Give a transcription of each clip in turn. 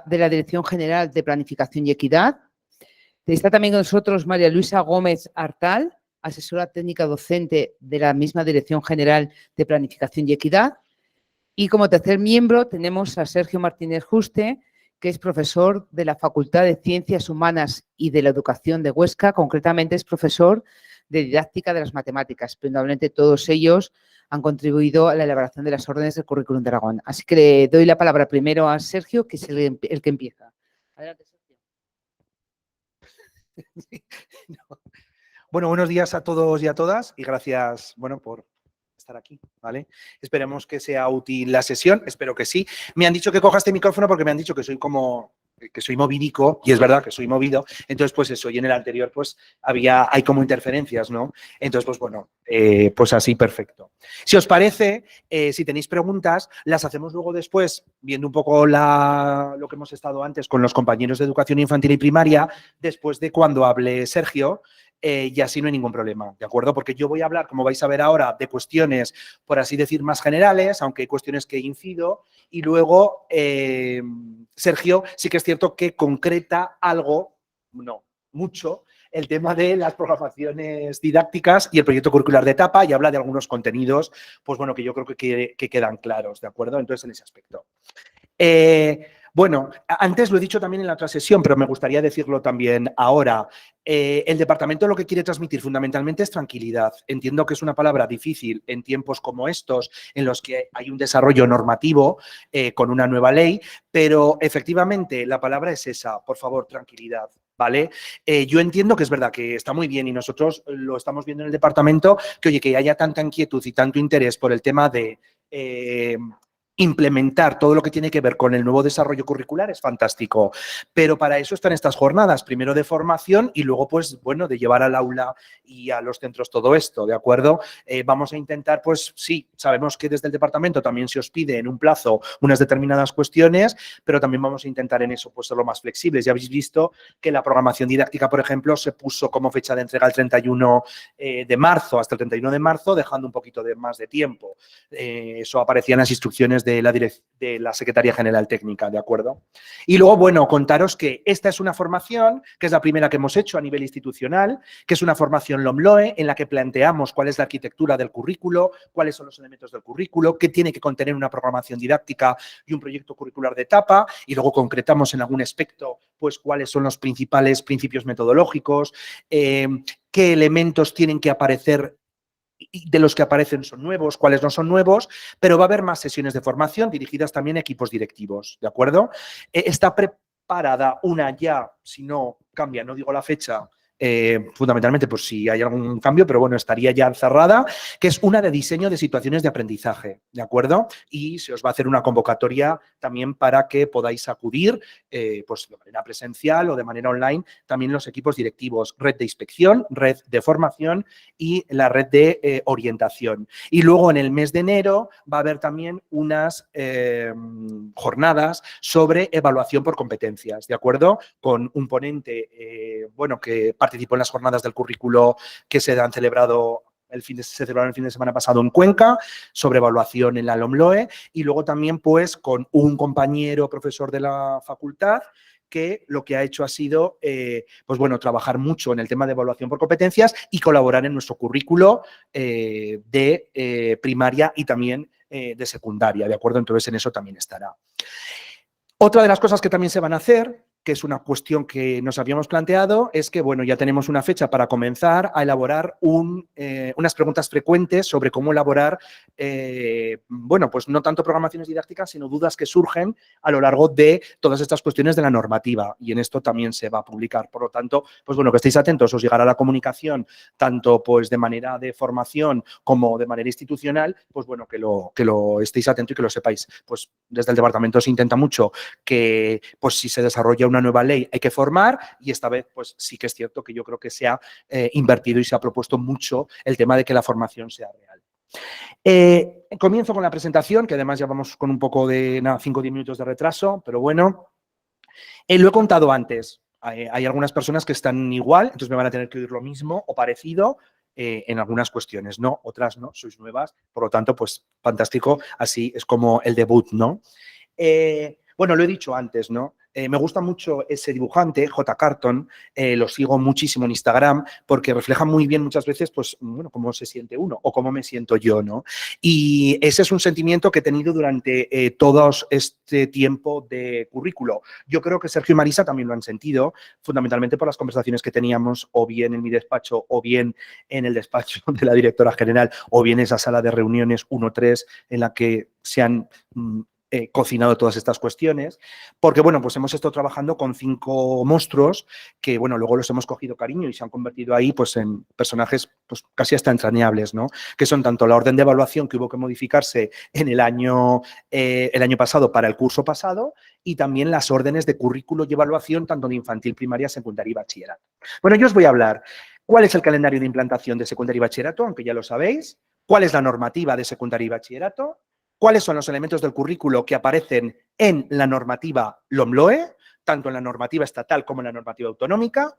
de la Dirección General de Planificación y Equidad. Está también con nosotros María Luisa Gómez Artal, asesora técnica docente de la misma Dirección General de Planificación y Equidad. Y como tercer miembro tenemos a Sergio Martínez Juste, que es profesor de la Facultad de Ciencias Humanas y de la Educación de Huesca. Concretamente es profesor de didáctica de las matemáticas. Probablemente todos ellos han contribuido a la elaboración de las órdenes del currículum de Aragón. Así que le doy la palabra primero a Sergio, que es el que empieza. Adelante, Sergio. No. Bueno, buenos días a todos y a todas y gracias, bueno, por estar aquí, ¿vale? Esperemos que sea útil la sesión, espero que sí. Me han dicho que coja este micrófono porque me han dicho que soy movidico, y es verdad que soy movido, entonces pues eso, y en el anterior pues hay como interferencias, ¿no? Entonces pues bueno, pues así perfecto. Si os parece, si tenéis preguntas, las hacemos luego después, viendo un poco lo que hemos estado antes con los compañeros de educación infantil y primaria, después de cuando hable Sergio, y así no hay ningún problema, ¿de acuerdo? Porque yo voy a hablar, como vais a ver ahora, de cuestiones, por así decir, más generales, aunque hay cuestiones que incido, y luego Sergio sí que es cierto que concreta algo, no, mucho, el tema de las programaciones didácticas y el proyecto curricular de etapa y habla de algunos contenidos, pues bueno, que yo creo que quedan claros, ¿de acuerdo? Entonces, en ese aspecto. Bueno, antes lo he dicho también en la otra sesión, pero me gustaría decirlo también ahora. El departamento lo que quiere transmitir fundamentalmente es tranquilidad. Entiendo que es una palabra difícil en tiempos como estos, en los que hay un desarrollo normativo con una nueva ley, pero efectivamente la palabra es esa, por favor, tranquilidad. ¿Vale? Yo entiendo que es verdad que está muy bien y nosotros lo estamos viendo en el departamento, que oye, que haya tanta inquietud y tanto interés por el tema de implementar todo lo que tiene que ver con el nuevo desarrollo curricular es fantástico, pero para eso están estas jornadas, primero de formación y luego, pues, bueno, de llevar al aula y a los centros todo esto, ¿de acuerdo? Vamos a intentar, pues, sí, sabemos que desde el departamento también se os pide en un plazo unas determinadas cuestiones, pero también vamos a intentar en eso, pues, ser lo más flexibles. Ya habéis visto que la programación didáctica, por ejemplo, se puso como fecha de entrega el 31 de marzo, hasta el 31 de marzo, dejando un poquito más de tiempo. Eso aparecía en las instrucciones de la Secretaría General Técnica, ¿de acuerdo? Y luego, bueno, contaros que esta es una formación, que es la primera que hemos hecho a nivel institucional, que es una formación LOMLOE, en la que planteamos cuál es la arquitectura del currículo, cuáles son los elementos del currículo, qué tiene que contener una programación didáctica y un proyecto curricular de etapa, y luego concretamos en algún aspecto, pues, cuáles son los principales principios metodológicos, qué elementos tienen que aparecer y de los que aparecen son nuevos, cuáles no son nuevos, pero va a haber más sesiones de formación dirigidas también a equipos directivos, ¿de acuerdo? Está preparada una ya, si no cambia, no digo la fecha, fundamentalmente pues si hay algún cambio, pero bueno, estaría ya cerrada, que es una de diseño de situaciones de aprendizaje, ¿de acuerdo? Y se os va a hacer una convocatoria también para que podáis acudir, pues de manera presencial o de manera online, también los equipos directivos, red de inspección, red de formación y la red de orientación. Y luego en el mes de enero va a haber también unas jornadas sobre evaluación por competencias, ¿de acuerdo? Con un ponente, bueno, que participó en las jornadas del currículo que se han celebrado se celebraron el fin de semana pasado en Cuenca, sobre evaluación en la LOMLOE, y luego también pues con un compañero profesor de la facultad que lo que ha hecho ha sido, pues bueno, trabajar mucho en el tema de evaluación por competencias y colaborar en nuestro currículo de primaria y también de secundaria, ¿de acuerdo? Entonces, en eso también estará. Otra de las cosas que también se van a hacer, que es una cuestión que nos habíamos planteado, es que, bueno, ya tenemos una fecha para comenzar a elaborar unas preguntas frecuentes sobre cómo elaborar, bueno, pues no tanto programaciones didácticas, sino dudas que surgen a lo largo de todas estas cuestiones de la normativa. Y en esto también se va a publicar. Por lo tanto, pues bueno, que estéis atentos, os llegará la comunicación, tanto pues de manera de formación como de manera institucional, pues bueno, que lo estéis atentos y que lo sepáis. Pues desde el departamento se intenta mucho que, pues si se desarrolla una nueva ley hay que formar, y esta vez pues sí que es cierto que yo creo que se ha invertido y se ha propuesto mucho el tema de que la formación sea real. Comienzo con la presentación, que además ya vamos con un poco de 5 o 10 minutos de retraso, pero bueno, lo he contado antes. Hay algunas personas que están igual, entonces me van a tener que oír lo mismo o parecido en algunas cuestiones, ¿no? Otras no, sois nuevas, por lo tanto, pues fantástico, así es como el debut, ¿no? Bueno, lo he dicho antes, ¿no? Me gusta mucho ese dibujante, J. Carton, lo sigo muchísimo en Instagram porque refleja muy bien muchas veces, pues, bueno, cómo se siente uno o cómo me siento yo, ¿no? Y ese es un sentimiento que he tenido durante todo este tiempo de currículo. Yo creo que Sergio y Marisa también lo han sentido, fundamentalmente por las conversaciones que teníamos o bien en mi despacho o bien en el despacho de la directora general o bien esa sala de reuniones 1-3 en la que se han cocinado todas estas cuestiones, porque, bueno, pues hemos estado trabajando con 5 monstruos que, bueno, luego los hemos cogido cariño y se han convertido ahí, pues, en personajes, pues, casi hasta entrañables, ¿no? Que son tanto la orden de evaluación que hubo que modificarse en el año pasado para el curso pasado y también las órdenes de currículo y evaluación tanto de infantil, primaria, secundaria y bachillerato. Bueno, yo os voy a hablar cuál es el calendario de implantación de secundaria y bachillerato, aunque ya lo sabéis, cuál es la normativa de secundaria y bachillerato, cuáles son los elementos del currículo que aparecen en la normativa LOMLOE, tanto en la normativa estatal como en la normativa autonómica,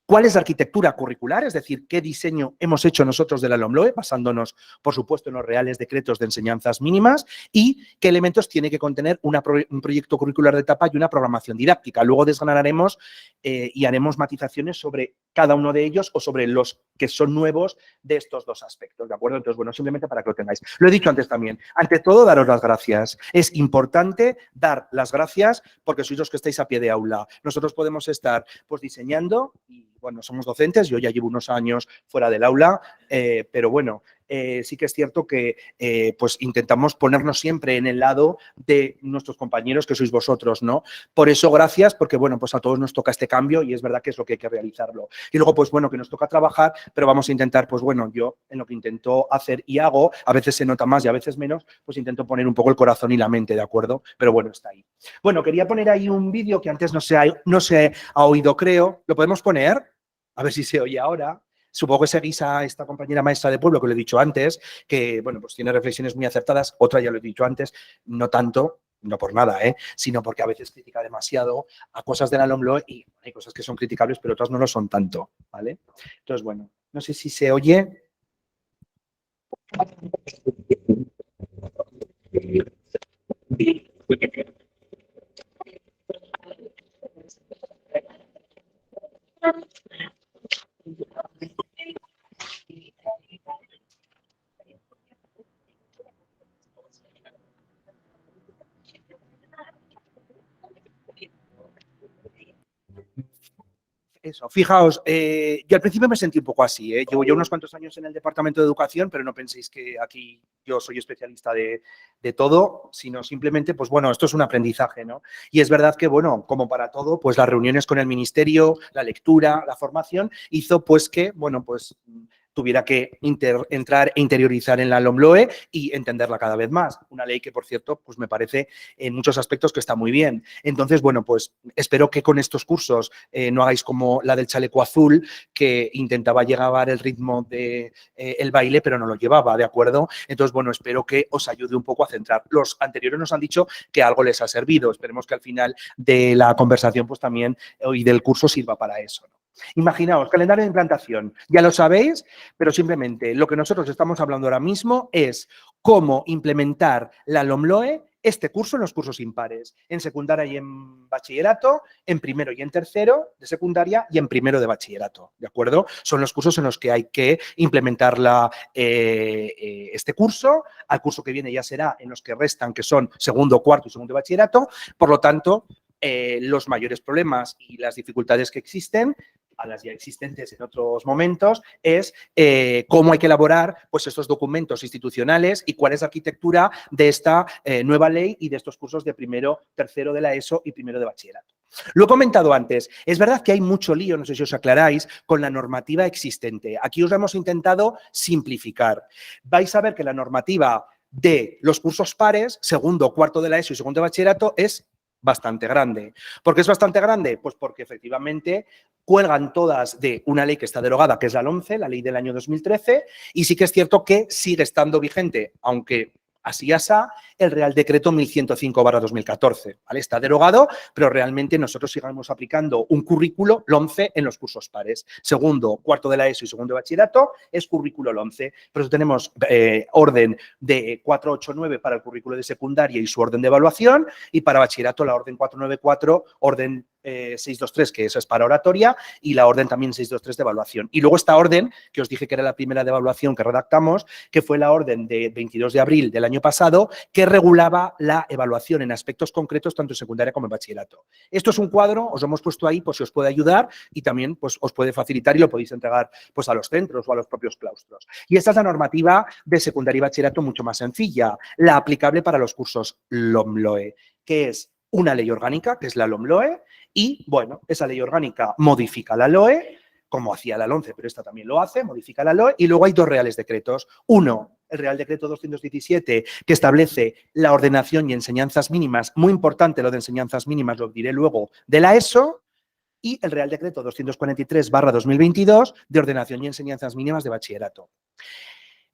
cuál es la arquitectura curricular, es decir, qué diseño hemos hecho nosotros de la LOMLOE, basándonos, por supuesto, en los reales decretos de enseñanzas mínimas y qué elementos tiene que contener un proyecto curricular de etapa y una programación didáctica. Luego desgranaremos y haremos matizaciones sobre cada uno de ellos o sobre los que son nuevos de estos 2 aspectos, ¿de acuerdo? Entonces, bueno, simplemente para que lo tengáis. Lo he dicho antes también. Ante todo, daros las gracias. Es importante dar las gracias porque sois los que estáis a pie de aula. Nosotros podemos estar, pues, diseñando y, bueno, somos docentes, yo ya llevo unos años fuera del aula, pero bueno, sí que es cierto que pues intentamos ponernos siempre en el lado de nuestros compañeros, que sois vosotros, ¿no? Por eso, gracias, porque, bueno, pues a todos nos toca este cambio y es verdad que es lo que hay que realizarlo. Y luego, pues, bueno, que nos toca trabajar, pero vamos a intentar, pues, bueno, yo en lo que intento hacer y hago, a veces se nota más y a veces menos, pues intento poner un poco el corazón y la mente, ¿de acuerdo? Pero bueno, está ahí. Bueno, quería poner ahí un vídeo que antes no se ha oído, creo. ¿Lo podemos poner? A ver si se oye ahora. Supongo que seguís a esta compañera maestra de pueblo que lo he dicho antes, que, bueno, pues tiene reflexiones muy acertadas. Otra ya lo he dicho antes, no tanto, no por nada, sino porque a veces critica demasiado a cosas de la LOMLOE y hay cosas que son criticables, pero otras no lo son tanto, ¿vale? Entonces, bueno, no sé si se oye. Eso, fijaos, yo al principio me sentí un poco así, llevo ya unos cuantos años en el Departamento de Educación, pero no penséis que aquí yo soy especialista de todo, sino simplemente, pues bueno, esto es un aprendizaje, ¿no? Y es verdad que, bueno, como para todo, pues las reuniones con el Ministerio, la lectura, la formación, hizo pues que, bueno, pues tuviera que entrar e interiorizar en la LOMLOE y entenderla cada vez más. Una ley que, por cierto, pues me parece en muchos aspectos que está muy bien. Entonces, bueno, pues espero que con estos cursos no hagáis como la del chaleco azul, que intentaba llevar el ritmo de el baile, pero no lo llevaba, ¿de acuerdo? Entonces, bueno, espero que os ayude un poco a centrar. Los anteriores nos han dicho que algo les ha servido. Esperemos que al final de la conversación, pues también, y del curso sirva para eso, ¿no? Imaginaos, calendario de implantación, ya lo sabéis, pero simplemente lo que nosotros estamos hablando ahora mismo es cómo implementar la LOMLOE este curso en los cursos impares, en secundaria y en bachillerato, en primero y en tercero de secundaria y en primero de bachillerato, ¿de acuerdo? Son los cursos en los que hay que implementar este curso. Al curso que viene ya será en los que restan, que son segundo, cuarto y segundo de bachillerato. Por lo tanto, los mayores problemas y las dificultades que existen, a las ya existentes en otros momentos, es cómo hay que elaborar pues, estos documentos institucionales y cuál es la arquitectura de esta nueva ley y de estos cursos de primero, tercero de la ESO y primero de bachillerato. Lo he comentado antes, es verdad que hay mucho lío, no sé si os aclaráis, con la normativa existente. Aquí os hemos intentado simplificar. Vais a ver que la normativa de los cursos pares, segundo, cuarto de la ESO y segundo de bachillerato, es bastante grande. ¿Por qué es bastante grande? Pues porque efectivamente cuelgan todas de una ley que está derogada, que es la LOMCE, la ley del año 2013, y sí que es cierto que sigue estando vigente, aunque así asá, el Real Decreto 1105/2014, ¿vale? Está derogado, pero realmente nosotros sigamos aplicando un currículo LOMCE en los cursos pares. Segundo, cuarto de la ESO y segundo de bachillerato es currículo LOMCE. Por eso tenemos orden de 489 para el currículo de secundaria y su orden de evaluación, y para bachillerato la orden 494, orden 623, que eso es para oratoria, y la orden también 623 de evaluación. Y luego esta orden, que os dije que era la primera de evaluación que redactamos, que fue la orden de 22 de abril del año pasado, que regulaba la evaluación en aspectos concretos, tanto en secundaria como en bachillerato. Esto es un cuadro, os lo hemos puesto ahí, pues si os puede ayudar y también pues, os puede facilitar y lo podéis entregar pues, a los centros o a los propios claustros. Y esta es la normativa de secundaria y bachillerato mucho más sencilla, la aplicable para los cursos LOMLOE, que es una ley orgánica, que es la LOMLOE, y, bueno, esa ley orgánica modifica la LOE, como hacía la LOMCE, pero esta también lo hace, modifica la LOE, y luego hay dos reales decretos. Uno, el Real Decreto 217, que establece la ordenación y enseñanzas mínimas, muy importante lo de enseñanzas mínimas, lo diré luego, de la ESO, y el Real Decreto 243/2022, de ordenación y enseñanzas mínimas de bachillerato.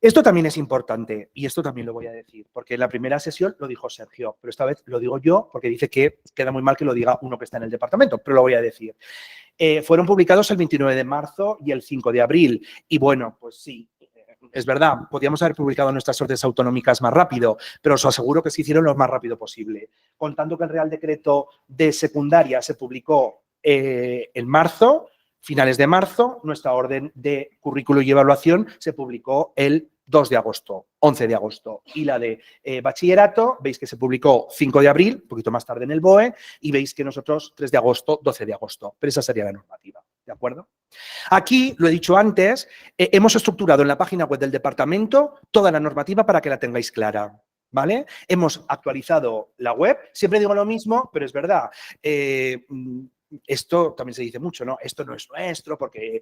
Esto también es importante y esto también lo voy a decir, porque en la primera sesión lo dijo Sergio, pero esta vez lo digo yo porque dice que queda muy mal que lo diga uno que está en el departamento, pero lo voy a decir. Fueron publicados el 29 de marzo y el 5 de abril y bueno, pues sí, es verdad, podíamos haber publicado nuestras órdenes autonómicas más rápido, pero os aseguro que se hicieron lo más rápido posible. Contando que el Real Decreto de secundaria se publicó en marzo, finales de marzo, nuestra orden de currículo y evaluación se publicó el 2 de agosto, 11 de agosto. Y la de bachillerato, veis que se publicó 5 de abril, un poquito más tarde en el BOE, y veis que nosotros 3 de agosto, 12 de agosto. Pero esa sería la normativa, ¿de acuerdo? Aquí, lo he dicho antes, hemos estructurado en la página web del departamento toda la normativa para que la tengáis clara. ¿Vale? Hemos actualizado la web, siempre digo lo mismo, pero es verdad. Esto también se dice mucho, ¿no? Esto no es nuestro porque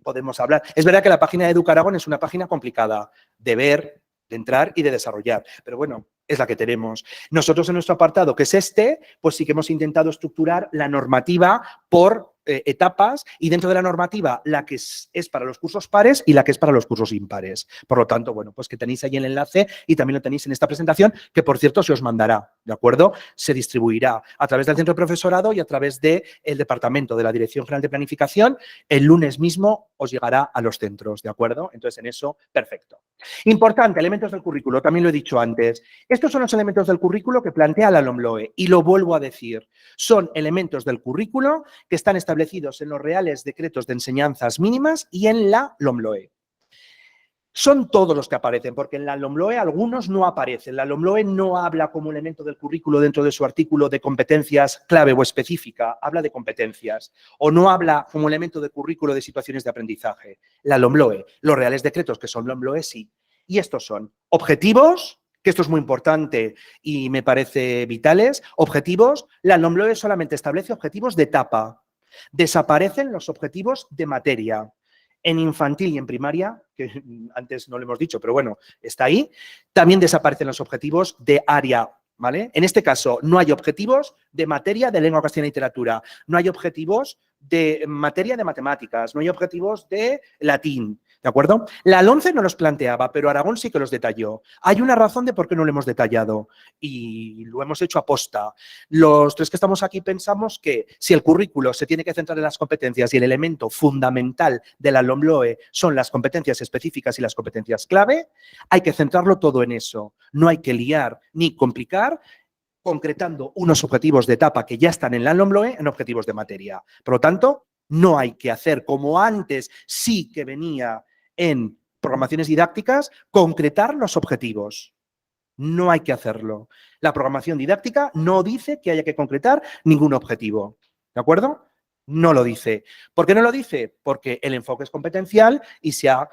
podemos hablar. Es verdad que la página de Educaragón es una página complicada de ver, de entrar y de desarrollar, pero bueno, es la que tenemos. Nosotros en nuestro apartado, que es este, pues sí que hemos intentado estructurar la normativa por etapas y dentro de la normativa la que es para los cursos pares y la que es para los cursos impares. Por lo tanto, bueno, pues que tenéis ahí el enlace y también lo tenéis en esta presentación que, por cierto, se os mandará, ¿de acuerdo? Se distribuirá a través del centro de profesorado y a través del departamento de la Dirección General de Planificación. El lunes mismo os llegará a los centros, ¿de acuerdo? Entonces, en eso, perfecto. Importante, elementos del currículo, también lo he dicho antes. Estos son los elementos del currículo que plantea la LOMLOE y lo vuelvo a decir. Son elementos del currículo que están establecidos en los reales decretos de enseñanzas mínimas y en la LOMLOE. Son todos los que aparecen, porque en la LOMLOE algunos no aparecen. La LOMLOE no habla como elemento del currículo dentro de su artículo de competencias clave o específica, habla de competencias. O no habla como elemento de currículo de situaciones de aprendizaje. La LOMLOE, los reales decretos que son LOMLOE, sí. Y estos son objetivos, que esto es muy importante y me parece vitales. Objetivos, la LOMLOE solamente establece objetivos de etapa. Desaparecen los objetivos de materia. En infantil y en primaria, que antes no lo hemos dicho, pero bueno, está ahí, también desaparecen los objetivos de área, ¿vale? En este caso, no hay objetivos de materia de lengua castellana y literatura, no hay objetivos de materia de matemáticas, no hay objetivos de latín, ¿de acuerdo? La LOMCE no los planteaba, pero Aragón sí que los detalló. Hay una razón de por qué no lo hemos detallado y lo hemos hecho aposta. Los tres que estamos aquí pensamos que si el currículo se tiene que centrar en las competencias y el elemento fundamental de la LOMLOE son las competencias específicas y las competencias clave, hay que centrarlo todo en eso. No hay que liar ni complicar, concretando unos objetivos de etapa que ya están en la LOMLOE en objetivos de materia. Por lo tanto, no hay que hacer como antes sí que venía en programaciones didácticas, concretar los objetivos. No hay que hacerlo. La programación didáctica no dice que haya que concretar ningún objetivo. ¿De acuerdo? No lo dice. ¿Por qué no lo dice? Porque el enfoque es competencial y se ha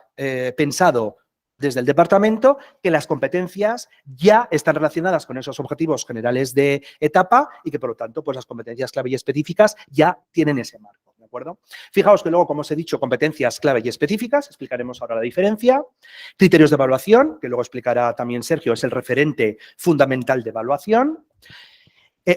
pensado desde el departamento que las competencias ya están relacionadas con esos objetivos generales de etapa y que, por lo tanto, pues las competencias clave y específicas ya tienen ese marco, ¿de acuerdo? Fijaos que luego, como os he dicho, competencias clave y específicas, explicaremos ahora la diferencia. Criterios de evaluación, que luego explicará también Sergio, es el referente fundamental de evaluación.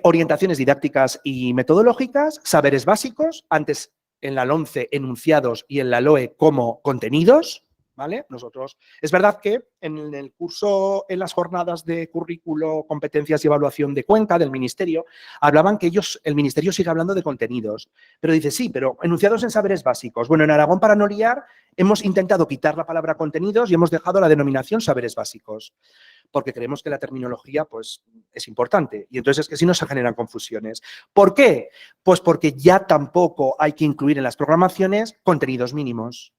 Orientaciones didácticas y metodológicas, saberes básicos, antes en la LOMCE enunciados y en la LOE como contenidos. ¿vale? Nosotros, es verdad que en el curso, en las jornadas de currículo, competencias y evaluación de Cuenca, del Ministerio, hablaban que el Ministerio sigue hablando de contenidos, pero dice, sí, pero enunciados en saberes básicos. Bueno, en Aragón, para no liar, hemos intentado quitar la palabra contenidos y hemos dejado la denominación saberes básicos, porque creemos que la terminología, pues, es importante. Y entonces es que si no se generan confusiones. ¿Por qué? Pues porque ya tampoco hay que incluir en las programaciones contenidos mínimos,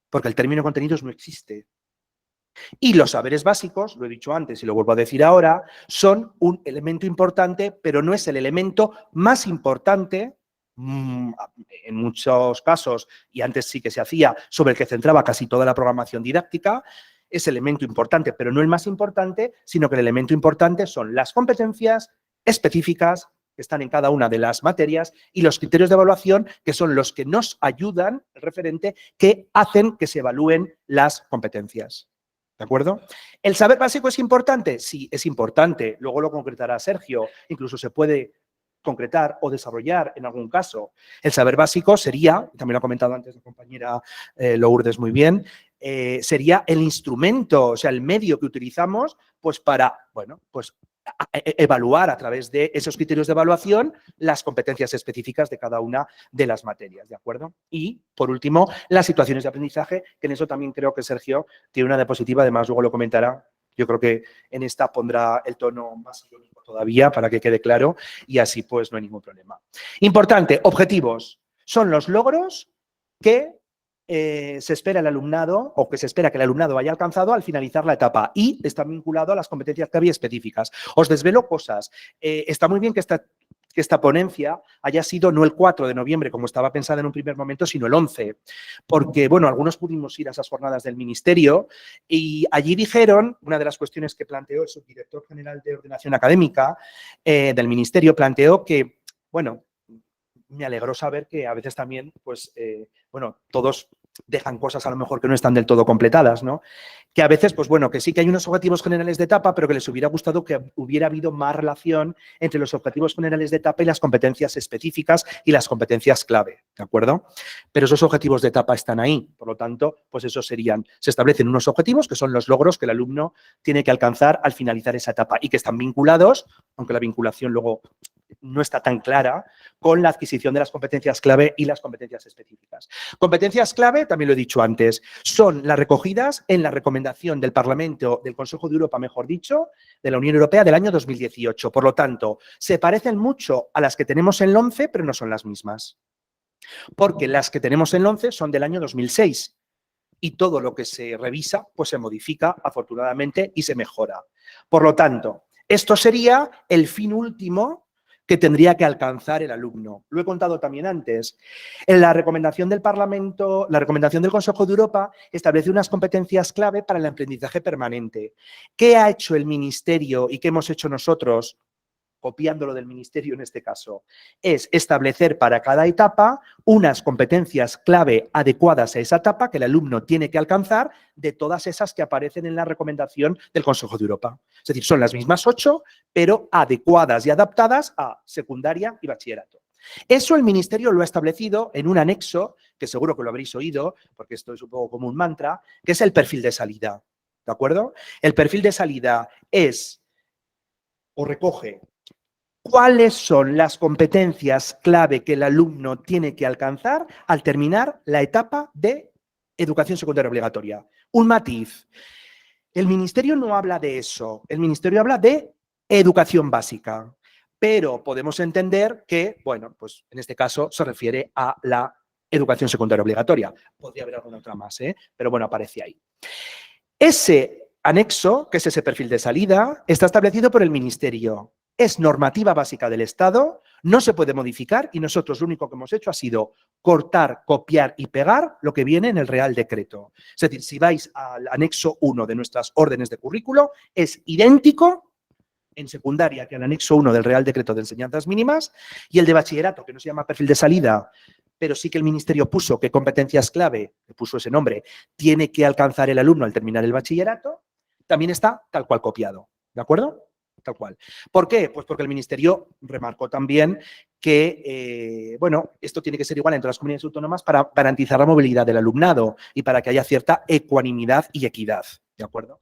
porque el término contenidos no existe. Y los saberes básicos, lo he dicho antes y lo vuelvo a decir ahora, son un elemento importante, pero no es el elemento más importante, en muchos casos, y antes sí que se hacía, sobre el que centraba casi toda la programación didáctica. Es elemento importante, pero no el más importante, sino que el elemento importante son las competencias específicas que están en cada una de las materias y los criterios de evaluación, que son los que nos ayudan, el referente, que hacen que se evalúen las competencias. ¿De acuerdo? ¿El saber básico es importante? Sí, es importante. Luego lo concretará Sergio. Incluso se puede concretar o desarrollar en algún caso. El saber básico sería, también lo ha comentado antes la compañera Lourdes muy bien, sería el instrumento, o sea, el medio que utilizamos pues para, bueno, pues evaluar a través de esos criterios de evaluación las competencias específicas de cada una de las materias, ¿de acuerdo? Y, por último, las situaciones de aprendizaje, que en eso también creo que Sergio tiene una diapositiva, además luego lo comentará. Yo creo que en esta pondrá el tono más irónico todavía para que quede claro y así pues no hay ningún problema. Importante, objetivos. Son los logros que se espera el alumnado o que se espera que el alumnado haya alcanzado al finalizar la etapa y está vinculado a las competencias clave y específicas. Os desvelo cosas. Está muy bien que esta ponencia haya sido no el 4 de noviembre, como estaba pensada en un primer momento, sino el 11. Porque, bueno, algunos pudimos ir a esas jornadas del Ministerio y allí dijeron, una de las cuestiones que planteó el subdirector general de Ordenación Académica del Ministerio, planteó que, bueno, me alegró saber que a veces también, pues, bueno, todos dejan cosas a lo mejor que no están del todo completadas, ¿no? Que a veces, pues bueno, que sí que hay unos objetivos generales de etapa, pero que les hubiera gustado que hubiera habido más relación entre los objetivos generales de etapa y las competencias específicas y las competencias clave, ¿de acuerdo? Pero esos objetivos de etapa están ahí, por lo tanto, pues esos serían, se establecen unos objetivos que son los logros que el alumno tiene que alcanzar al finalizar esa etapa y que están vinculados, aunque la vinculación luego no está tan clara, con la adquisición de las competencias clave y las competencias específicas. Competencias clave, también lo he dicho antes, son las recogidas en la recomendación del Parlamento, del Consejo de Europa, mejor dicho, de la Unión Europea del año 2018. Por lo tanto, se parecen mucho a las que tenemos en el 11, pero no son las mismas. Porque las que tenemos en el 11 son del año 2006 y todo lo que se revisa, pues se modifica afortunadamente y se mejora. Por lo tanto, esto sería el fin último que tendría que alcanzar el alumno. Lo he contado también antes. En la recomendación del Parlamento, la recomendación del Consejo de Europa establece unas competencias clave para el aprendizaje permanente. ¿Qué ha hecho el Ministerio y qué hemos hecho nosotros, copiándolo del Ministerio en este caso? Es establecer para cada etapa unas competencias clave adecuadas a esa etapa que el alumno tiene que alcanzar de todas esas que aparecen en la recomendación del Consejo de Europa. Es decir, son las mismas 8, pero adecuadas y adaptadas a secundaria y bachillerato. Eso el Ministerio lo ha establecido en un anexo, que seguro que lo habréis oído, porque esto es un poco como un mantra, que es el perfil de salida. ¿De acuerdo? El perfil de salida es o recoge cuáles son las competencias clave que el alumno tiene que alcanzar al terminar la etapa de educación secundaria obligatoria. Un matiz. El Ministerio no habla de eso. El Ministerio habla de educación básica. Pero podemos entender que, bueno, pues en este caso se refiere a la educación secundaria obligatoria. Podría haber alguna otra más, pero bueno, aparece ahí. Ese anexo, que es ese perfil de salida, está establecido por el Ministerio. Es normativa básica del Estado, no se puede modificar y nosotros lo único que hemos hecho ha sido cortar, copiar y pegar lo que viene en el Real Decreto. Es decir, si vais al anexo 1 de nuestras órdenes de currículo, es idéntico en secundaria que al anexo 1 del Real Decreto de Enseñanzas Mínimas y el de bachillerato, que no se llama perfil de salida, pero sí que el Ministerio puso qué competencias clave, le puso ese nombre, tiene que alcanzar el alumno al terminar el bachillerato, también está tal cual copiado. ¿De acuerdo? Tal cual. ¿Por qué? Pues porque el Ministerio remarcó también que, bueno, esto tiene que ser igual en todas las comunidades autónomas para garantizar la movilidad del alumnado y para que haya cierta ecuanimidad y equidad, ¿de acuerdo?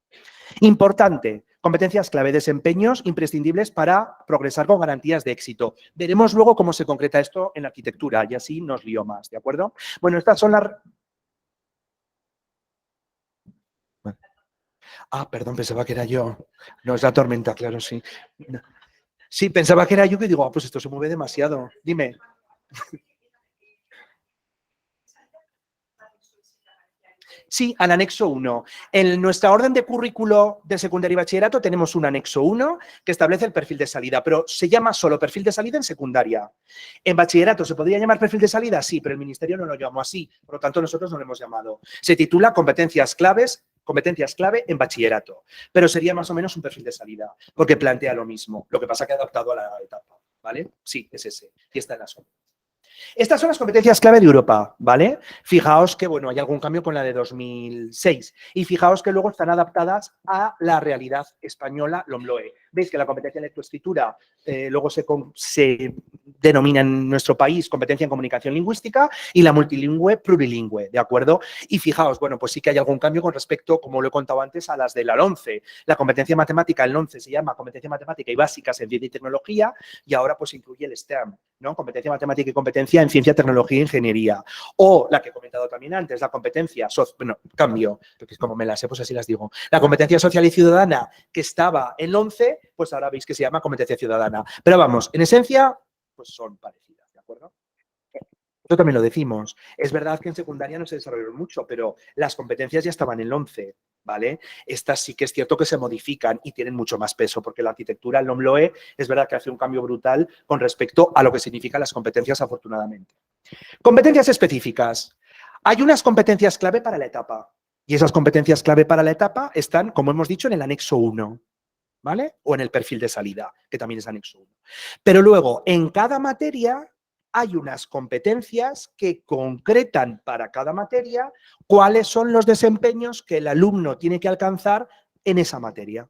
Importante, competencias clave, desempeños imprescindibles para progresar con garantías de éxito. Veremos luego cómo se concreta esto en la arquitectura y así nos lío más, ¿de acuerdo? Bueno, estas son las... Ah, perdón, pensaba que era yo. No, es la tormenta, claro, sí. Sí, pensaba que era yo que digo, ah, pues esto se mueve demasiado. Dime. Sí, al anexo 1. En nuestra orden de currículo de secundaria y bachillerato tenemos un anexo 1 que establece el perfil de salida, pero se llama solo perfil de salida en secundaria. En bachillerato, ¿se podría llamar perfil de salida? Sí, pero el ministerio no lo llamó así, por lo tanto nosotros no lo hemos llamado. Se titula competencias clave en bachillerato, pero sería más o menos un perfil de salida, porque plantea lo mismo, lo que pasa que ha adaptado a la etapa, ¿vale? Sí, es ese, y está en la zona. Estas son las competencias clave de Europa, ¿vale? Fijaos que, bueno, hay algún cambio con la de 2006 y fijaos que luego están adaptadas a la realidad española LOMLOE. Veis que la competencia en lectoescritura luego se denomina en nuestro país competencia en comunicación lingüística y la multilingüe plurilingüe, ¿de acuerdo? Y fijaos, bueno, pues sí que hay algún cambio con respecto, como lo he contado antes, a las de la LOMCE. La competencia matemática en LOMCE se llama competencia matemática y básicas en ciencia y tecnología y ahora pues incluye el STEM, ¿no? Competencia matemática y competencia en ciencia, tecnología e ingeniería. O la que he comentado también antes, la competencia, cambio, porque como me las sé, pues así las digo. La competencia social y ciudadana que estaba en 11, pues ahora veis que se llama competencia ciudadana. Pero vamos, en esencia, pues son parecidas, ¿de acuerdo? Esto también lo decimos. Es verdad que en secundaria no se desarrollaron mucho, pero las competencias ya estaban en el 11, ¿vale? Estas sí que es cierto que se modifican y tienen mucho más peso, porque la arquitectura, el LOMLOE, es verdad que hace un cambio brutal con respecto a lo que significan las competencias, afortunadamente. Competencias específicas. Hay unas competencias clave para la etapa y esas competencias clave para la etapa están, como hemos dicho, en el anexo 1, ¿vale? O en el perfil de salida, que también es anexo 1. Pero luego, en cada materia hay unas competencias que concretan para cada materia cuáles son los desempeños que el alumno tiene que alcanzar en esa materia.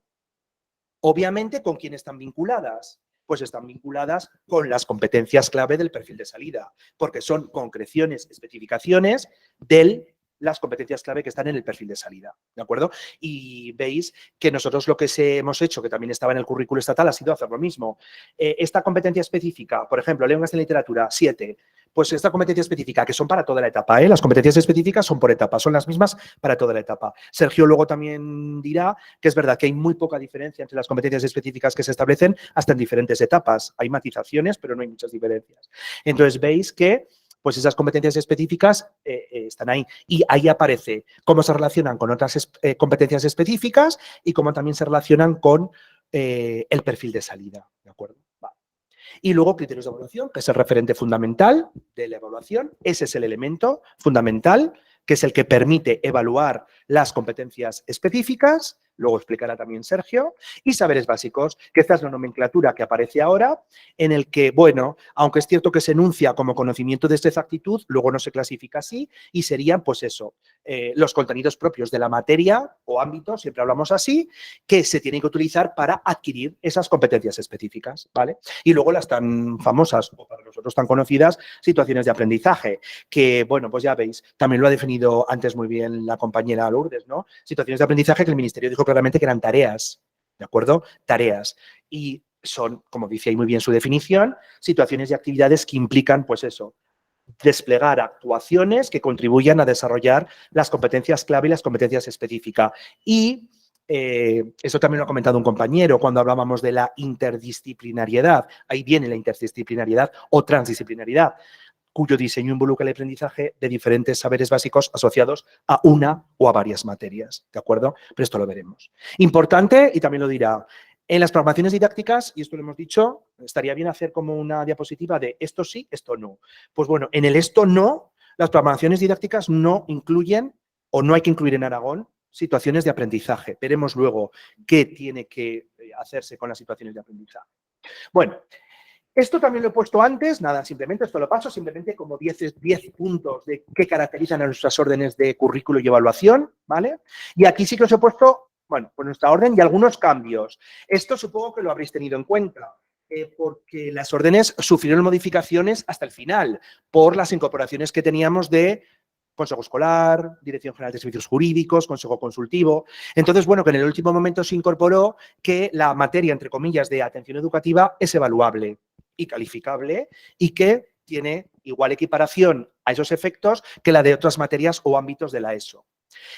Obviamente, ¿con quién están vinculadas? Pues están vinculadas con las competencias clave del perfil de salida, porque son concreciones, especificaciones de las competencias clave que están en el perfil de salida, ¿de acuerdo? Y veis que nosotros lo que hemos hecho, que también estaba en el currículo estatal, ha sido hacer lo mismo. Esta competencia específica, por ejemplo, lenguas de literatura, 7, pues esta competencia específica, que son para toda la etapa, ¿eh? Las competencias específicas son por etapa, son las mismas para toda la etapa. Sergio luego también dirá que es verdad que hay muy poca diferencia entre las competencias específicas que se establecen hasta en diferentes etapas. Hay matizaciones, pero no hay muchas diferencias. Entonces veis que pues esas competencias específicas están ahí. Y ahí aparece cómo se relacionan con otras competencias específicas y cómo también se relacionan con el perfil de salida, ¿de acuerdo? Vale. Y luego criterios de evaluación, que es el referente fundamental de la evaluación. Ese es el elemento fundamental, que es el que permite evaluar las competencias específicas, luego explicará también Sergio, y saberes básicos, que esta es la nomenclatura que aparece ahora, en el que, bueno, aunque es cierto que se enuncia como conocimiento de esta exactitud, luego no se clasifica así, y serían, pues eso, los contenidos propios de la materia o ámbito, siempre hablamos así, que se tienen que utilizar para adquirir esas competencias específicas, ¿vale? Y luego las tan famosas, o para nosotros tan conocidas, situaciones de aprendizaje, que, bueno, pues ya veis, también lo ha definido antes muy bien la compañera Lourdes, ¿no? Situaciones de aprendizaje que el Ministerio dijo claramente que eran tareas, ¿de acuerdo? Tareas. Y son, como dice ahí muy bien su definición, situaciones y actividades que implican, pues eso, desplegar actuaciones que contribuyan a desarrollar las competencias clave y las competencias específicas. Y eso también lo ha comentado un compañero cuando hablábamos de la interdisciplinariedad. Ahí viene la interdisciplinariedad o transdisciplinariedad, cuyo diseño involucra el aprendizaje de diferentes saberes básicos asociados a una o a varias materias, ¿de acuerdo? Pero esto lo veremos. Importante, y también lo dirá, en las programaciones didácticas, y esto lo hemos dicho, estaría bien hacer como una diapositiva de esto sí, esto no. Pues bueno, en el esto no, las programaciones didácticas no incluyen, o no hay que incluir en Aragón, situaciones de aprendizaje. Veremos luego qué tiene que hacerse con las situaciones de aprendizaje. Bueno, esto también lo he puesto antes, nada, simplemente esto lo paso, simplemente como 10 puntos de qué caracterizan a nuestras órdenes de currículo y evaluación, ¿vale? Y aquí sí que os he puesto, bueno, pues nuestra orden y algunos cambios. Esto supongo que lo habréis tenido en cuenta. porque las órdenes sufrieron modificaciones hasta el final por las incorporaciones que teníamos de Consejo Escolar, Dirección General de Servicios Jurídicos, Consejo Consultivo. Entonces, bueno, que en el último momento se incorporó que la materia, entre comillas, de atención educativa es evaluable y calificable y que tiene igual equiparación a esos efectos que la de otras materias o ámbitos de la ESO.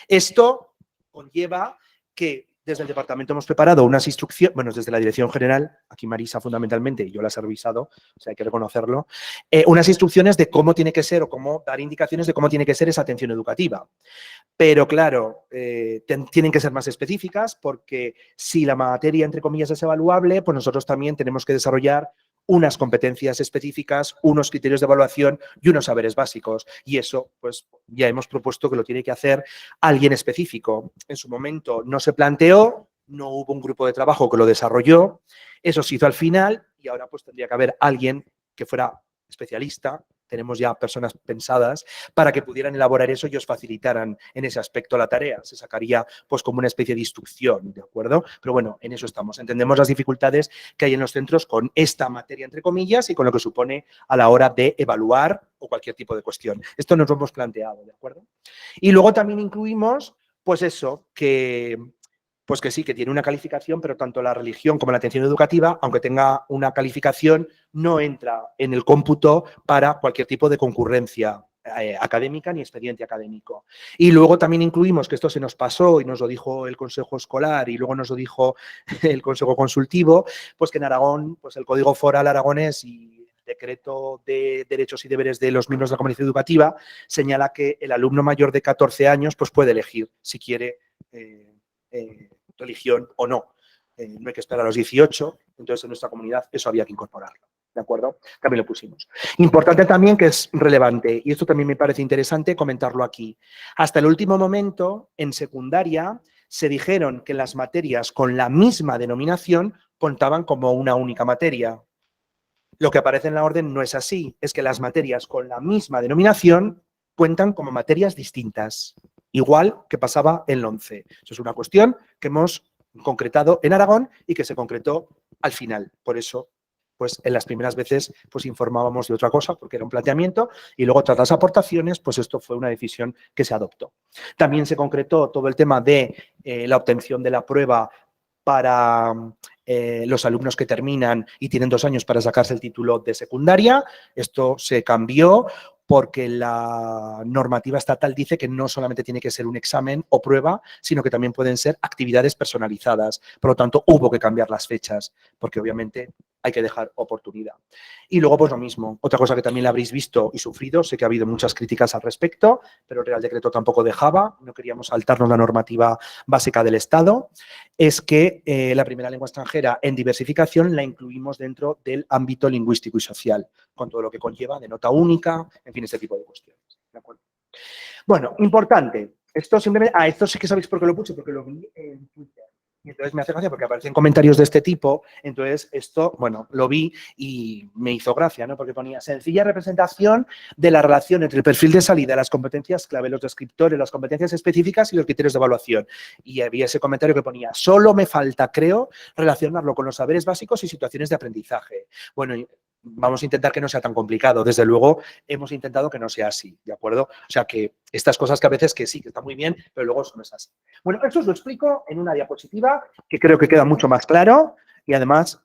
Esto conlleva que desde el departamento hemos preparado unas instrucciones, bueno, desde la Dirección General, aquí Marisa fundamentalmente, yo las he revisado, o sea, hay que reconocerlo, unas instrucciones de cómo tiene que ser o cómo dar indicaciones de cómo tiene que ser esa atención educativa. Pero claro, tienen que ser más específicas porque si la materia, entre comillas, es evaluable, pues nosotros también tenemos que desarrollar unas competencias específicas, unos criterios de evaluación y unos saberes básicos. Y eso, pues ya hemos propuesto que lo tiene que hacer alguien específico. En su momento no se planteó, no hubo un grupo de trabajo que lo desarrolló, eso se hizo al final y ahora pues tendría que haber alguien que fuera especialista. Tenemos ya personas pensadas para que pudieran elaborar eso y os facilitaran en ese aspecto la tarea. Se sacaría pues como una especie de instrucción, ¿de acuerdo? Pero bueno, en eso estamos. Entendemos las dificultades que hay en los centros con esta materia, entre comillas, y con lo que supone a la hora de evaluar o cualquier tipo de cuestión. Esto nos lo hemos planteado, ¿de acuerdo? Y luego también incluimos, pues eso, pues que sí, que tiene una calificación, pero tanto la religión como la atención educativa, aunque tenga una calificación, no entra en el cómputo para cualquier tipo de concurrencia académica ni expediente académico. Y luego también incluimos, que esto se nos pasó y nos lo dijo el Consejo Escolar y luego nos lo dijo el Consejo Consultivo, pues que en Aragón, pues el Código Foral aragonés y el Decreto de Derechos y Deberes de los miembros de la comunidad educativa señala que el alumno mayor de 14 años pues puede elegir si quiere religión o no. No hay que esperar a los 18, entonces en nuestra comunidad eso había que incorporarlo. ¿De acuerdo? También lo pusimos. Importante también, que es relevante, y esto también me parece interesante comentarlo aquí. Hasta el último momento, en secundaria, se dijeron que las materias con la misma denominación contaban como una única materia. Lo que aparece en la orden no es así, es que las materias con la misma denominación cuentan como materias distintas, igual que pasaba en el 11. Eso es una cuestión que hemos concretado en Aragón y que se concretó al final. Por eso, pues en las primeras veces pues informábamos de otra cosa porque era un planteamiento y luego tras las aportaciones, pues esto fue una decisión que se adoptó. También se concretó todo el tema de la obtención de la prueba para los alumnos que terminan y tienen 2 años para sacarse el título de secundaria. Esto se cambió porque la normativa estatal dice que no solamente tiene que ser un examen o prueba, sino que también pueden ser actividades personalizadas. Por lo tanto, hubo que cambiar las fechas, porque obviamente hay que dejar oportunidad. Y luego, pues lo mismo. Otra cosa que también la habréis visto y sufrido, sé que ha habido muchas críticas al respecto, pero el Real Decreto tampoco dejaba, no queríamos saltarnos la normativa básica del Estado, es que la primera lengua extranjera en diversificación la incluimos dentro del ámbito lingüístico y social, con todo lo que conlleva de nota única, en fin, este tipo de cuestiones. ¿De acuerdo? Bueno, importante. Esto simplemente, esto sí que sabéis por qué lo puse, porque lo vi en Twitter. Y entonces me hace gracia porque aparecen comentarios de este tipo. Entonces esto, bueno, lo vi y me hizo gracia, ¿no? Porque ponía sencilla representación de la relación entre el perfil de salida, las competencias clave, los descriptores, las competencias específicas y los criterios de evaluación. Y había ese comentario que ponía, solo me falta, creo, relacionarlo con los saberes básicos y situaciones de aprendizaje. Bueno, vamos a intentar que no sea tan complicado. Desde luego, hemos intentado que no sea así, ¿de acuerdo? O sea, que estas cosas que a veces que sí, que está muy bien, pero luego eso no es así. Bueno, esto os lo explico en una diapositiva que creo que queda mucho más claro y además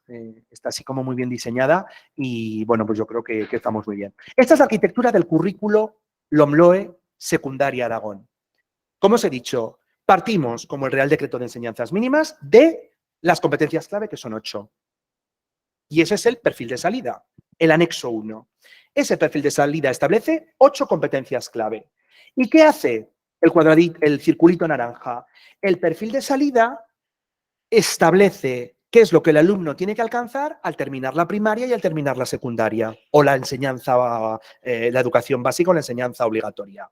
está así como muy bien diseñada y, bueno, pues yo creo que estamos muy bien. Esta es la arquitectura del currículo LOMLOE Secundaria Aragón. Como os he dicho, partimos, como el Real Decreto de Enseñanzas Mínimas, de las competencias clave, que son 8. Y ese es el perfil de salida, el anexo 1. Ese perfil de salida establece 8 competencias clave. ¿Y qué hace el cuadradito, el circulito naranja? El perfil de salida establece qué es lo que el alumno tiene que alcanzar al terminar la primaria y al terminar la secundaria o la enseñanza, la educación básica o la enseñanza obligatoria.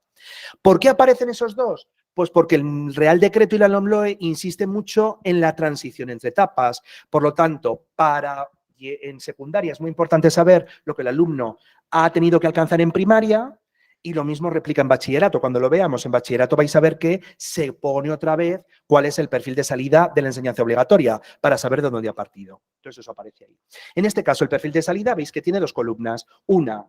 ¿Por qué aparecen esos dos? Pues porque el Real Decreto y la LOMLOE insisten mucho en la transición entre etapas. Por lo tanto, en secundaria es muy importante saber lo que el alumno ha tenido que alcanzar en primaria Y lo mismo replica en bachillerato. Cuando lo veamos en bachillerato vais a ver que se pone otra vez cuál es el perfil de salida de la enseñanza obligatoria para saber de dónde ha partido. Entonces eso aparece ahí. En este caso, el perfil de salida veis que tiene dos columnas. Una,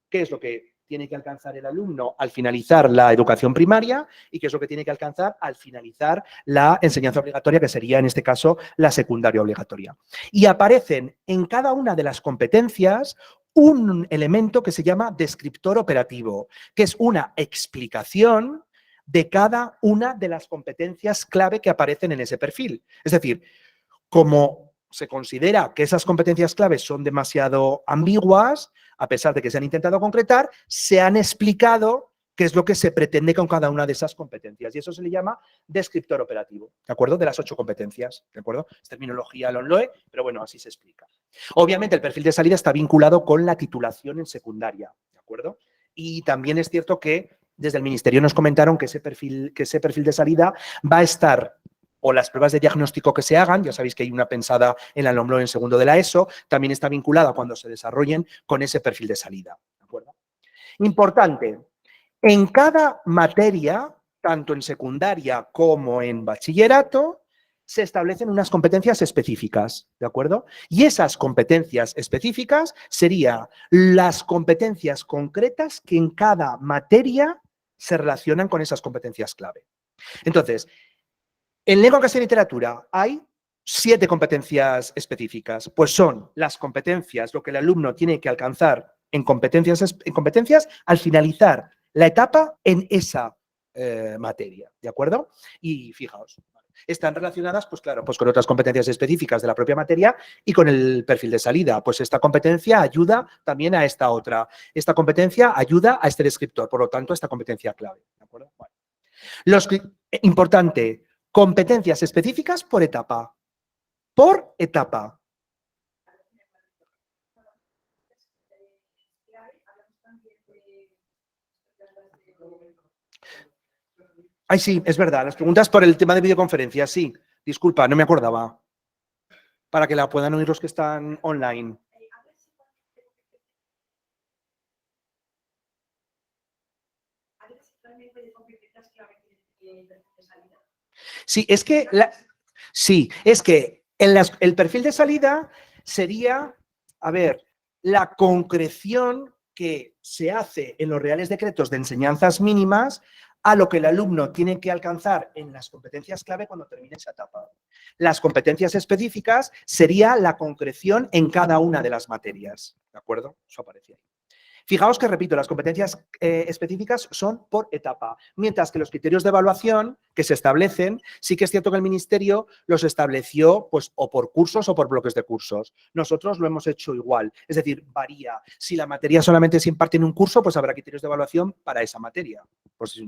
¿qué es lo que tiene que alcanzar el alumno al finalizar la educación primaria y qué es lo que tiene que alcanzar al finalizar la enseñanza obligatoria, que sería en este caso la secundaria obligatoria? Y aparecen en cada una de las competencias un elemento que se llama descriptor operativo, que es una explicación de cada una de las competencias clave que aparecen en ese perfil. Es decir, como se considera que esas competencias claves son demasiado ambiguas, a pesar de que se han intentado concretar, se han explicado qué es lo que se pretende con cada una de esas competencias. Y eso se le llama descriptor operativo, ¿de acuerdo? De las 8 competencias, ¿de acuerdo? Es terminología LOMLOE, pero bueno, así se explica. Obviamente, el perfil de salida está vinculado con la titulación en secundaria, ¿de acuerdo? Y también es cierto que desde el Ministerio nos comentaron que ese perfil de salida va a estar, o las pruebas de diagnóstico que se hagan, ya sabéis que hay una pensada en la LOMLOE en segundo de la ESO, también está vinculada cuando se desarrollen con ese perfil de salida, ¿de acuerdo? Importante, en cada materia, tanto en secundaria como en bachillerato, se establecen unas competencias específicas, ¿de acuerdo? Y esas competencias específicas serían las competencias concretas que en cada materia se relacionan con esas competencias clave. Entonces, en lengua, castellano y literatura hay 7 competencias específicas, pues son las competencias, lo que el alumno tiene que alcanzar en competencias al finalizar la etapa en esa materia, ¿de acuerdo? Y fijaos, están relacionadas, pues claro, pues con otras competencias específicas de la propia materia y con el perfil de salida. Pues esta competencia ayuda también a esta otra. Esta competencia ayuda a este descriptor, por lo tanto, a esta competencia clave, ¿de acuerdo? Bueno. Importante, competencias específicas por etapa. Por etapa. Ay, sí, es verdad. Las preguntas por el tema de videoconferencia, sí. Disculpa, no me acordaba. Para que la puedan oír los que están online. Sí, es que el perfil de salida sería, a ver, la concreción que se hace en los reales decretos de enseñanzas mínimas a lo que el alumno tiene que alcanzar en las competencias clave cuando termine esa etapa. Las competencias específicas sería la concreción en cada una de las materias, ¿de acuerdo? Eso aparece ahí. Fijaos que, repito, las competencias específicas son por etapa, mientras que los criterios de evaluación que se establecen, sí que es cierto que el Ministerio los estableció pues, o por cursos o por bloques de cursos. Nosotros lo hemos hecho igual, es decir, varía. Si la materia solamente se imparte en un curso, pues habrá criterios de evaluación para esa materia. Pues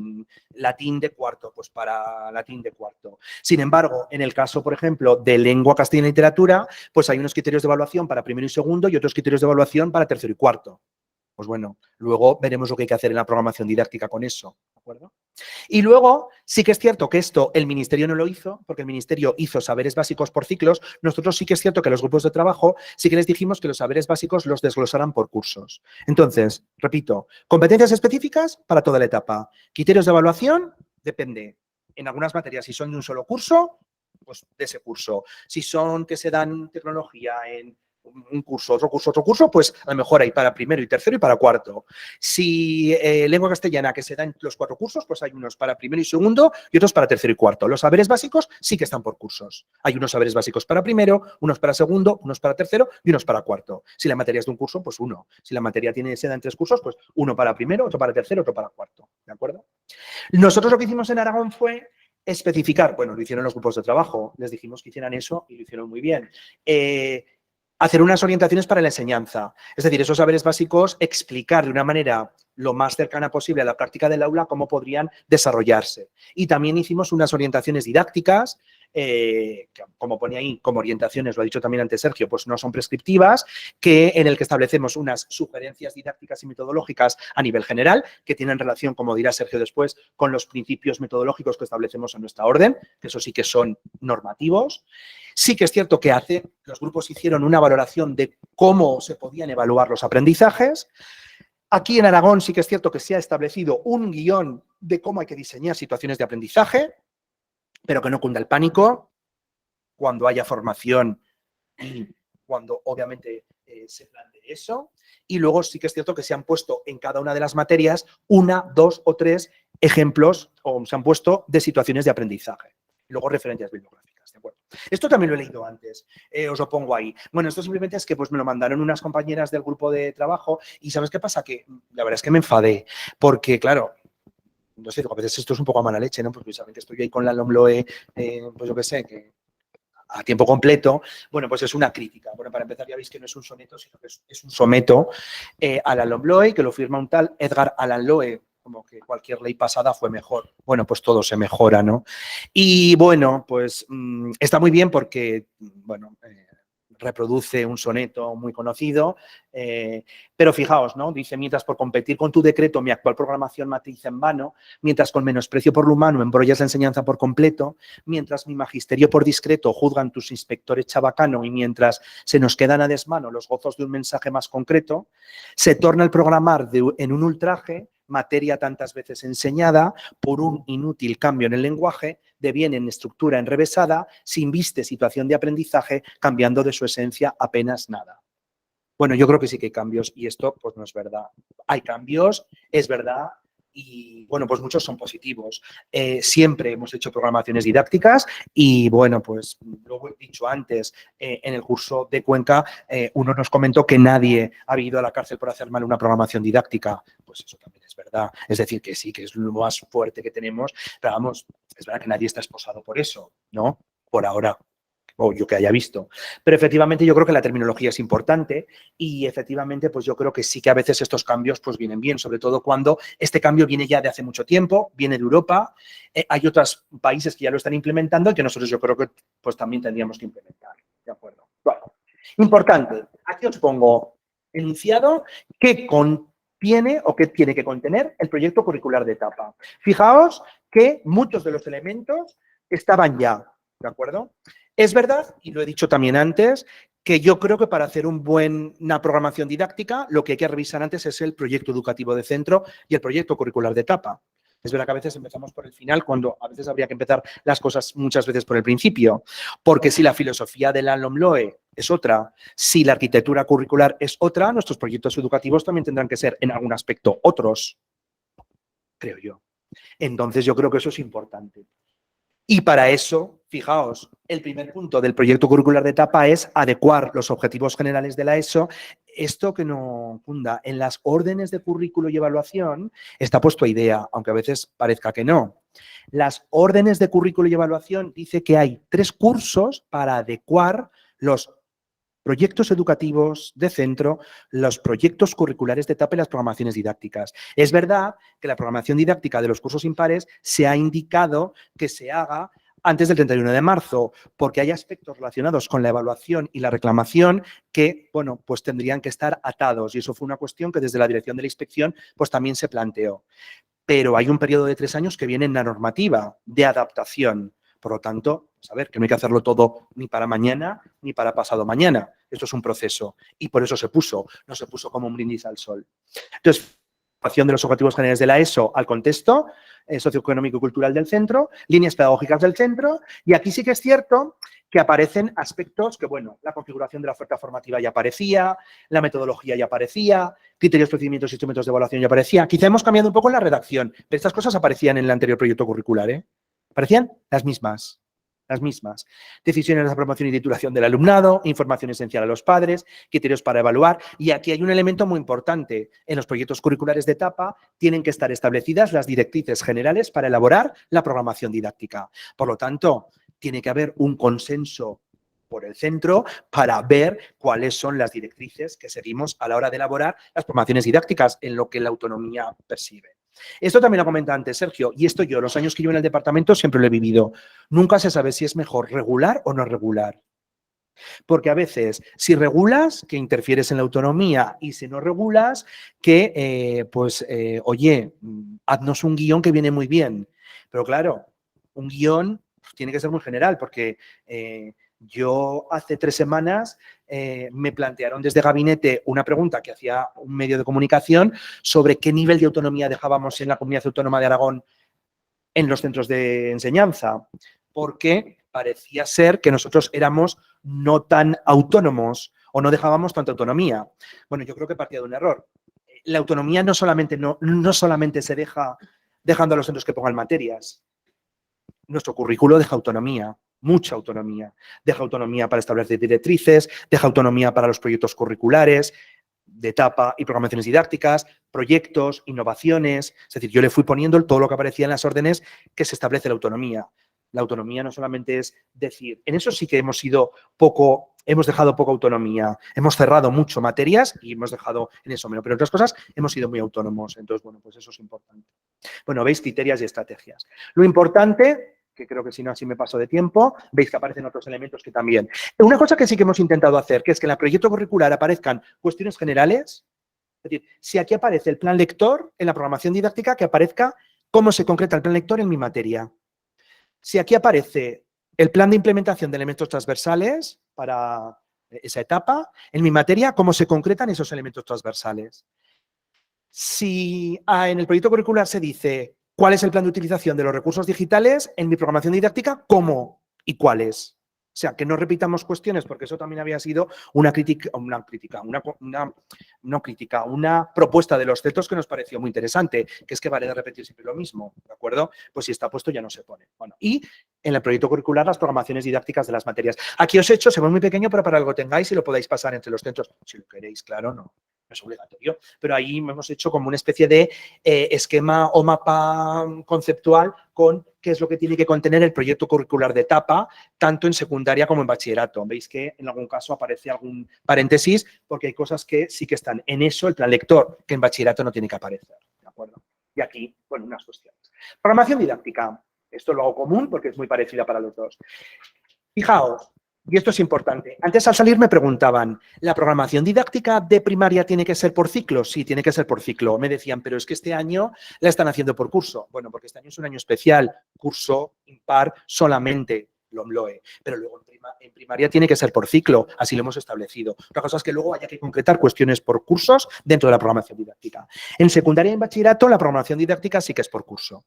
latín de cuarto, pues para latín de cuarto. Sin embargo, en el caso, por ejemplo, de lengua, castellano y literatura, pues hay unos criterios de evaluación para primero y segundo y otros criterios de evaluación para tercero y cuarto. Pues bueno, luego veremos lo que hay que hacer en la programación didáctica con eso, ¿de acuerdo? Y luego, sí que es cierto que esto el Ministerio no lo hizo, porque el Ministerio hizo saberes básicos por ciclos. Nosotros sí que es cierto que los grupos de trabajo sí que les dijimos que los saberes básicos los desglosaran por cursos. Entonces, repito, competencias específicas para toda la etapa. Criterios de evaluación, depende. En algunas materias, si son de un solo curso, pues de ese curso. Si son que se dan tecnología en un curso, otro curso, pues a lo mejor hay para primero y tercero y para cuarto. Si lengua castellana que se dan los 4 cursos, pues hay unos para primero y segundo y otros para tercero y cuarto. Los saberes básicos sí que están por cursos. Hay unos saberes básicos para primero, unos para segundo, unos para tercero y unos para cuarto. Si la materia es de un curso, pues uno. Si la materia se da en 3 cursos, pues uno para primero, otro para tercero, otro para cuarto. ¿De acuerdo? Nosotros lo que hicimos en Aragón fue especificar, bueno, lo hicieron los grupos de trabajo, les dijimos que hicieran eso y lo hicieron muy bien. Hacer unas orientaciones para la enseñanza. Es decir, esos saberes básicos, explicar de una manera lo más cercana posible a la práctica del aula cómo podrían desarrollarse. Y también hicimos unas orientaciones didácticas, como pone ahí, como orientaciones, lo ha dicho también antes Sergio, pues no son prescriptivas, en el que establecemos unas sugerencias didácticas y metodológicas a nivel general, que tienen relación, como dirá Sergio después, con los principios metodológicos que establecemos en nuestra orden, que eso sí que son normativos. Sí que es cierto que los grupos hicieron una valoración de cómo se podían evaluar los aprendizajes. Aquí en Aragón sí que es cierto que se ha establecido un guión de cómo hay que diseñar situaciones de aprendizaje, pero que no cunda el pánico cuando haya formación y cuando obviamente se plantee eso. Y luego sí que es cierto que se han puesto en cada una de las materias 1, 2 o 3 ejemplos o se han puesto de situaciones de aprendizaje. Luego referencias bibliográficas, ¿de acuerdo? Esto también lo he leído antes, os lo pongo ahí. Bueno, esto simplemente es que pues me lo mandaron unas compañeras del grupo de trabajo y ¿sabes qué pasa? Que la verdad es que me enfadé porque, claro, no sé, a veces esto es un poco a mala leche, ¿no? Porque saben que estoy ahí con la LOMLOE, pues yo qué sé, que a tiempo completo, bueno, pues es una crítica. Bueno, para empezar ya veis que no es un soneto, sino que es un someto a la LOMLOE, que lo firma un tal Edgar Allan Loe, como que cualquier ley pasada fue mejor. Bueno, pues todo se mejora, ¿no? Y bueno, pues está muy bien porque, bueno, reproduce un soneto muy conocido, pero fijaos, ¿no? Dice, mientras por competir con tu decreto mi actual programación matiza en vano, mientras con menosprecio por lo humano embrollas la enseñanza por completo, mientras mi magisterio por discreto juzgan tus inspectores chabacano y mientras se nos quedan a desmano los gozos de un mensaje más concreto, se torna el programar en un ultraje, materia tantas veces enseñada, por un inútil cambio en el lenguaje, deviene en estructura enrevesada, sin viste situación de aprendizaje, cambiando de su esencia apenas nada. Bueno, yo creo que sí que hay cambios y esto pues no es verdad. Hay cambios, es verdad, y bueno, pues muchos son positivos. Siempre hemos hecho programaciones didácticas y bueno, pues lo he dicho antes, en el curso de Cuenca uno nos comentó que nadie ha ido a la cárcel por hacer mal una programación didáctica. Pues eso también es verdad. Es decir, que sí, que es lo más fuerte que tenemos, pero vamos, es verdad que nadie está esposado por eso, ¿no? Por ahora. O yo que haya visto. Pero efectivamente yo creo que la terminología es importante y efectivamente pues yo creo que sí que a veces estos cambios pues vienen bien, sobre todo cuando este cambio viene ya de hace mucho tiempo, viene de Europa, hay otros países que ya lo están implementando y que nosotros yo creo que pues también tendríamos que implementar. ¿De acuerdo? Bueno, importante, aquí os pongo enunciado qué contiene o qué tiene que contener el proyecto curricular de etapa. Fijaos que muchos de los elementos estaban ya, ¿de acuerdo? Es verdad, y lo he dicho también antes, que yo creo que para hacer una programación didáctica lo que hay que revisar antes es el proyecto educativo de centro y el proyecto curricular de etapa. Es verdad que a veces empezamos por el final cuando a veces habría que empezar las cosas muchas veces por el principio, porque si la filosofía de la LOMLOE es otra, si la arquitectura curricular es otra, nuestros proyectos educativos también tendrán que ser en algún aspecto otros, creo yo. Entonces yo creo que eso es importante. Y para eso, fijaos, el primer punto del proyecto curricular de etapa es adecuar los objetivos generales de la ESO. Esto que no funda, en las órdenes de currículo y evaluación está puesto a idea, aunque a veces parezca que no. Las órdenes de currículo y evaluación dice que hay 3 cursos para adecuar los proyectos educativos de centro, los proyectos curriculares de etapa y las programaciones didácticas. Es verdad que la programación didáctica de los cursos impares se ha indicado que se haga antes del 31 de marzo, porque hay aspectos relacionados con la evaluación y la reclamación que, bueno, pues tendrían que estar atados. Y eso fue una cuestión que desde la dirección de la inspección, pues también se planteó. Pero hay un periodo de 3 años que viene en la normativa de adaptación. Por lo tanto, a ver, que no hay que hacerlo todo ni para mañana ni para pasado mañana. Esto es un proceso y por eso se puso, no se puso como un brindis al sol. Entonces, de los objetivos generales de la ESO al contexto socioeconómico y cultural del centro, líneas pedagógicas del centro, y aquí sí que es cierto que aparecen aspectos que, bueno, la configuración de la oferta formativa ya aparecía, la metodología ya aparecía, criterios, procedimientos, instrumentos de evaluación ya aparecía. Quizá hemos cambiado un poco la redacción, pero estas cosas aparecían en el anterior proyecto curricular, ¿eh? Aparecían las mismas. Las mismas. Decisiones de la promoción y titulación del alumnado, información esencial a los padres, criterios para evaluar. Y aquí hay un elemento muy importante. En los proyectos curriculares de etapa tienen que estar establecidas las directrices generales para elaborar la programación didáctica. Por lo tanto, tiene que haber un consenso por el centro para ver cuáles son las directrices que seguimos a la hora de elaborar las programaciones didácticas en lo que la autonomía percibe. Esto también lo comentaba antes Sergio, y esto yo, los años que llevo en el departamento, siempre lo he vivido. Nunca se sabe si es mejor regular o no regular. Porque a veces, si regulas, que interfieres en la autonomía, y si no regulas, que, oye, haznos un guión que viene muy bien. Pero claro, un guión tiene que ser muy general, porque Yo hace 3 semanas me plantearon desde gabinete una pregunta que hacía un medio de comunicación sobre qué nivel de autonomía dejábamos en la Comunidad Autónoma de Aragón en los centros de enseñanza, porque parecía ser que nosotros éramos no tan autónomos o no dejábamos tanta autonomía. Bueno, yo creo que partía de un error. La autonomía no solamente se deja dejando a los centros que pongan materias. Nuestro currículo deja autonomía, mucha autonomía. Deja autonomía para establecer directrices, deja autonomía para los proyectos curriculares, de etapa y programaciones didácticas, proyectos, innovaciones. Es decir, yo le fui poniendo todo lo que aparecía en las órdenes que se establece la autonomía. La autonomía no solamente es decir, en eso sí que hemos dejado poca autonomía, hemos cerrado mucho materias y hemos dejado en eso menos, pero en otras cosas hemos sido muy autónomos. Entonces, bueno, pues eso es importante. Bueno, veis criterios y estrategias. Lo importante, que creo que si no así me paso de tiempo, veis que aparecen otros elementos que también. Una cosa que sí que hemos intentado hacer, que es que en el proyecto curricular aparezcan cuestiones generales. Es decir, si aquí aparece el plan lector en la programación didáctica, que aparezca cómo se concreta el plan lector en mi materia. Si aquí aparece el plan de implementación de elementos transversales para esa etapa, en mi materia, cómo se concretan esos elementos transversales. Si en el proyecto curricular se dice cuál es el plan de utilización de los recursos digitales, en mi programación didáctica, cómo y cuáles. O sea, que no repitamos cuestiones, porque eso también había sido una propuesta de los CETOS que nos pareció muy interesante, que es que vale de repetir siempre lo mismo, ¿de acuerdo? Pues si está puesto ya no se pone. Bueno, y en el proyecto curricular las programaciones didácticas de las materias. Aquí os he hecho, se ve muy pequeño, pero para que lo tengáis y lo podáis pasar entre los centros, si lo queréis, claro, no es obligatorio, pero ahí hemos hecho como una especie de esquema o mapa conceptual con qué es lo que tiene que contener el proyecto curricular de etapa, tanto en secundaria como en bachillerato. Veis que en algún caso aparece algún paréntesis porque hay cosas que sí que están en eso, el plan lector, que en bachillerato no tiene que aparecer, ¿de acuerdo? Y aquí, bueno, unas cuestiones. Programación didáctica. Esto lo hago común porque es muy parecida para los dos. Fijaos, y esto es importante. Antes al salir me preguntaban, ¿la programación didáctica de primaria tiene que ser por ciclo? Sí, tiene que ser por ciclo. Me decían, pero es que este año la están haciendo por curso. Bueno, porque este año es un año especial, curso impar solamente LOMLOE. Pero luego en primaria tiene que ser por ciclo, así lo hemos establecido. Otra cosa es que luego haya que concretar cuestiones por cursos dentro de la programación didáctica. En secundaria y en bachillerato la programación didáctica sí que es por curso.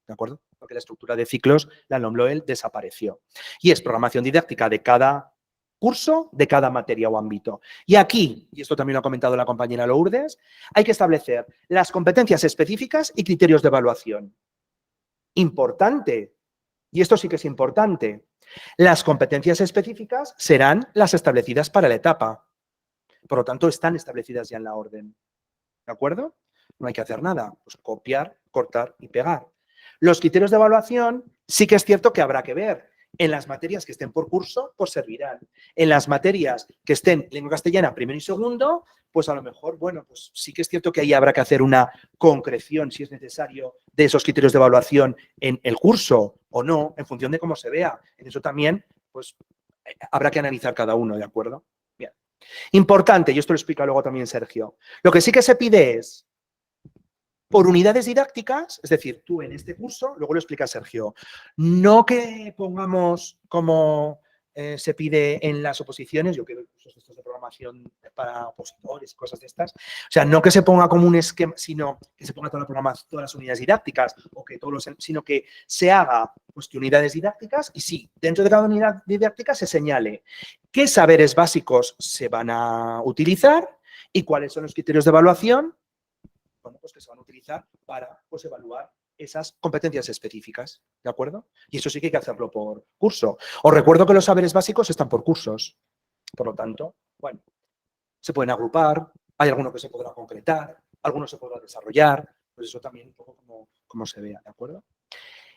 ¿De acuerdo? Porque la estructura de ciclos, la LOMLOE, desapareció. Y es programación didáctica de cada curso, de cada materia o ámbito. Y aquí, y esto también lo ha comentado la compañera Lourdes, hay que establecer las competencias específicas y criterios de evaluación. Importante, y esto sí que es importante, las competencias específicas serán las establecidas para la etapa. Por lo tanto, están establecidas ya en la orden. ¿De acuerdo? No hay que hacer nada, pues copiar, cortar y pegar. Los criterios de evaluación sí que es cierto que habrá que ver. En las materias que estén por curso, pues servirán. En las materias que estén lengua castellana primero y segundo, pues a lo mejor, bueno, pues sí que es cierto que ahí habrá que hacer una concreción, si es necesario, de esos criterios de evaluación en el curso o no, en función de cómo se vea. En eso también, pues habrá que analizar cada uno, ¿de acuerdo? Bien. Importante, y esto lo explica luego también Sergio, lo que sí que se pide es por unidades didácticas, es decir, tú en este curso, luego lo explica Sergio, no que pongamos como se pide en las oposiciones, yo quiero cursos estos de programación para opositores, cosas de estas, o sea, no que se ponga como un esquema, sino que se ponga todas las unidades didácticas, o que sino que se haga pues, unidades didácticas y sí, dentro de cada unidad didáctica se señale qué saberes básicos se van a utilizar y cuáles son los criterios de evaluación, bueno, pues que se van a utilizar para pues, evaluar esas competencias específicas, ¿de acuerdo? Y eso sí que hay que hacerlo por curso. Os recuerdo que los saberes básicos están por cursos. Por lo tanto, bueno, se pueden agrupar, hay alguno que se podrá concretar, algunos se podrá desarrollar, pues eso también un poco como se vea, ¿de acuerdo?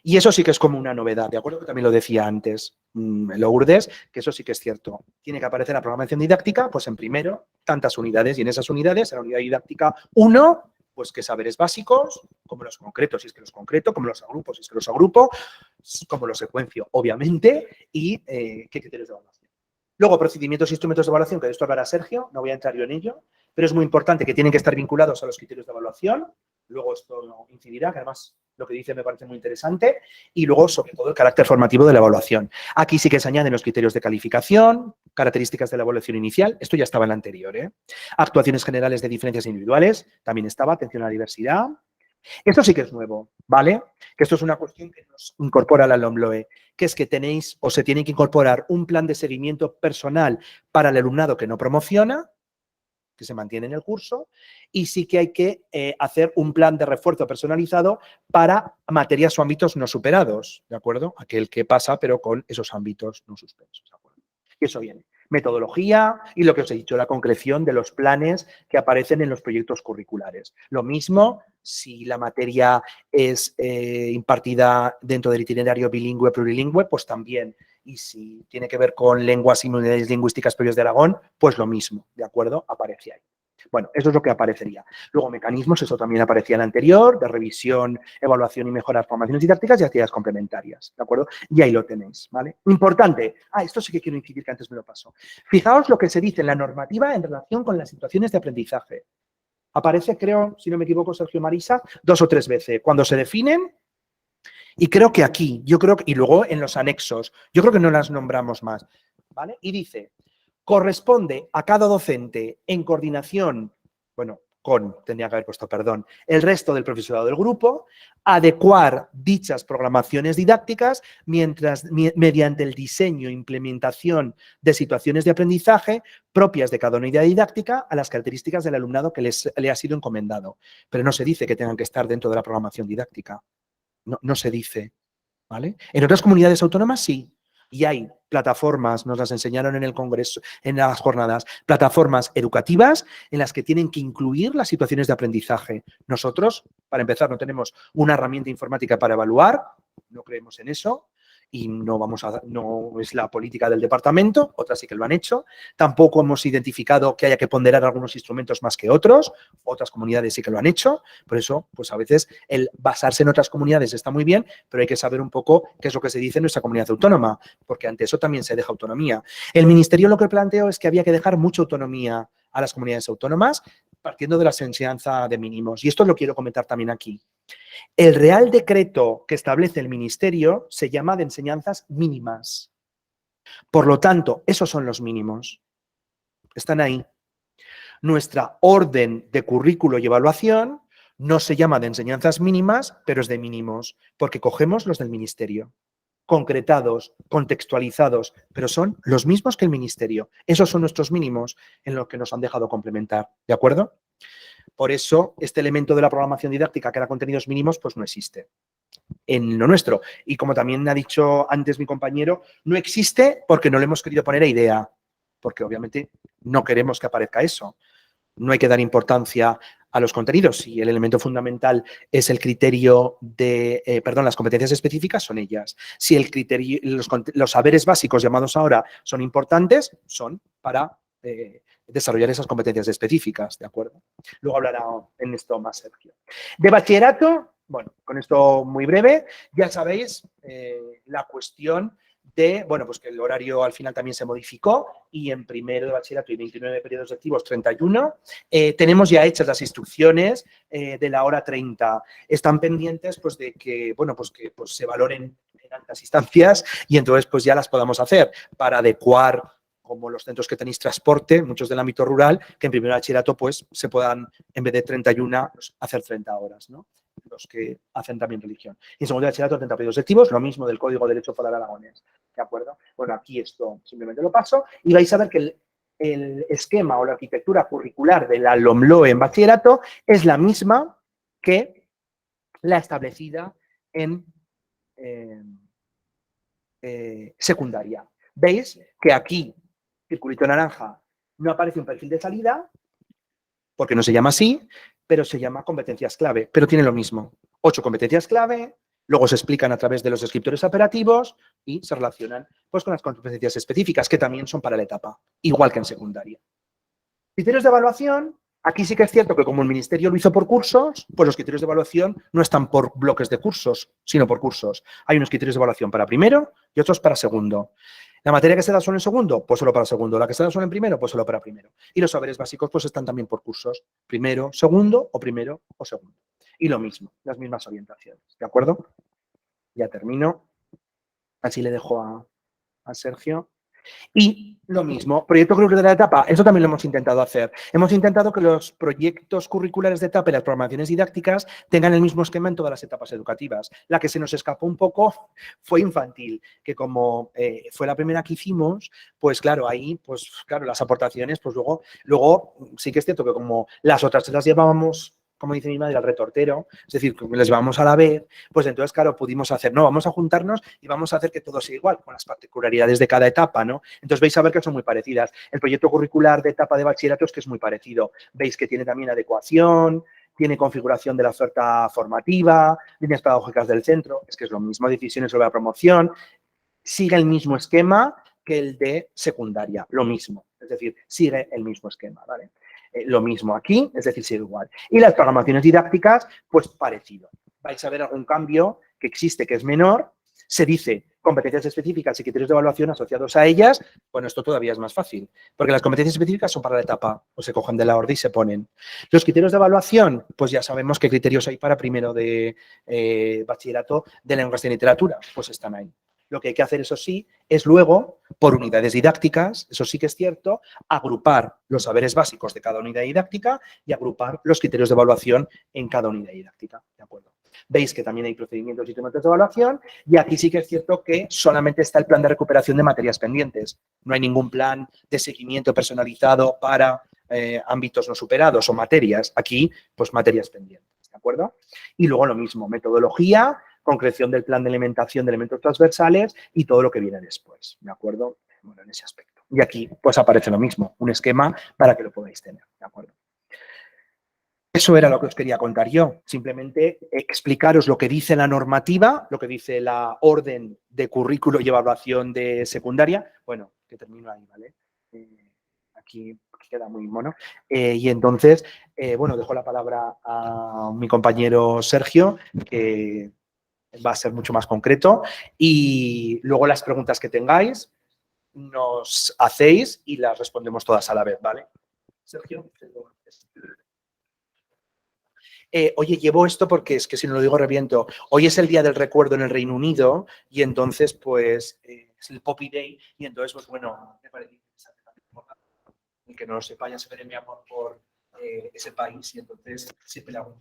Y eso sí que es como una novedad, ¿de acuerdo? Que también lo decía antes Lourdes, que eso sí que es cierto. Tiene que aparecer la programación didáctica, pues en primero, tantas unidades, y en esas unidades, en la unidad didáctica 1, pues qué saberes básicos, como los concretos, si es que los concreto, como los agrupo, si es que los agrupo, como los secuencio, obviamente, y qué criterios de evaluación. Luego, procedimientos e instrumentos de evaluación, que de esto hablará Sergio, no voy a entrar yo en ello, pero es muy importante que tienen que estar vinculados a los criterios de evaluación. Luego esto incidirá, que además Lo que dice me parece muy interesante. Y luego, sobre todo, el carácter formativo de la evaluación. Aquí sí que se añaden los criterios de calificación, características de la evaluación inicial. Esto ya estaba en la anterior, ¿eh? Actuaciones generales de diferencias individuales. También estaba atención a la diversidad. Esto sí que es nuevo, ¿vale? Que esto es una cuestión que nos incorpora la LOMLOE, que es que tenéis o se tiene que incorporar un plan de seguimiento personal para el alumnado que no promociona, que se mantiene en el curso, y sí que hay que hacer un plan de refuerzo personalizado para materias o ámbitos no superados, ¿de acuerdo? Aquel que pasa, pero con esos ámbitos no suspensos, ¿de acuerdo? Y eso viene. Metodología y lo que os he dicho, la concreción de los planes que aparecen en los proyectos curriculares. Lo mismo si la materia es impartida dentro del itinerario bilingüe, plurilingüe, pues también. Y si tiene que ver con lenguas y unidades lingüísticas previos de Aragón, pues lo mismo, ¿de acuerdo? Aparece ahí. Bueno, eso es lo que aparecería. Luego, mecanismos, eso también aparecía en el anterior, de revisión, evaluación y mejora de formaciones didácticas y actividades complementarias, ¿de acuerdo? Y ahí lo tenéis, ¿vale? Importante. Esto sí que quiero incidir, que antes me lo paso. Fijaos lo que se dice en la normativa en relación con las situaciones de aprendizaje. Aparece, creo, si no me equivoco, Sergio Marisa, 2 o 3 veces. Cuando se definen, y creo que aquí, yo creo que, y luego en los anexos, yo creo que no las nombramos más, ¿vale? Y dice, corresponde a cada docente en coordinación, bueno, tendría que haber puesto, perdón, el resto del profesorado del grupo, adecuar dichas programaciones didácticas mediante el diseño e implementación de situaciones de aprendizaje propias de cada unidad didáctica a las características del alumnado que le ha sido encomendado. Pero no se dice que tengan que estar dentro de la programación didáctica. No se dice, ¿vale? En otras comunidades autónomas sí. Y hay plataformas, nos las enseñaron en el Congreso, en las jornadas, plataformas educativas en las que tienen que incluir las situaciones de aprendizaje. Nosotros, para empezar, no tenemos una herramienta informática para evaluar, no creemos en eso y no es la política del departamento, otras sí que lo han hecho. Tampoco hemos identificado que haya que ponderar algunos instrumentos más que otros, otras comunidades sí que lo han hecho. Por eso, pues a veces el basarse en otras comunidades está muy bien, pero hay que saber un poco qué es lo que se dice en nuestra comunidad autónoma, porque ante eso también se deja autonomía. El Ministerio lo que planteó es que había que dejar mucha autonomía a las comunidades autónomas, partiendo de la enseñanza de mínimos. Y esto lo quiero comentar también aquí. El Real Decreto que establece el Ministerio se llama de enseñanzas mínimas. Por lo tanto, esos son los mínimos. Están ahí. Nuestra orden de currículo y evaluación no se llama de enseñanzas mínimas, pero es de mínimos, porque cogemos los del Ministerio, concretados, contextualizados, pero son los mismos que el Ministerio. Esos son nuestros mínimos en los que nos han dejado complementar, ¿de acuerdo? Por eso, este elemento de la programación didáctica, que era contenidos mínimos, pues no existe en lo nuestro. Y como también ha dicho antes mi compañero, no existe porque no le hemos querido poner a idea, porque obviamente no queremos que aparezca eso. No hay que dar importancia a los contenidos. Y el elemento fundamental es el criterio de, las competencias específicas son ellas. Si el criterio, los saberes básicos llamados ahora son importantes, son para desarrollar esas competencias específicas, ¿de acuerdo? Luego hablará en esto más Sergio. De bachillerato, bueno, con esto muy breve, ya sabéis la cuestión de, pues que el horario al final también se modificó y en primero de bachillerato y 29 periodos lectivos, 31, tenemos ya hechas las instrucciones de la hora 30. Están pendientes pues de que, que se valoren en altas instancias y entonces pues ya las podamos hacer para adecuar, como los centros que tenéis transporte, muchos del ámbito rural, que en primer bachillerato pues se puedan, en vez de 31, hacer 30 horas, ¿no? Los que hacen también religión. Y en segundo de bachillerato, 30 periodos lectivos, lo mismo del Código de Derecho Foral Aragonés, ¿de acuerdo? Bueno, aquí esto simplemente lo paso y vais a ver que el esquema o la arquitectura curricular de la LOMLOE en bachillerato es la misma que la establecida en secundaria. ¿Veis que aquí, circulito naranja, no aparece un perfil de salida, porque no se llama así, pero se llama competencias clave, pero tiene lo mismo. 8 competencias clave, luego se explican a través de los descriptores operativos y se relacionan pues con las competencias específicas, que también son para la etapa, igual que en secundaria. Criterios de evaluación, aquí sí que es cierto que como el Ministerio lo hizo por cursos, pues los criterios de evaluación no están por bloques de cursos, sino por cursos. Hay unos criterios de evaluación para primero y otros para segundo. La materia que se da solo en segundo, pues solo para segundo. La que se da solo en primero, pues solo para primero. Y los saberes básicos pues están también por cursos. Primero, segundo o segundo. Y lo mismo, las mismas orientaciones. ¿De acuerdo? Ya termino. Así le dejo a Sergio. Y lo mismo, proyecto curricular de la etapa, eso también lo hemos intentado hacer. Hemos intentado que los proyectos curriculares de etapa y las programaciones didácticas tengan el mismo esquema en todas las etapas educativas. La que se nos escapó un poco fue infantil, que como fue la primera que hicimos, pues claro, ahí, pues claro, las aportaciones, pues luego sí que es cierto que como las otras se las llevábamos, como dice mi madre, al retortero, es decir, que les vamos a la vez, pues entonces, claro, pudimos hacer, no, vamos a juntarnos y vamos a hacer que todo sea igual, con las particularidades de cada etapa, ¿no? Entonces vais a ver que son muy parecidas. El proyecto curricular de etapa de bachillerato es que es muy parecido. Veis que tiene también adecuación, tiene configuración de la oferta formativa, líneas pedagógicas del centro, es que es lo mismo, decisiones sobre la promoción, sigue el mismo esquema que el de secundaria, lo mismo, es decir, sigue el mismo esquema, ¿vale? Lo mismo aquí, es decir, sigue igual. Y las programaciones didácticas, pues parecido. Vais a ver algún cambio que existe, que es menor. Se dice competencias específicas y criterios de evaluación asociados a ellas. Bueno, esto todavía es más fácil, porque las competencias específicas son para la etapa, o se cogen de la orden y se ponen. Los criterios de evaluación, pues ya sabemos qué criterios hay para primero de bachillerato de lenguas y literatura, pues están ahí. Lo que hay que hacer, eso sí, es luego, por unidades didácticas, eso sí que es cierto, agrupar los saberes básicos de cada unidad didáctica y agrupar los criterios de evaluación en cada unidad didáctica. ¿De acuerdo? Veis que también hay procedimientos y instrumentos de evaluación y aquí sí que es cierto que solamente está el plan de recuperación de materias pendientes. No hay ningún plan de seguimiento personalizado para ámbitos no superados o materias. Aquí, pues materias pendientes. ¿De acuerdo? Y luego lo mismo, metodología, concreción del plan de alimentación de elementos transversales y todo lo que viene después, ¿de acuerdo? Bueno, en ese aspecto. Y aquí, pues aparece lo mismo, un esquema para que lo podáis tener, ¿de acuerdo? Eso era lo que os quería contar yo, simplemente explicaros lo que dice la normativa, lo que dice la orden de currículo y evaluación de secundaria. Bueno, que termino ahí, ¿vale? Aquí queda muy mono. Y entonces, bueno, dejo la palabra a mi compañero Sergio, que va a ser mucho más concreto y luego las preguntas que tengáis nos hacéis y las respondemos todas a la vez, ¿vale? Sergio. Oye, llevo esto porque es que si no lo digo reviento. Hoy es el Día del Recuerdo en el Reino Unido y entonces pues es el Poppy Day y entonces pues bueno, me parece interesante también que no lo sepa, ya se veré mi amor por ese país y entonces siempre le hago.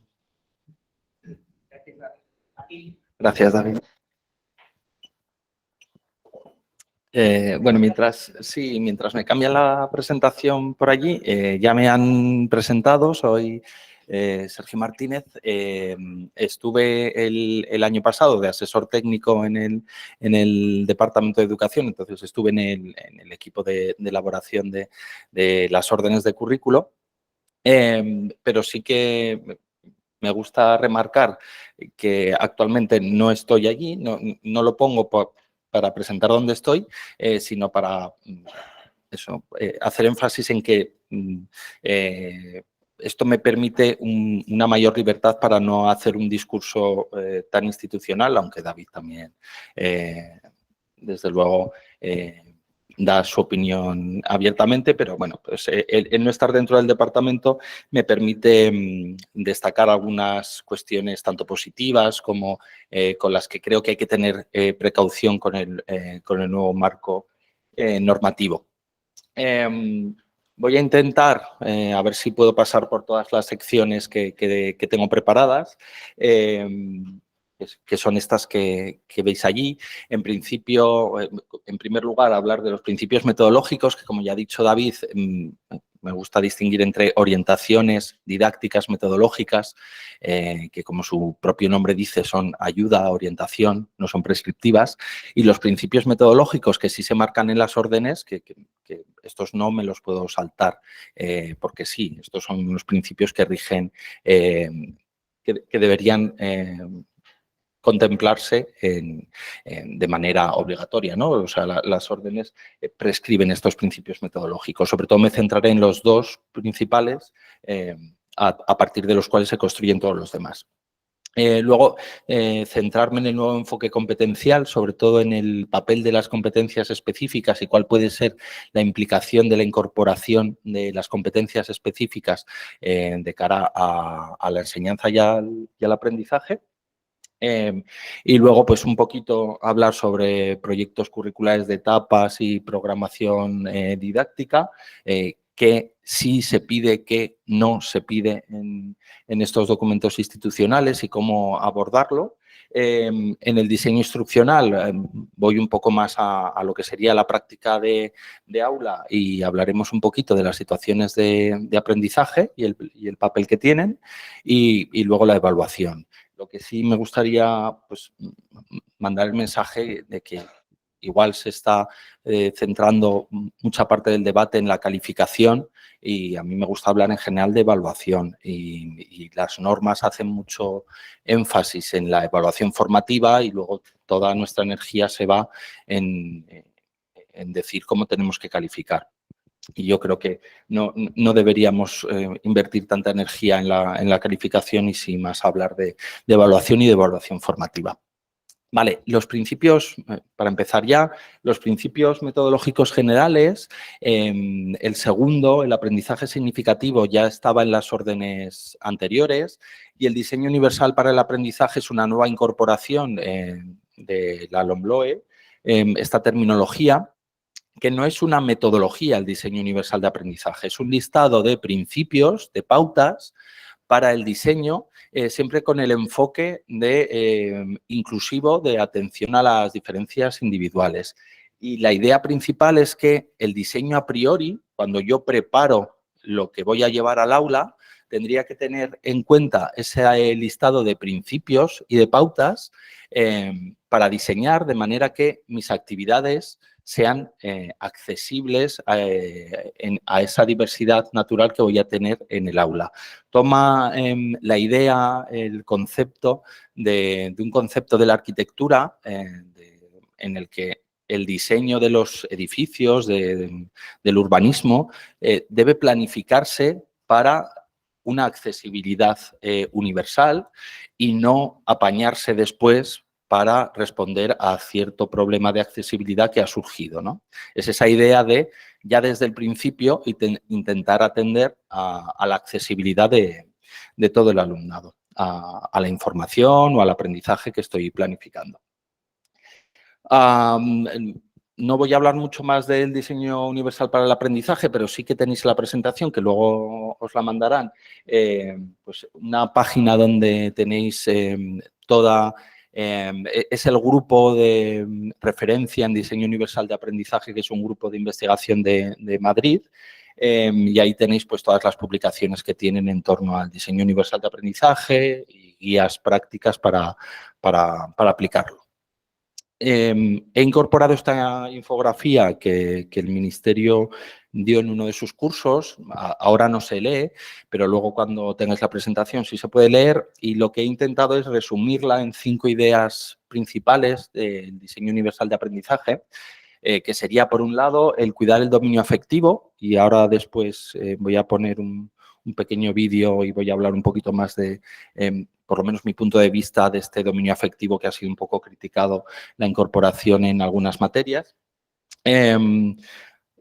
Gracias, David. Bueno, mientras me cambian la presentación por allí, ya me han presentado, soy Sergio Martínez. Estuve el año pasado de asesor técnico en el Departamento de Educación, entonces estuve en el equipo de elaboración de las órdenes de currículo, pero sí que me gusta remarcar que actualmente no estoy allí, no lo pongo para presentar dónde estoy, sino para hacer énfasis en que esto me permite una mayor libertad para no hacer un discurso tan institucional, aunque David también, desde luego, da su opinión abiertamente, pero bueno, pues el no estar dentro del departamento me permite destacar algunas cuestiones tanto positivas como con las que creo que hay que tener precaución con el nuevo marco normativo. Voy a intentar, a ver si puedo pasar por todas las secciones que tengo preparadas, que son estas que veis allí. En principio, en primer lugar, hablar de los principios metodológicos, que como ya ha dicho David, me gusta distinguir entre orientaciones didácticas metodológicas, que como su propio nombre dice, son ayuda, orientación, no son prescriptivas, y los principios metodológicos que sí se marcan en las órdenes, que estos no me los puedo saltar, porque sí, estos son los principios que rigen, que deberían contemplarse de manera obligatoria, ¿no? O sea, las órdenes prescriben estos principios metodológicos. Sobre todo me centraré en los dos principales, a partir de los cuales se construyen todos los demás. Luego, centrarme en el nuevo enfoque competencial, sobre todo en el papel de las competencias específicas y cuál puede ser la implicación de la incorporación de las competencias específicas de cara a la enseñanza y al aprendizaje. Y luego, pues un poquito hablar sobre proyectos curriculares de etapas y programación didáctica, qué sí se pide, qué no se pide en estos documentos institucionales y cómo abordarlo. En el diseño instruccional voy un poco más a lo que sería la práctica de aula y hablaremos un poquito de las situaciones de aprendizaje y el papel que tienen y luego la evaluación. Lo que sí me gustaría pues, mandar el mensaje de que igual se está centrando mucha parte del debate en la calificación y a mí me gusta hablar en general de evaluación y las normas hacen mucho énfasis en la evaluación formativa y luego toda nuestra energía se va en decir cómo tenemos que calificar. Y yo creo que no deberíamos invertir tanta energía en la calificación y sí más hablar de evaluación y de evaluación formativa. Vale, los principios, para empezar ya, los principios metodológicos generales, el segundo, el aprendizaje significativo, ya estaba en las órdenes anteriores y el diseño universal para el aprendizaje es una nueva incorporación de la LOMLOE, esta terminología, que no es una metodología el diseño universal de aprendizaje, es un listado de principios, de pautas para el diseño, siempre con el enfoque de inclusivo de atención a las diferencias individuales. Y la idea principal es que el diseño a priori, cuando yo preparo lo que voy a llevar al aula, tendría que tener en cuenta ese listado de principios y de pautas para diseñar de manera que mis actividades sean accesibles a esa diversidad natural que voy a tener en el aula. Toma la idea, el concepto de un concepto de la arquitectura en el que el diseño de los edificios, del urbanismo, debe planificarse para una accesibilidad universal y no apañarse después para responder a cierto problema de accesibilidad que ha surgido, ¿no? Es esa idea de, ya desde el principio, intentar atender a la accesibilidad de todo el alumnado, a la información o al aprendizaje que estoy planificando. No voy a hablar mucho más del diseño universal para el aprendizaje, pero sí que tenéis la presentación, que luego os la mandarán, pues una página donde tenéis toda... es el grupo de referencia en diseño universal de aprendizaje, que es un grupo de investigación de Madrid, y ahí tenéis pues todas las publicaciones que tienen en torno al diseño universal de aprendizaje y guías prácticas para aplicarlo. He incorporado esta infografía que el Ministerio dio en uno de sus cursos. Ahora no se lee, pero luego cuando tengáis la presentación sí se puede leer. Y lo que he intentado es resumirla en 5 ideas principales del diseño universal de aprendizaje, que sería, por un lado, el cuidar el dominio afectivo. Y ahora después voy a poner un pequeño vídeo y voy a hablar un poquito más de... por lo menos mi punto de vista de este dominio afectivo que ha sido un poco criticado la incorporación en algunas materias.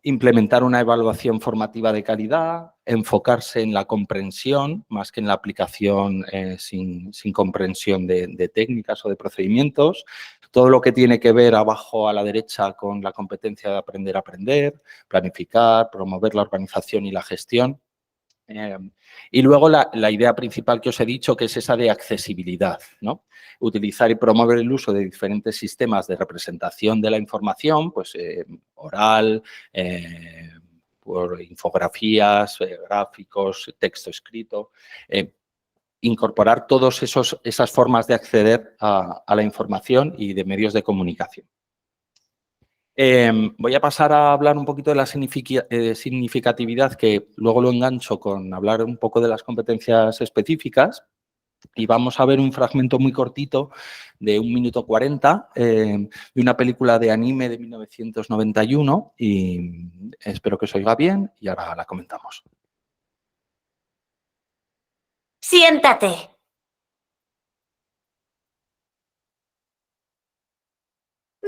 Implementar una evaluación formativa de calidad, enfocarse en la comprensión más que en la aplicación sin comprensión de técnicas o de procedimientos. Todo lo que tiene que ver abajo a la derecha con la competencia de aprender a aprender, planificar, promover la organización y la gestión. Y luego la idea principal que os he dicho, que es esa de accesibilidad, ¿no? Utilizar y promover el uso de diferentes sistemas de representación de la información, pues oral, por infografías, gráficos, texto escrito, incorporar todas esas formas de acceder a la información y de medios de comunicación. Voy a pasar a hablar un poquito de la significatividad, que luego lo engancho con hablar un poco de las competencias específicas. Y vamos a ver un fragmento muy cortito de 1 minuto 40 de una película de anime de 1991 y espero que os oiga bien y ahora la comentamos. Siéntate.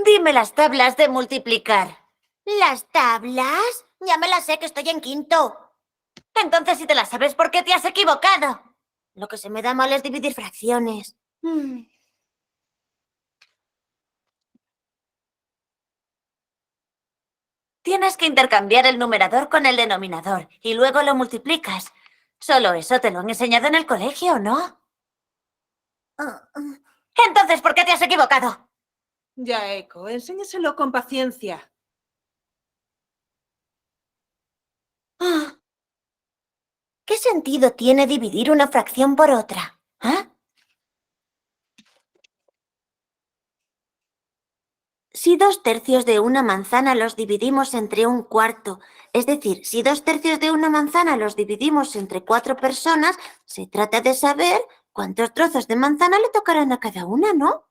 Dime las tablas de multiplicar. ¿Las tablas? Ya me las sé, que estoy en quinto. Entonces, si te las sabes, ¿por qué te has equivocado? Lo que se me da mal es dividir fracciones. Tienes que intercambiar el numerador con el denominador y luego lo multiplicas. Solo eso te lo han enseñado en el colegio, ¿no? Entonces, ¿por qué te has equivocado? Ya, Eco, enséñaselo con paciencia. ¿Qué sentido tiene dividir una fracción por otra? ¿Ah? Si 2/3 de una manzana los dividimos entre 1/4, es decir, si 2/3 de una manzana los dividimos entre 4 personas, se trata de saber cuántos trozos de manzana le tocarán a cada una, ¿no?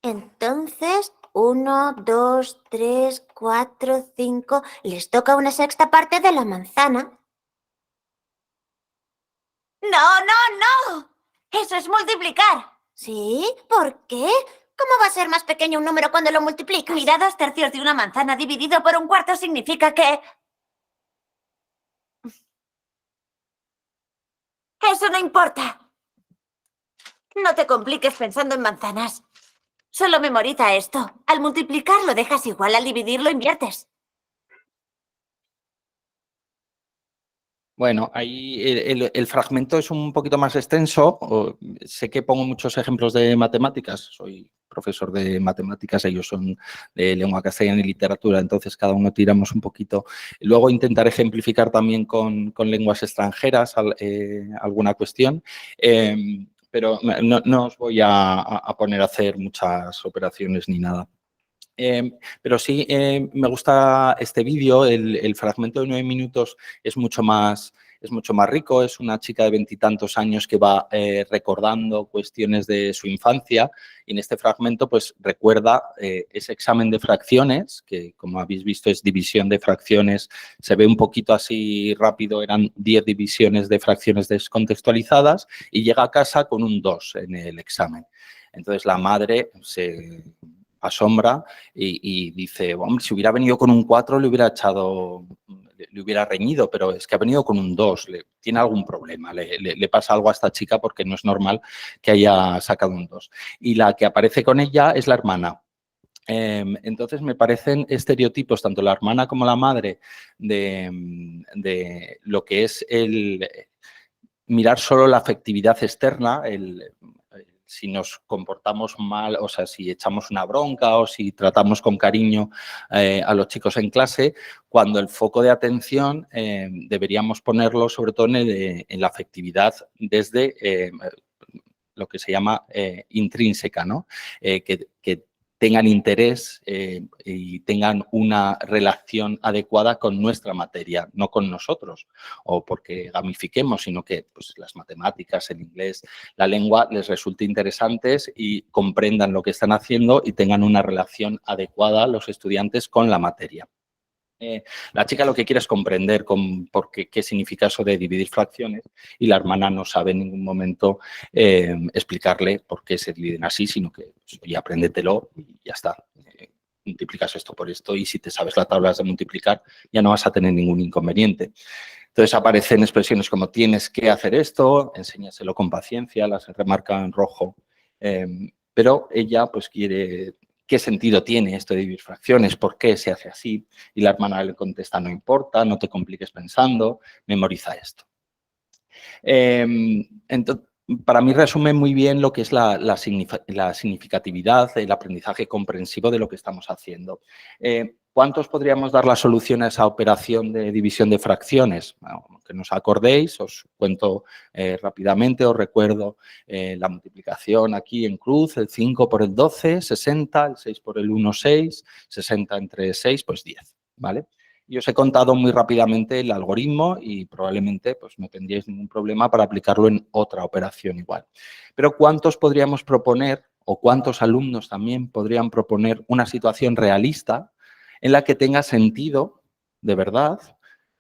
Entonces, 1, 2, 3, 4, 5, les toca una sexta parte de la manzana. ¡No, no, no! ¡Eso es multiplicar! ¿Sí? ¿Por qué? ¿Cómo va a ser más pequeño un número cuando lo multiplicas? Mira, 2/3 de una manzana dividido por 1/4 significa que... ¡Eso no importa! No te compliques pensando en manzanas. Solo memoriza esto. Al multiplicar lo dejas igual, al dividir lo inviertes. Bueno, ahí el fragmento es un poquito más extenso. Sé que pongo muchos ejemplos de matemáticas. Soy profesor de matemáticas, ellos son de lengua castellana y literatura, entonces cada uno tiramos un poquito. Luego intentaré ejemplificar también con lenguas extranjeras alguna cuestión. Pero no os voy a poner a hacer muchas operaciones ni nada. Pero sí me gusta este vídeo, el fragmento de 9 minutos es mucho más rico, es una chica de 20 y tantos años que va recordando cuestiones de su infancia y en este fragmento pues recuerda ese examen de fracciones, que como habéis visto es división de fracciones, se ve un poquito así rápido, eran 10 divisiones de fracciones descontextualizadas y llega a casa con un 2 en el examen. Entonces la madre se asombra y dice, hombre, si hubiera venido con un 4 le hubiera reñido, pero es que ha venido con un 2, tiene algún problema, le pasa algo a esta chica porque no es normal que haya sacado un 2. Y la que aparece con ella es la hermana. Entonces me parecen estereotipos, tanto la hermana como la madre, de lo que es el mirar solo la afectividad externa, si nos comportamos mal, o sea, si echamos una bronca o si tratamos con cariño a los chicos en clase, cuando el foco de atención deberíamos ponerlo sobre todo en la afectividad desde lo que se llama intrínseca, ¿no? Que tengan interés y tengan una relación adecuada con nuestra materia, no con nosotros, o porque gamifiquemos, sino que pues, las matemáticas, el inglés, la lengua les resulte interesantes y comprendan lo que están haciendo y tengan una relación adecuada los estudiantes con la materia. La chica lo que quiere es comprender qué significa eso de dividir fracciones y la hermana no sabe en ningún momento explicarle por qué se dividen así, sino que pues, oye, apréndetelo y ya está. Multiplicas esto por esto y si te sabes las tablas de multiplicar ya no vas a tener ningún inconveniente. Entonces aparecen expresiones como tienes que hacer esto, enséñaselo con paciencia, las remarca en rojo, pero ella pues quiere... ¿Qué sentido tiene esto de dividir fracciones? ¿Por qué se hace así? Y la hermana le contesta, no importa, no te compliques pensando, memoriza esto. Entonces, para mí resume muy bien lo que es la significatividad, el aprendizaje comprensivo de lo que estamos haciendo. ¿Cuántos podríamos dar la solución a esa operación de división de fracciones? Bueno, que no os acordéis, os cuento rápidamente, os recuerdo la multiplicación aquí en cruz, el 5 por el 12, 60, el 6 por el 1, 6, 60 entre 6, pues 10, ¿vale? Y os he contado muy rápidamente el algoritmo y probablemente pues, no tendríais ningún problema para aplicarlo en otra operación igual. Pero ¿cuántos podríamos proponer o cuántos alumnos también podrían proponer una situación realista en la que tenga sentido, de verdad,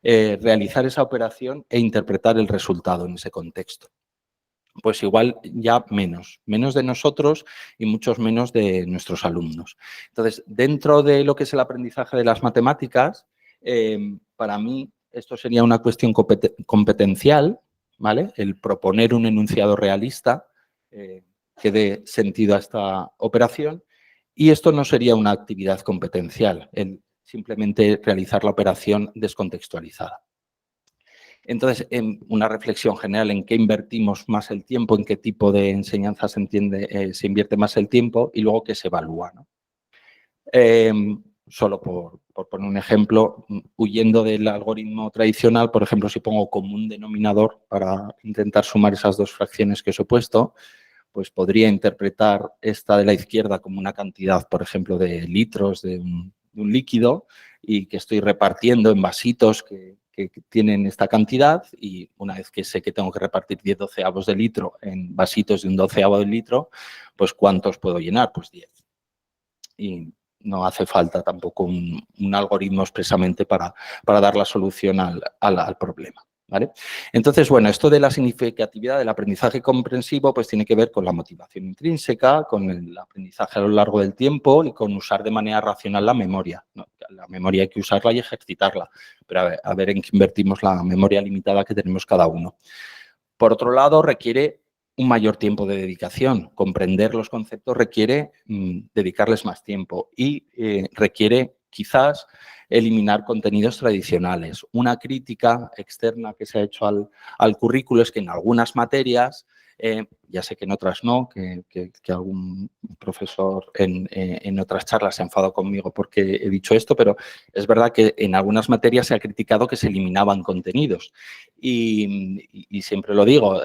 realizar esa operación e interpretar el resultado en ese contexto? pues igual ya menos de nosotros y muchos menos de nuestros alumnos. Entonces, dentro de lo que es el aprendizaje de las matemáticas, para mí esto sería una cuestión competencial, ¿vale? El proponer un enunciado realista que dé sentido a esta operación, y esto no sería una actividad competencial, el simplemente realizar la operación descontextualizada. Entonces, una reflexión general en qué invertimos más el tiempo, en qué tipo de enseñanza se invierte más el tiempo y luego qué se evalúa, ¿no? Solo por poner un ejemplo, huyendo del algoritmo tradicional, por ejemplo, si pongo común denominador para intentar sumar esas dos fracciones que os he puesto, pues podría interpretar esta de la izquierda como una cantidad, por ejemplo, de litros de un líquido y que estoy repartiendo en vasitos que tienen esta cantidad, y una vez que sé que tengo que repartir 10/12 de litro en vasitos de un 1/12 de litro, pues ¿cuántos puedo llenar? Pues 10. Y no hace falta tampoco un algoritmo expresamente para dar la solución al problema, ¿vale? Entonces, bueno, esto de la significatividad del aprendizaje comprensivo pues tiene que ver con la motivación intrínseca, con el aprendizaje a lo largo del tiempo y con usar de manera racional la memoria, ¿no? La memoria hay que usarla y ejercitarla, pero a ver en qué invertimos la memoria limitada que tenemos cada uno. Por otro lado, requiere un mayor tiempo de dedicación. Comprender los conceptos requiere dedicarles más tiempo y requiere quizás eliminar contenidos tradicionales. Una crítica externa que se ha hecho al currículo es que en algunas materias, ya sé que en otras no, que algún profesor en otras charlas se ha enfadado conmigo porque he dicho esto, pero es verdad que en algunas materias se ha criticado que se eliminaban contenidos. Y siempre lo digo,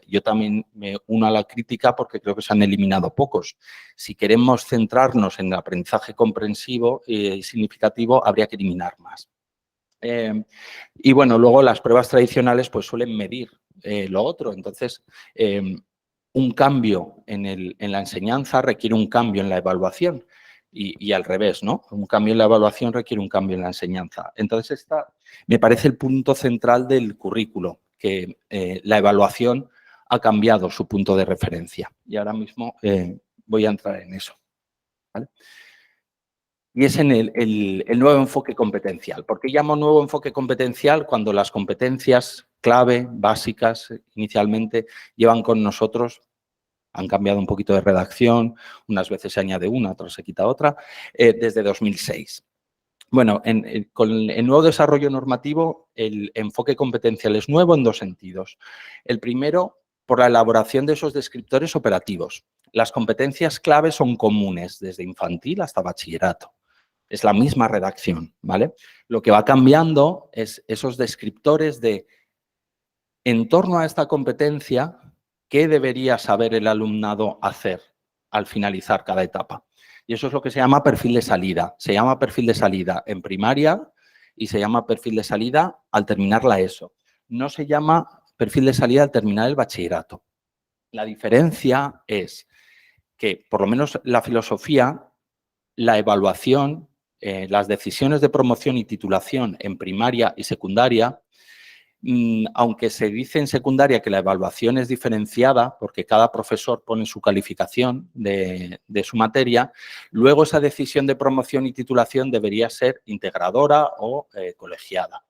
yo también me uno a la crítica porque creo que se han eliminado pocos. Si queremos centrarnos en el aprendizaje comprensivo y significativo, habría que eliminar más. Y bueno, luego las pruebas tradicionales pues suelen medir lo otro. Entonces, un cambio en la enseñanza requiere un cambio en la evaluación y al revés, ¿no? Un cambio en la evaluación requiere un cambio en la enseñanza. Entonces, esta me parece el punto central del currículo, que la evaluación ha cambiado su punto de referencia. Y ahora mismo voy a entrar en eso, ¿vale? Y es en el nuevo enfoque competencial. ¿Por qué llamo nuevo enfoque competencial? Cuando las competencias clave, básicas, inicialmente llevan con nosotros, han cambiado un poquito de redacción, unas veces se añade una, otras se quita otra, desde 2006. Bueno, con el nuevo desarrollo normativo, el enfoque competencial es nuevo en dos sentidos. El primero, por la elaboración de esos descriptores operativos. Las competencias clave son comunes, desde infantil hasta bachillerato. Es la misma redacción, ¿vale? Lo que va cambiando es esos descriptores de, en torno a esta competencia, ¿qué debería saber el alumnado hacer al finalizar cada etapa? Y eso es lo que se llama perfil de salida. Se llama perfil de salida en primaria y se llama perfil de salida al terminar la ESO. No se llama perfil de salida al terminar el bachillerato. La diferencia es que, por lo menos la filosofía, la evaluación, las decisiones de promoción y titulación en primaria y secundaria, aunque se dice en secundaria que la evaluación es diferenciada porque cada profesor pone su calificación de su materia, luego esa decisión de promoción y titulación debería ser integradora o colegiada.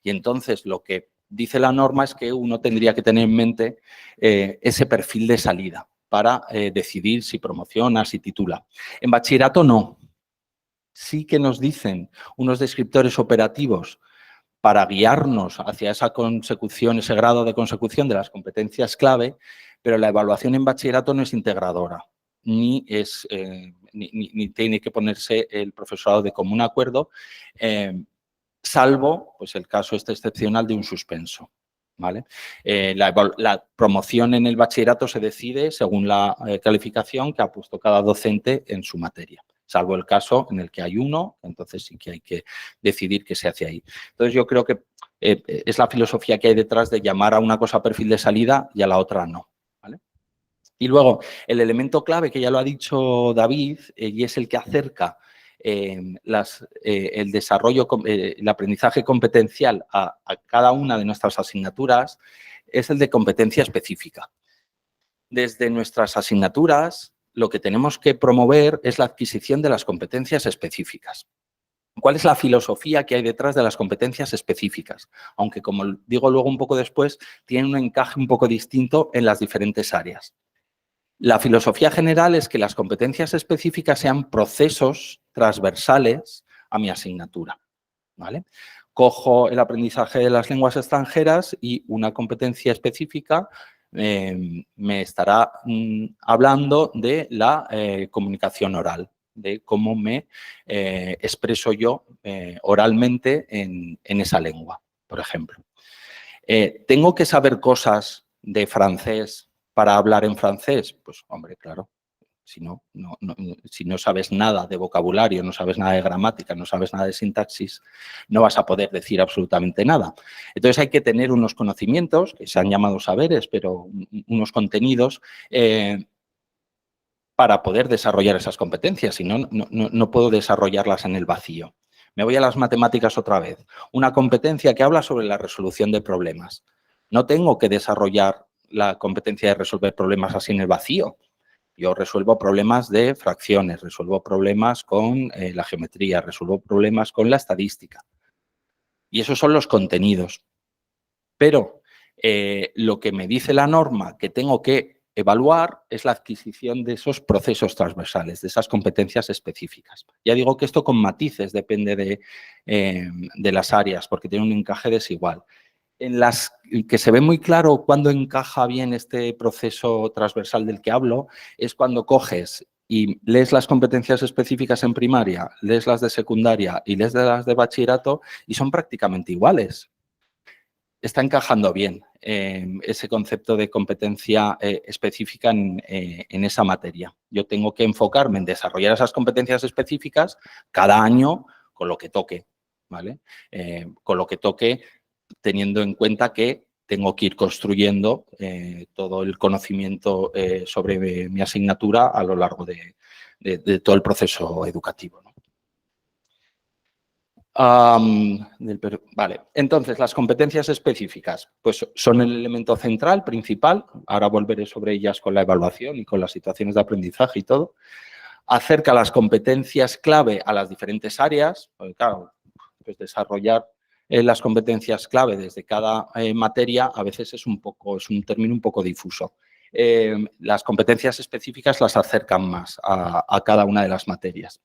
Y entonces lo que dice la norma es que uno tendría que tener en mente ese perfil de salida para decidir si promociona, si titula. En bachillerato no. Sí que nos dicen unos descriptores operativos para guiarnos hacia esa consecución, ese grado de consecución de las competencias clave, pero la evaluación en bachillerato no es integradora, ni tiene que ponerse el profesorado de común acuerdo, salvo pues, el caso excepcional de un suspenso. ¿Vale? La promoción en el bachillerato se decide según la calificación que ha puesto cada docente en su materia, salvo el caso en el que hay uno, entonces sí que hay que decidir qué se hace ahí. Entonces yo creo que es la filosofía que hay detrás de llamar a una cosa perfil de salida y a la otra no. ¿Vale? Y luego el elemento clave que ya lo ha dicho David y es el que acerca el desarrollo, el aprendizaje competencial a cada una de nuestras asignaturas, es el de competencia específica. Desde nuestras asignaturas, lo que tenemos que promover es la adquisición de las competencias específicas. ¿Cuál es la filosofía que hay detrás de las competencias específicas? Aunque, como digo luego un poco después, tienen un encaje un poco distinto en las diferentes áreas. La filosofía general es que las competencias específicas sean procesos transversales a mi asignatura, ¿vale? Cojo el aprendizaje de las lenguas extranjeras y una competencia específica me estará hablando de la comunicación oral, de cómo me expreso yo oralmente en esa lengua, por ejemplo. ¿Tengo que saber cosas de francés para hablar en francés? Pues, hombre, claro. Si no sabes nada de vocabulario, no sabes nada de gramática, no sabes nada de sintaxis, no vas a poder decir absolutamente nada. Entonces hay que tener unos conocimientos, que se han llamado saberes, pero unos contenidos para poder desarrollar esas competencias. Si no, no puedo desarrollarlas en el vacío. Me voy a las matemáticas otra vez. Una competencia que habla sobre la resolución de problemas. No tengo que desarrollar la competencia de resolver problemas así en el vacío. Yo resuelvo problemas de fracciones, resuelvo problemas con la geometría, resuelvo problemas con la estadística. Y esos son los contenidos. Pero lo que me dice la norma que tengo que evaluar es la adquisición de esos procesos transversales, de esas competencias específicas. Ya digo que esto con matices depende de las áreas, porque tiene un encaje desigual. En las que se ve muy claro cuándo encaja bien este proceso transversal del que hablo, es cuando coges y lees las competencias específicas en primaria, lees las de secundaria y lees las de bachillerato y son prácticamente iguales. Está encajando bien ese concepto de competencia específica en esa materia. Yo tengo que enfocarme en desarrollar esas competencias específicas cada año con lo que toque, ¿vale? Con lo que toque, teniendo en cuenta que tengo que ir construyendo todo el conocimiento sobre mi asignatura a lo largo de todo el proceso educativo, ¿no? Vale, entonces las competencias específicas pues son el elemento central, principal. Ahora volveré sobre ellas con la evaluación y con las situaciones de aprendizaje y todo. Acerca las competencias clave a las diferentes áreas, porque claro, pues desarrollar las competencias clave desde cada materia a veces es un término un poco difuso. Las competencias específicas las acercan más a cada una de las materias.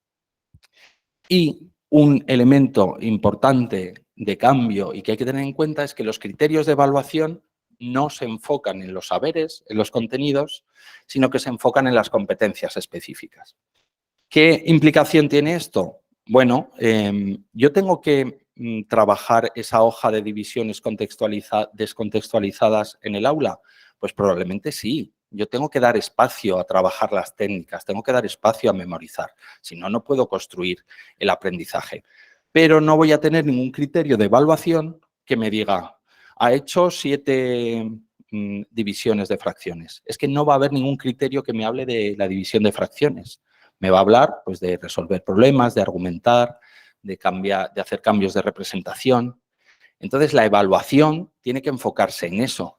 Y un elemento importante de cambio y que hay que tener en cuenta es que los criterios de evaluación no se enfocan en los saberes, en los contenidos, sino que se enfocan en las competencias específicas. ¿Qué implicación tiene esto? Bueno, yo tengo que trabajar esa hoja de divisiones descontextualizadas en el aula. Pues probablemente sí. Yo tengo que dar espacio a trabajar las técnicas, tengo que dar espacio a memorizar. Si no, no puedo construir el aprendizaje. Pero no voy a tener ningún criterio de evaluación que me diga, ha hecho 7 divisiones de fracciones. Es que no va a haber ningún criterio que me hable de la división de fracciones. Me va a hablar pues, de resolver problemas, de argumentar, de hacer cambios de representación. Entonces, la evaluación tiene que enfocarse en eso,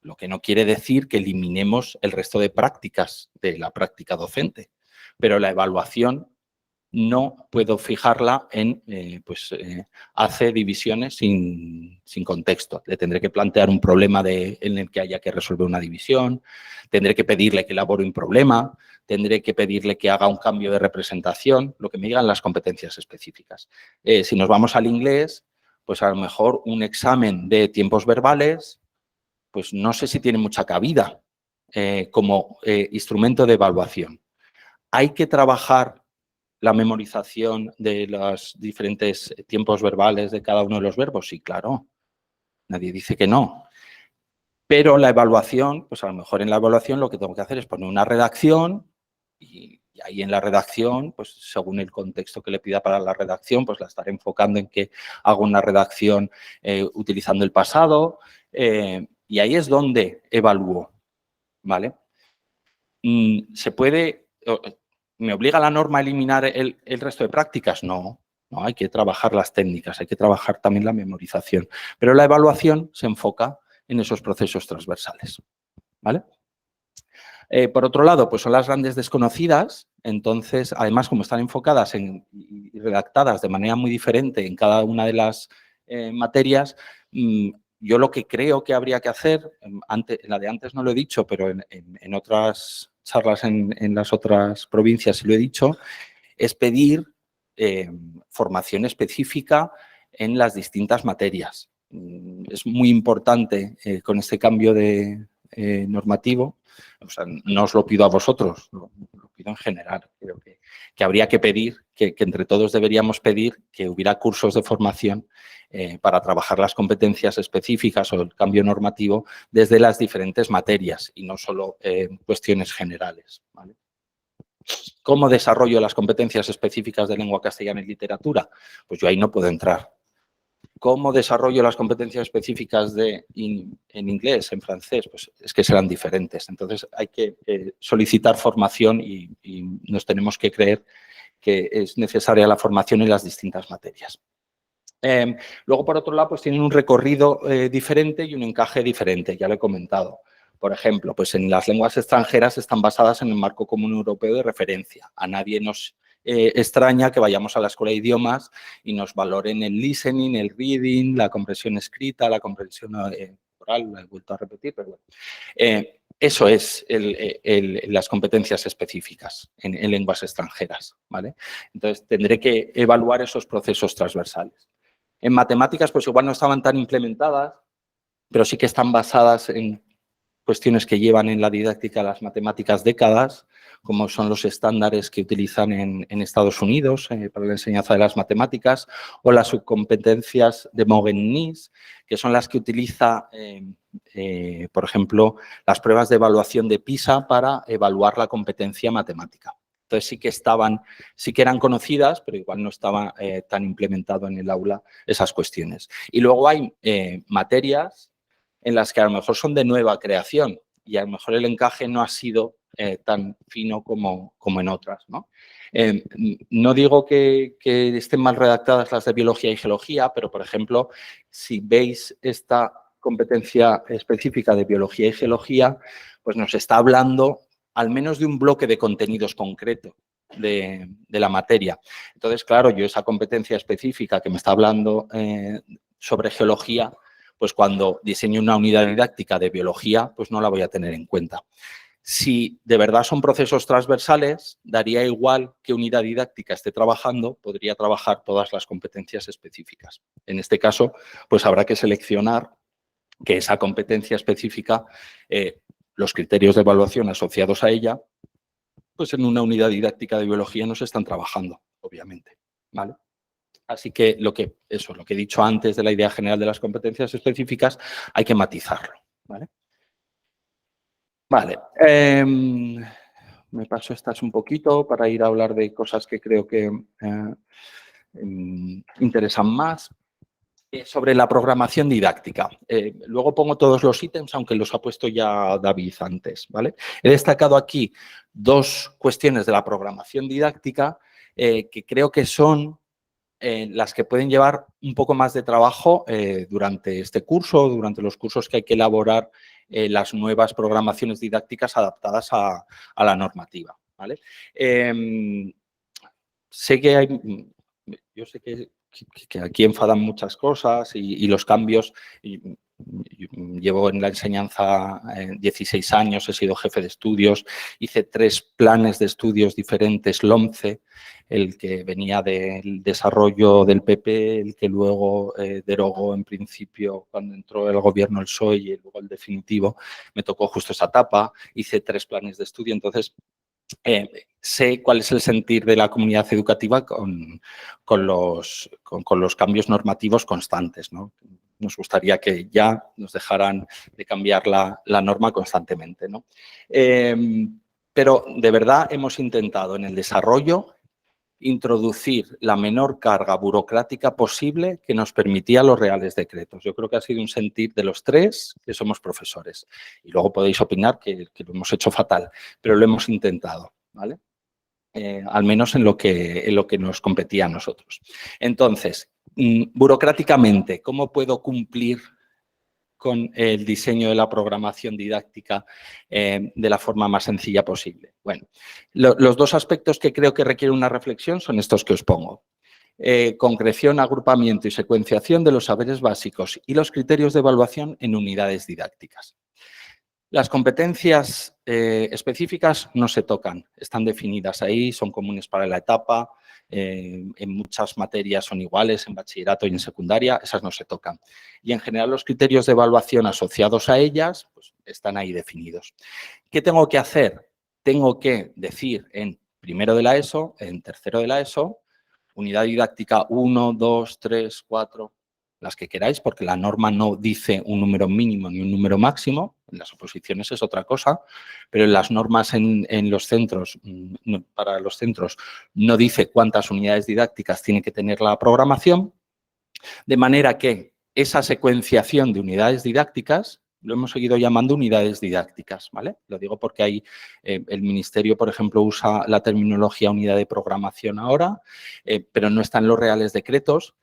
lo que no quiere decir que eliminemos el resto de prácticas de la práctica docente, pero la evaluación no puedo fijarla en, hace divisiones sin contexto. Le tendré que plantear un problema en el que haya que resolver una división, tendré que pedirle que elabore un problema, tendré que pedirle que haga un cambio de representación, lo que me digan las competencias específicas. Si nos vamos al inglés, pues a lo mejor un examen de tiempos verbales, pues no sé si tiene mucha cabida como instrumento de evaluación. Hay que trabajar la memorización de los diferentes tiempos verbales de cada uno de los verbos. Sí, claro. Nadie dice que no. Pero la evaluación, pues a lo mejor en la evaluación lo que tengo que hacer es poner una redacción y ahí en la redacción, pues según el contexto que le pida para la redacción, pues la estaré enfocando en que hago una redacción utilizando el pasado, y ahí es donde evalúo, ¿vale? ¿Me obliga la norma a eliminar el resto de prácticas? No, hay que trabajar las técnicas, hay que trabajar también la memorización. Pero la evaluación se enfoca en esos procesos transversales, ¿vale? Por otro lado, pues son las grandes desconocidas. Entonces, además, como están enfocadas y redactadas de manera muy diferente en cada una de las materias, yo lo que creo que habría que hacer, la de antes no lo he dicho, pero en otras charlas en las otras provincias sí lo he dicho, es pedir formación específica en las distintas materias. Es muy importante con este cambio de normativo. O sea, no os lo pido a vosotros, lo pido en general. Creo que habría que pedir, que entre todos deberíamos pedir que hubiera cursos de formación para trabajar las competencias específicas o el cambio normativo desde las diferentes materias y no solo cuestiones generales, ¿vale? ¿Cómo desarrollo las competencias específicas de lengua castellana y literatura? Pues yo ahí no puedo entrar. ¿Cómo desarrollo las competencias específicas en inglés, en francés? Pues es que serán diferentes. Entonces hay que solicitar formación y nos tenemos que creer que es necesaria la formación en las distintas materias. Luego, por otro lado, pues tienen un recorrido diferente y un encaje diferente, ya lo he comentado. Por ejemplo, pues en las lenguas extranjeras están basadas en el marco común europeo de referencia. A nadie nos extraña que vayamos a la escuela de idiomas y nos valoren el listening, el reading, la comprensión escrita, la comprensión oral, lo he vuelto a repetir, pero bueno. Eso es las competencias específicas en lenguas extranjeras, ¿vale? Entonces, tendré que evaluar esos procesos transversales. En matemáticas, pues igual no estaban tan implementadas, pero sí que están basadas en cuestiones que llevan en la didáctica de las matemáticas décadas, como son los estándares que utilizan en Estados Unidos para la enseñanza de las matemáticas, o las subcompetencias de Mogen-Nees, que son las que utiliza, por ejemplo, las pruebas de evaluación de PISA para evaluar la competencia matemática. Entonces sí que eran conocidas, pero igual no estaba tan implementado en el aula esas cuestiones. Y luego hay materias en las que a lo mejor son de nueva creación y a lo mejor el encaje no ha sido tan fino como en otras, ¿no? No digo que estén mal redactadas las de biología y geología, pero, por ejemplo, si veis esta competencia específica de biología y geología, pues nos está hablando al menos de un bloque de contenidos concreto de la materia. Entonces, claro, yo esa competencia específica que me está hablando sobre geología, pues cuando diseño una unidad didáctica de biología, pues no la voy a tener en cuenta. Si de verdad son procesos transversales, daría igual qué unidad didáctica esté trabajando, podría trabajar todas las competencias específicas. En este caso, pues habrá que seleccionar que esa competencia específica, los criterios de evaluación asociados a ella, pues en una unidad didáctica de biología no se están trabajando, obviamente, ¿vale? Así que lo que he dicho antes de la idea general de las competencias específicas, hay que matizarlo, ¿vale? Vale. Me paso estas un poquito para ir a hablar de cosas que creo que interesan más. Sobre la programación didáctica. Luego pongo todos los ítems, aunque los ha puesto ya David antes, ¿vale? He destacado aquí dos cuestiones de la programación didáctica que creo que son las que pueden llevar un poco más de trabajo durante este curso, durante los cursos que hay que elaborar las nuevas programaciones didácticas adaptadas a la normativa, ¿vale? Yo sé que aquí enfadan muchas cosas y los cambios. Llevo en la enseñanza 16 años, he sido jefe de estudios, hice 3 planes de estudios diferentes, LOMCE, el que venía del desarrollo del PP, el que luego derogó en principio cuando entró el gobierno el PSOE y luego el definitivo, me tocó justo esa etapa, hice 3 planes de estudio, entonces sé cuál es el sentir de la comunidad educativa con los cambios normativos constantes, ¿no? Nos gustaría que ya nos dejaran de cambiar la norma constantemente, ¿no? Pero de verdad hemos intentado en el desarrollo introducir la menor carga burocrática posible que nos permitía los reales decretos. Yo creo que ha sido un sentir de los 3 que somos profesores. Y luego podéis opinar que lo hemos hecho fatal, pero lo hemos intentado, ¿vale? Al menos en lo que nos competía a nosotros. Entonces, burocráticamente, ¿cómo puedo cumplir con el diseño de la programación didáctica de la forma más sencilla posible? Bueno, los dos aspectos que creo que requieren una reflexión son estos que os pongo. Concreción, agrupamiento y secuenciación de los saberes básicos y los criterios de evaluación en unidades didácticas. Las competencias específicas no se tocan, están definidas ahí, son comunes para la etapa, en muchas materias son iguales, en bachillerato y en secundaria, esas no se tocan. Y en general los criterios de evaluación asociados a ellas pues, están ahí definidos. ¿Qué tengo que hacer? Tengo que decir en primero de la ESO, en tercero de la ESO, unidad didáctica 1, 2, 3, 4, las que queráis, porque la norma no dice un número mínimo ni un número máximo, en las oposiciones es otra cosa, pero en las normas en los centros, para los centros, no dice cuántas unidades didácticas tiene que tener la programación, de manera que esa secuenciación de unidades didácticas lo hemos seguido llamando unidades didácticas, ¿vale? Lo digo porque hay, el Ministerio, por ejemplo, usa la terminología unidad de programación ahora, pero no está en los reales decretos.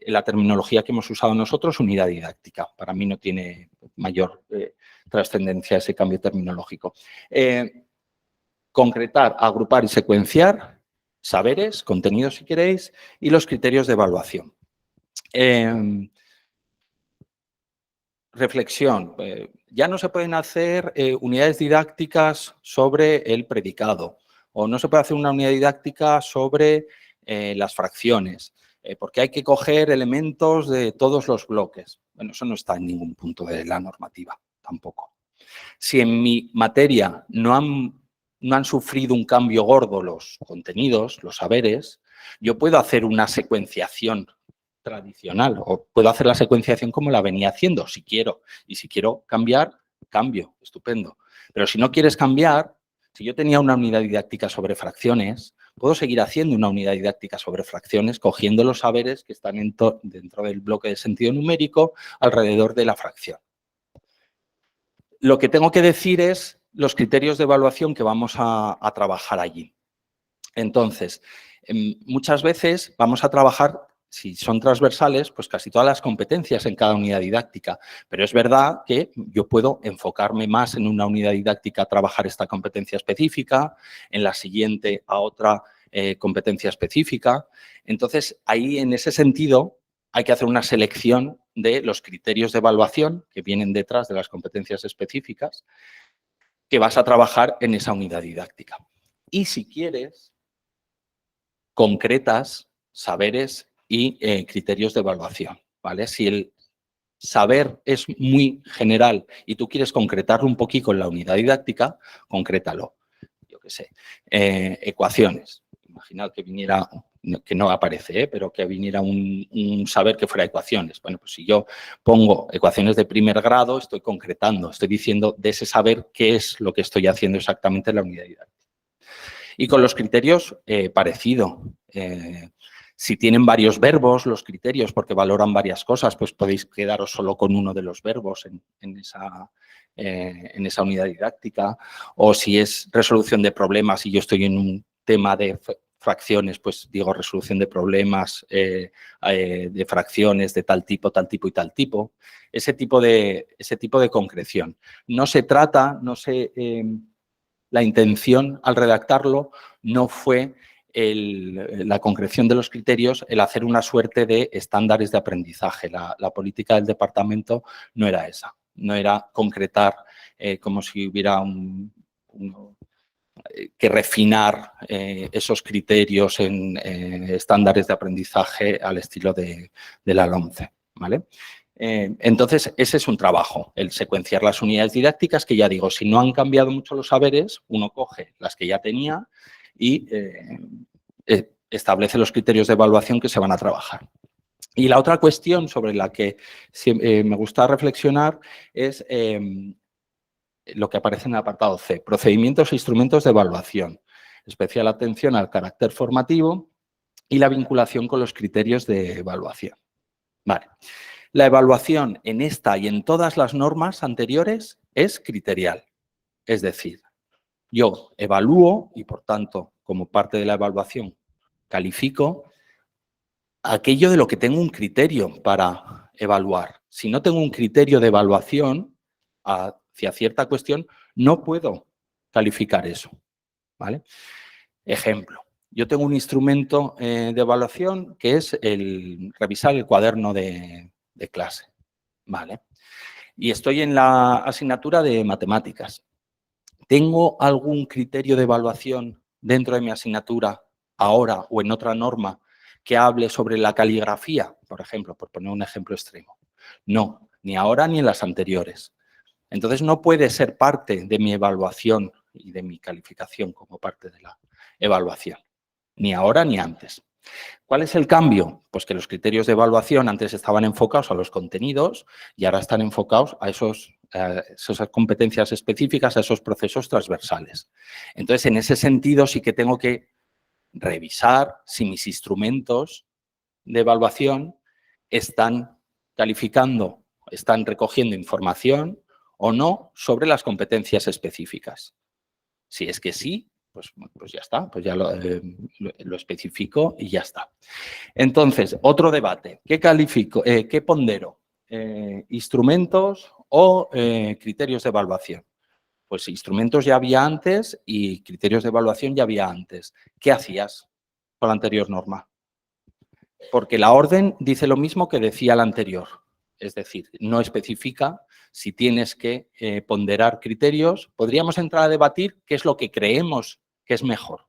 La terminología que hemos usado nosotros, unidad didáctica. Para mí no tiene mayor trascendencia ese cambio terminológico. Concretar, agrupar y secuenciar saberes, contenidos si queréis, y los criterios de evaluación. Reflexión. Ya no se pueden hacer unidades didácticas sobre el predicado o no se puede hacer una unidad didáctica sobre las fracciones, porque hay que coger elementos de todos los bloques. Bueno, eso no está en ningún punto de la normativa tampoco. Si en mi materia no han sufrido un cambio gordo los contenidos, los saberes, yo puedo hacer una secuenciación tradicional o puedo hacer la secuenciación como la venía haciendo, si quiero. Y si quiero cambiar, cambio, estupendo. Pero si no quieres cambiar, si yo tenía una unidad didáctica sobre fracciones, puedo seguir haciendo una unidad didáctica sobre fracciones, cogiendo los saberes que están dentro del bloque de sentido numérico alrededor de la fracción. Lo que tengo que decir es los criterios de evaluación que vamos a trabajar allí. Entonces, muchas veces vamos a trabajar, si son transversales, pues casi todas las competencias en cada unidad didáctica. Pero es verdad que yo puedo enfocarme más en una unidad didáctica a trabajar esta competencia específica, en la siguiente a otra competencia específica. Entonces, ahí en ese sentido hay que hacer una selección de los criterios de evaluación que vienen detrás de las competencias específicas que vas a trabajar en esa unidad didáctica. Y si quieres, concretas saberes y criterios de evaluación, ¿vale? Si el saber es muy general y tú quieres concretarlo un poquito en la unidad didáctica, concrétalo. Yo qué sé, ecuaciones. Imaginad que viniera, que no aparece, pero que viniera un saber que fuera ecuaciones. Bueno, pues si yo pongo ecuaciones de primer grado, estoy concretando, estoy diciendo de ese saber qué es lo que estoy haciendo exactamente en la unidad didáctica. Y con los criterios, parecido. Si tienen varios verbos, los criterios, porque valoran varias cosas, pues podéis quedaros solo con uno de los verbos en esa unidad didáctica. O si es resolución de problemas y yo estoy en un tema de fracciones, pues digo resolución de problemas, de fracciones de tal tipo y tal tipo. Ese tipo de concreción. No se trata, la intención al redactarlo no fue la concreción de los criterios, el hacer una suerte de estándares de aprendizaje. La política del departamento no era esa, no era concretar como si hubiera que refinar esos criterios en estándares de aprendizaje al estilo de la LOMCE, ¿vale? Entonces, ese es un trabajo, el secuenciar las unidades didácticas, que ya digo, si no han cambiado mucho los saberes, uno coge las que ya tenía y establece los criterios de evaluación que se van a trabajar. Y la otra cuestión sobre la que me gusta reflexionar es lo que aparece en el apartado C, procedimientos e instrumentos de evaluación, especial atención al carácter formativo y la vinculación con los criterios de evaluación. Vale. La evaluación en esta y en todas las normas anteriores es criterial. Es decir, yo evalúo y, por tanto, como parte de la evaluación, califico aquello de lo que tengo un criterio para evaluar. Si no tengo un criterio de evaluación hacia cierta cuestión, no puedo calificar eso, ¿vale? Ejemplo, yo tengo un instrumento de evaluación que es el revisar el cuaderno de clase, ¿vale? Y estoy en la asignatura de matemáticas. ¿Tengo algún criterio de evaluación dentro de mi asignatura ahora o en otra norma que hable sobre la caligrafía, por ejemplo, por poner un ejemplo extremo? No, ni ahora ni en las anteriores. Entonces, no puede ser parte de mi evaluación y de mi calificación como parte de la evaluación, ni ahora ni antes. ¿Cuál es el cambio? Pues que los criterios de evaluación antes estaban enfocados a los contenidos y ahora están enfocados a esas competencias específicas, a esos procesos transversales. Entonces, en ese sentido, sí que tengo que revisar si mis instrumentos de evaluación están calificando, están recogiendo información o no sobre las competencias específicas. Si es que sí, pues ya está, pues ya lo especifico y ya está. Entonces, otro debate. ¿Qué califico? ¿Qué pondero? ¿Instrumentos o criterios de evaluación? Pues instrumentos ya había antes y criterios de evaluación ya había antes. ¿Qué hacías con la anterior norma? Porque la orden dice lo mismo que decía la anterior. Es decir, no especifica si tienes que ponderar criterios. Podríamos entrar a debatir qué es lo que creemos que es mejor.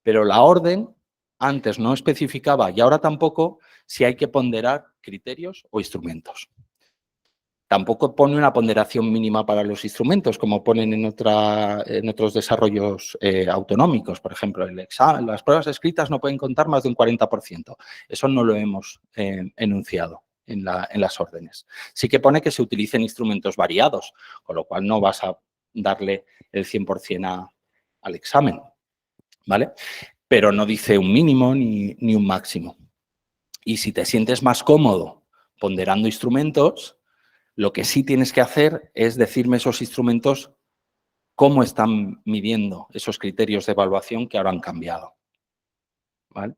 Pero la orden antes no especificaba y ahora tampoco si hay que ponderar criterios o instrumentos. Tampoco pone una ponderación mínima para los instrumentos, como ponen en otros desarrollos autonómicos. Por ejemplo, las pruebas escritas no pueden contar más de un 40%. Eso no lo hemos enunciado en las órdenes. Sí que pone que se utilicen instrumentos variados, con lo cual no vas a darle el 100% al examen, ¿vale? Pero no dice un mínimo ni un máximo. Y si te sientes más cómodo ponderando instrumentos, lo que sí tienes que hacer es decirme esos instrumentos cómo están midiendo esos criterios de evaluación que ahora han cambiado, ¿vale?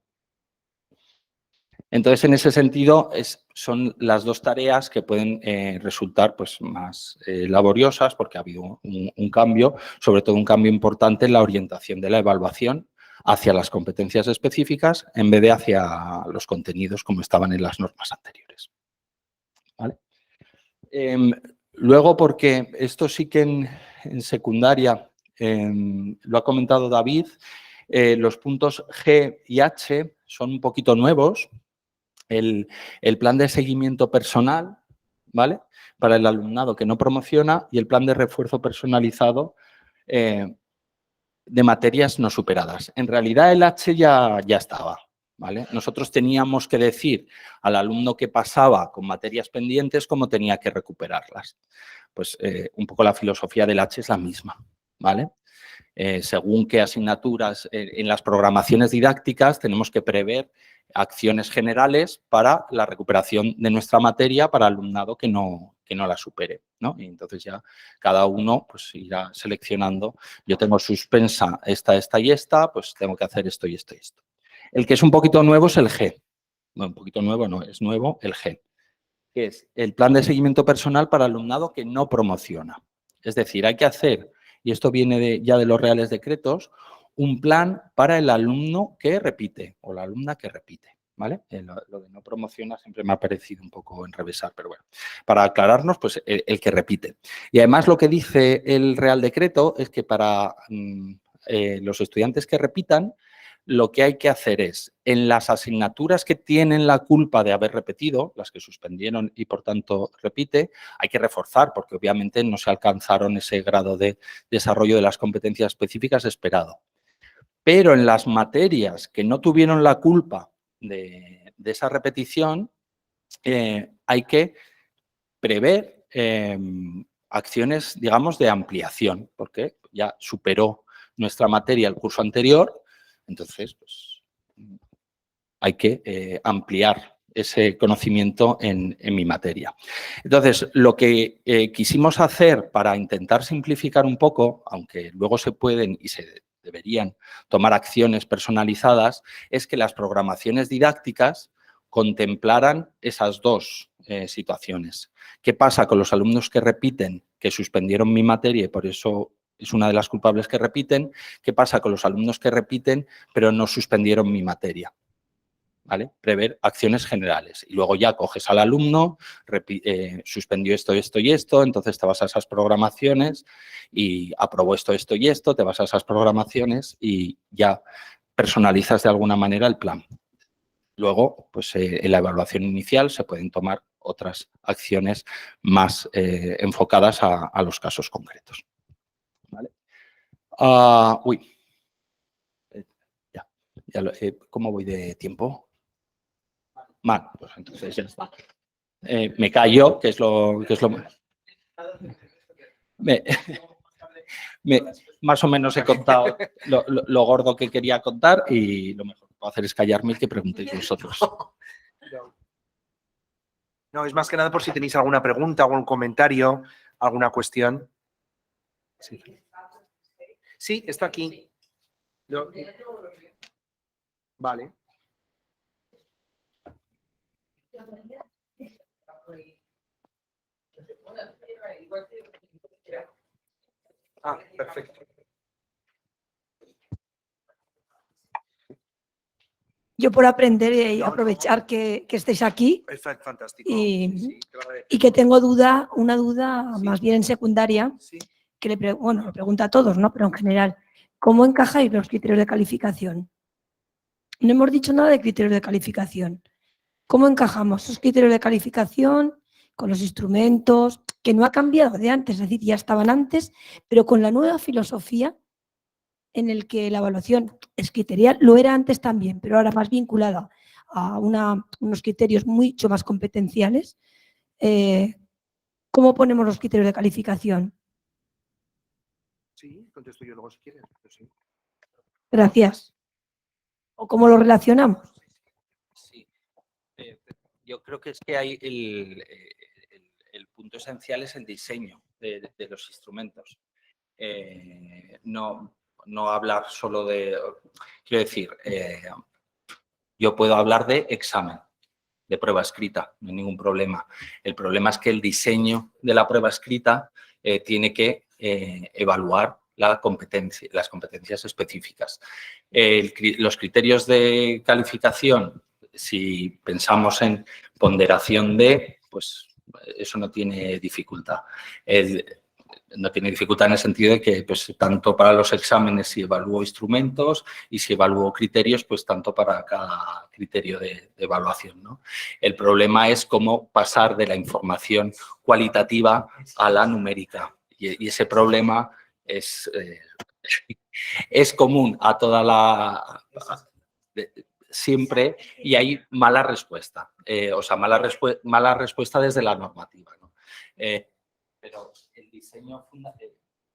Entonces, en ese sentido, son las dos tareas que pueden resultar pues, más laboriosas porque ha habido un cambio, sobre todo un cambio importante en la orientación de la evaluación hacia las competencias específicas en vez de hacia los contenidos como estaban en las normas anteriores, ¿vale? Luego, porque esto sí que en secundaria lo ha comentado David, los puntos G y H son un poquito nuevos. El plan de seguimiento personal, ¿vale? Para el alumnado que no promociona y el plan de refuerzo personalizado de materias no superadas. En realidad, el H ya estaba, ¿vale? Nosotros teníamos que decir al alumno que pasaba con materias pendientes cómo tenía que recuperarlas. Pues un poco la filosofía del H es la misma, ¿vale? Según qué asignaturas en las programaciones didácticas tenemos que prever acciones generales para la recuperación de nuestra materia para alumnado que no la supere, ¿no? Y entonces ya cada uno pues irá seleccionando. Yo tengo suspensa esta y esta, pues tengo que hacer esto y esto y esto. El que es un poquito nuevo es el G. No, un poquito nuevo no, es nuevo el G, que es el plan de seguimiento personal para alumnado que no promociona. Es decir, hay que hacer, y esto viene ya de los reales decretos, un plan para el alumno que repite o la alumna que repite, ¿vale? Lo de no promociona siempre me ha parecido un poco enrevesar, pero bueno, para aclararnos, pues el que repite. Y además lo que dice el real decreto es que para los estudiantes que repitan, lo que hay que hacer es, en las asignaturas que tienen la culpa de haber repetido, las que suspendieron y por tanto repite, hay que reforzar porque obviamente no se alcanzaron ese grado de desarrollo de las competencias específicas esperado. Pero en las materias que no tuvieron la culpa de esa repetición, hay que prever acciones, digamos, de ampliación, porque ya superó nuestra materia el curso anterior. Entonces, pues, hay que ampliar ese conocimiento en mi materia. Entonces, lo que quisimos hacer para intentar simplificar un poco, aunque luego se pueden y se deberían tomar acciones personalizadas, es que las programaciones didácticas contemplaran esas dos situaciones. ¿Qué pasa con los alumnos que repiten, que suspendieron mi materia y por eso es una de las culpables que repiten? ¿Qué pasa con los alumnos que repiten pero no suspendieron mi materia? ¿Vale? Prever acciones generales. Y luego ya coges al alumno, suspendió esto, esto y esto, entonces te vas a esas programaciones y aprobó esto, esto y esto, te vas a esas programaciones y ya personalizas de alguna manera el plan. Luego, pues en la evaluación inicial se pueden tomar otras acciones más enfocadas a los casos concretos. ¿Vale? ¿Cómo voy de tiempo? Mal, pues entonces ya está. Me callo, que es lo más o menos he contado lo gordo que quería contar y lo mejor que puedo hacer es callarme y que preguntéis vosotros. No, es más que nada por si tenéis alguna pregunta, algún comentario, alguna cuestión. Sí, sí, está aquí. Vale. Ah, perfecto. Yo por aprender y aprovechar que estéis aquí Es fantástico. y que tengo una duda Sí. más bien secundaria, Sí. que lo pregunta a todos, ¿no? Pero en general, ¿cómo encajáis los criterios de calificación? No hemos dicho nada de criterios de calificación. ¿Cómo encajamos esos criterios de calificación con los instrumentos, que no ha cambiado de antes, es decir, ya estaban antes, pero con la nueva filosofía en el que la evaluación es criterial, lo era antes también, pero ahora más vinculada a unos criterios mucho más competenciales? ¿Cómo ponemos los criterios de calificación? Sí, contesto yo luego si quieres. Sí. Gracias. ¿O cómo lo relacionamos? Sí. Yo creo que es que hay el punto esencial es el diseño de los instrumentos. No hablar solo de... Quiero decir, yo puedo hablar de examen, de prueba escrita, no hay ningún problema. El problema es que el diseño de la prueba escrita tiene que evaluar las competencias específicas. Los criterios de calificación, si pensamos en ponderación de, pues eso no tiene dificultad. No tiene dificultad en el sentido de que, pues, tanto para los exámenes si evalúo instrumentos y si evalúo criterios, pues tanto para cada criterio de evaluación, ¿no? El problema es cómo pasar de la información cualitativa a la numérica. Y ese problema es común a toda siempre, y hay mala respuesta. Mala respuesta desde la normativa, ¿no? Pero el diseño,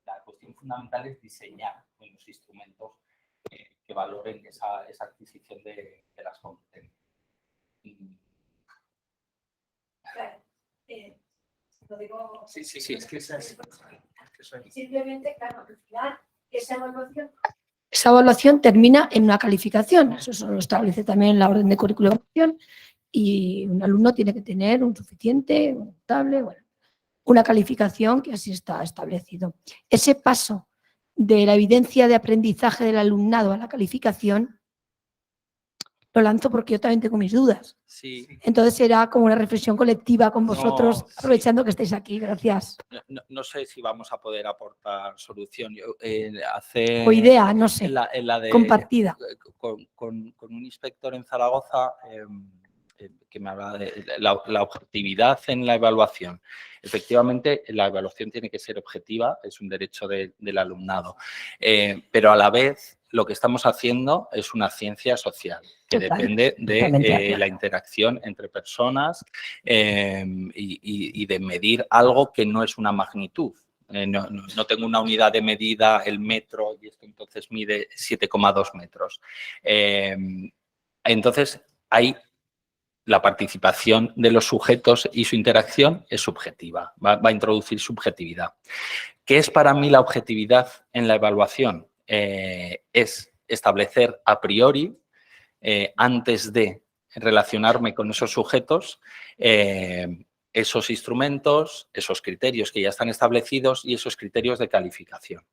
la cuestión fundamental es diseñar buenos instrumentos que valoren esa adquisición de las competencias. Lo digo... Sí, es que eso es. Simplemente, claro, al final, esa evaluación termina en una calificación. Eso lo establece también la orden de currículum de evaluación, y un alumno tiene que tener un suficiente, un notable, bueno, una calificación que así está establecido. Ese paso de la evidencia de aprendizaje del alumnado a la calificación lo lanzo porque yo también tengo mis dudas. Sí. Entonces será como una reflexión colectiva con vosotros, Sí. aprovechando que estáis aquí. Gracias. No sé si vamos a poder aportar solución. O idea, no sé, en la de, compartida. Con un inspector en Zaragoza que me hablaba de la objetividad en la evaluación. Efectivamente, la evaluación tiene que ser objetiva, es un derecho del alumnado, pero a la vez lo que estamos haciendo es una ciencia social que depende de la interacción entre personas y de medir algo que no es una magnitud. No tengo una unidad de medida, el metro, y esto entonces mide 7,2 metros. Entonces, hay la participación de los sujetos y su interacción es subjetiva, va a introducir subjetividad. ¿Qué es para mí la objetividad en la evaluación? Es establecer a priori, antes de relacionarme con esos sujetos, esos instrumentos, esos criterios que ya están establecidos y esos criterios de calificación.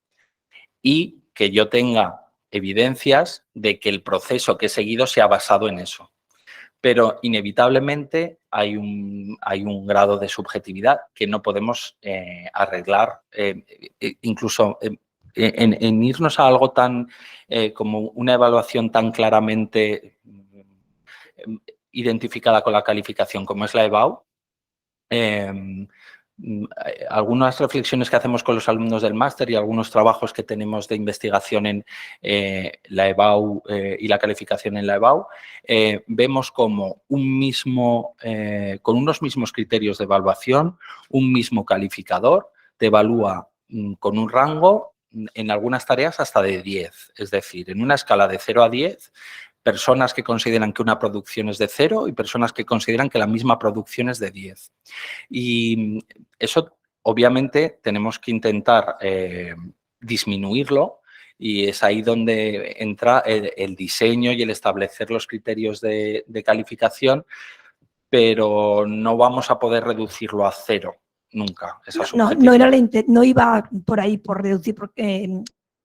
Y que yo tenga evidencias de que el proceso que he seguido se ha basado en eso. Pero inevitablemente hay un grado de subjetividad que no podemos arreglar, incluso en irnos a algo tan como una evaluación tan claramente identificada con la calificación como es la EBAU. Algunas reflexiones que hacemos con los alumnos del máster y algunos trabajos que tenemos de investigación en la EBAU y la calificación en la EBAU, vemos como con unos mismos criterios de evaluación, un mismo calificador te evalúa con un rango en algunas tareas hasta de 10, es decir, en una escala de 0 a 10, personas que consideran que una producción es de 0 y personas que consideran que la misma producción es de 10. Y eso, obviamente, tenemos que intentar disminuirlo y es ahí donde entra el diseño y el establecer los criterios de calificación, pero no vamos a poder reducirlo a 0 nunca. Esa No iba por ahí por reducir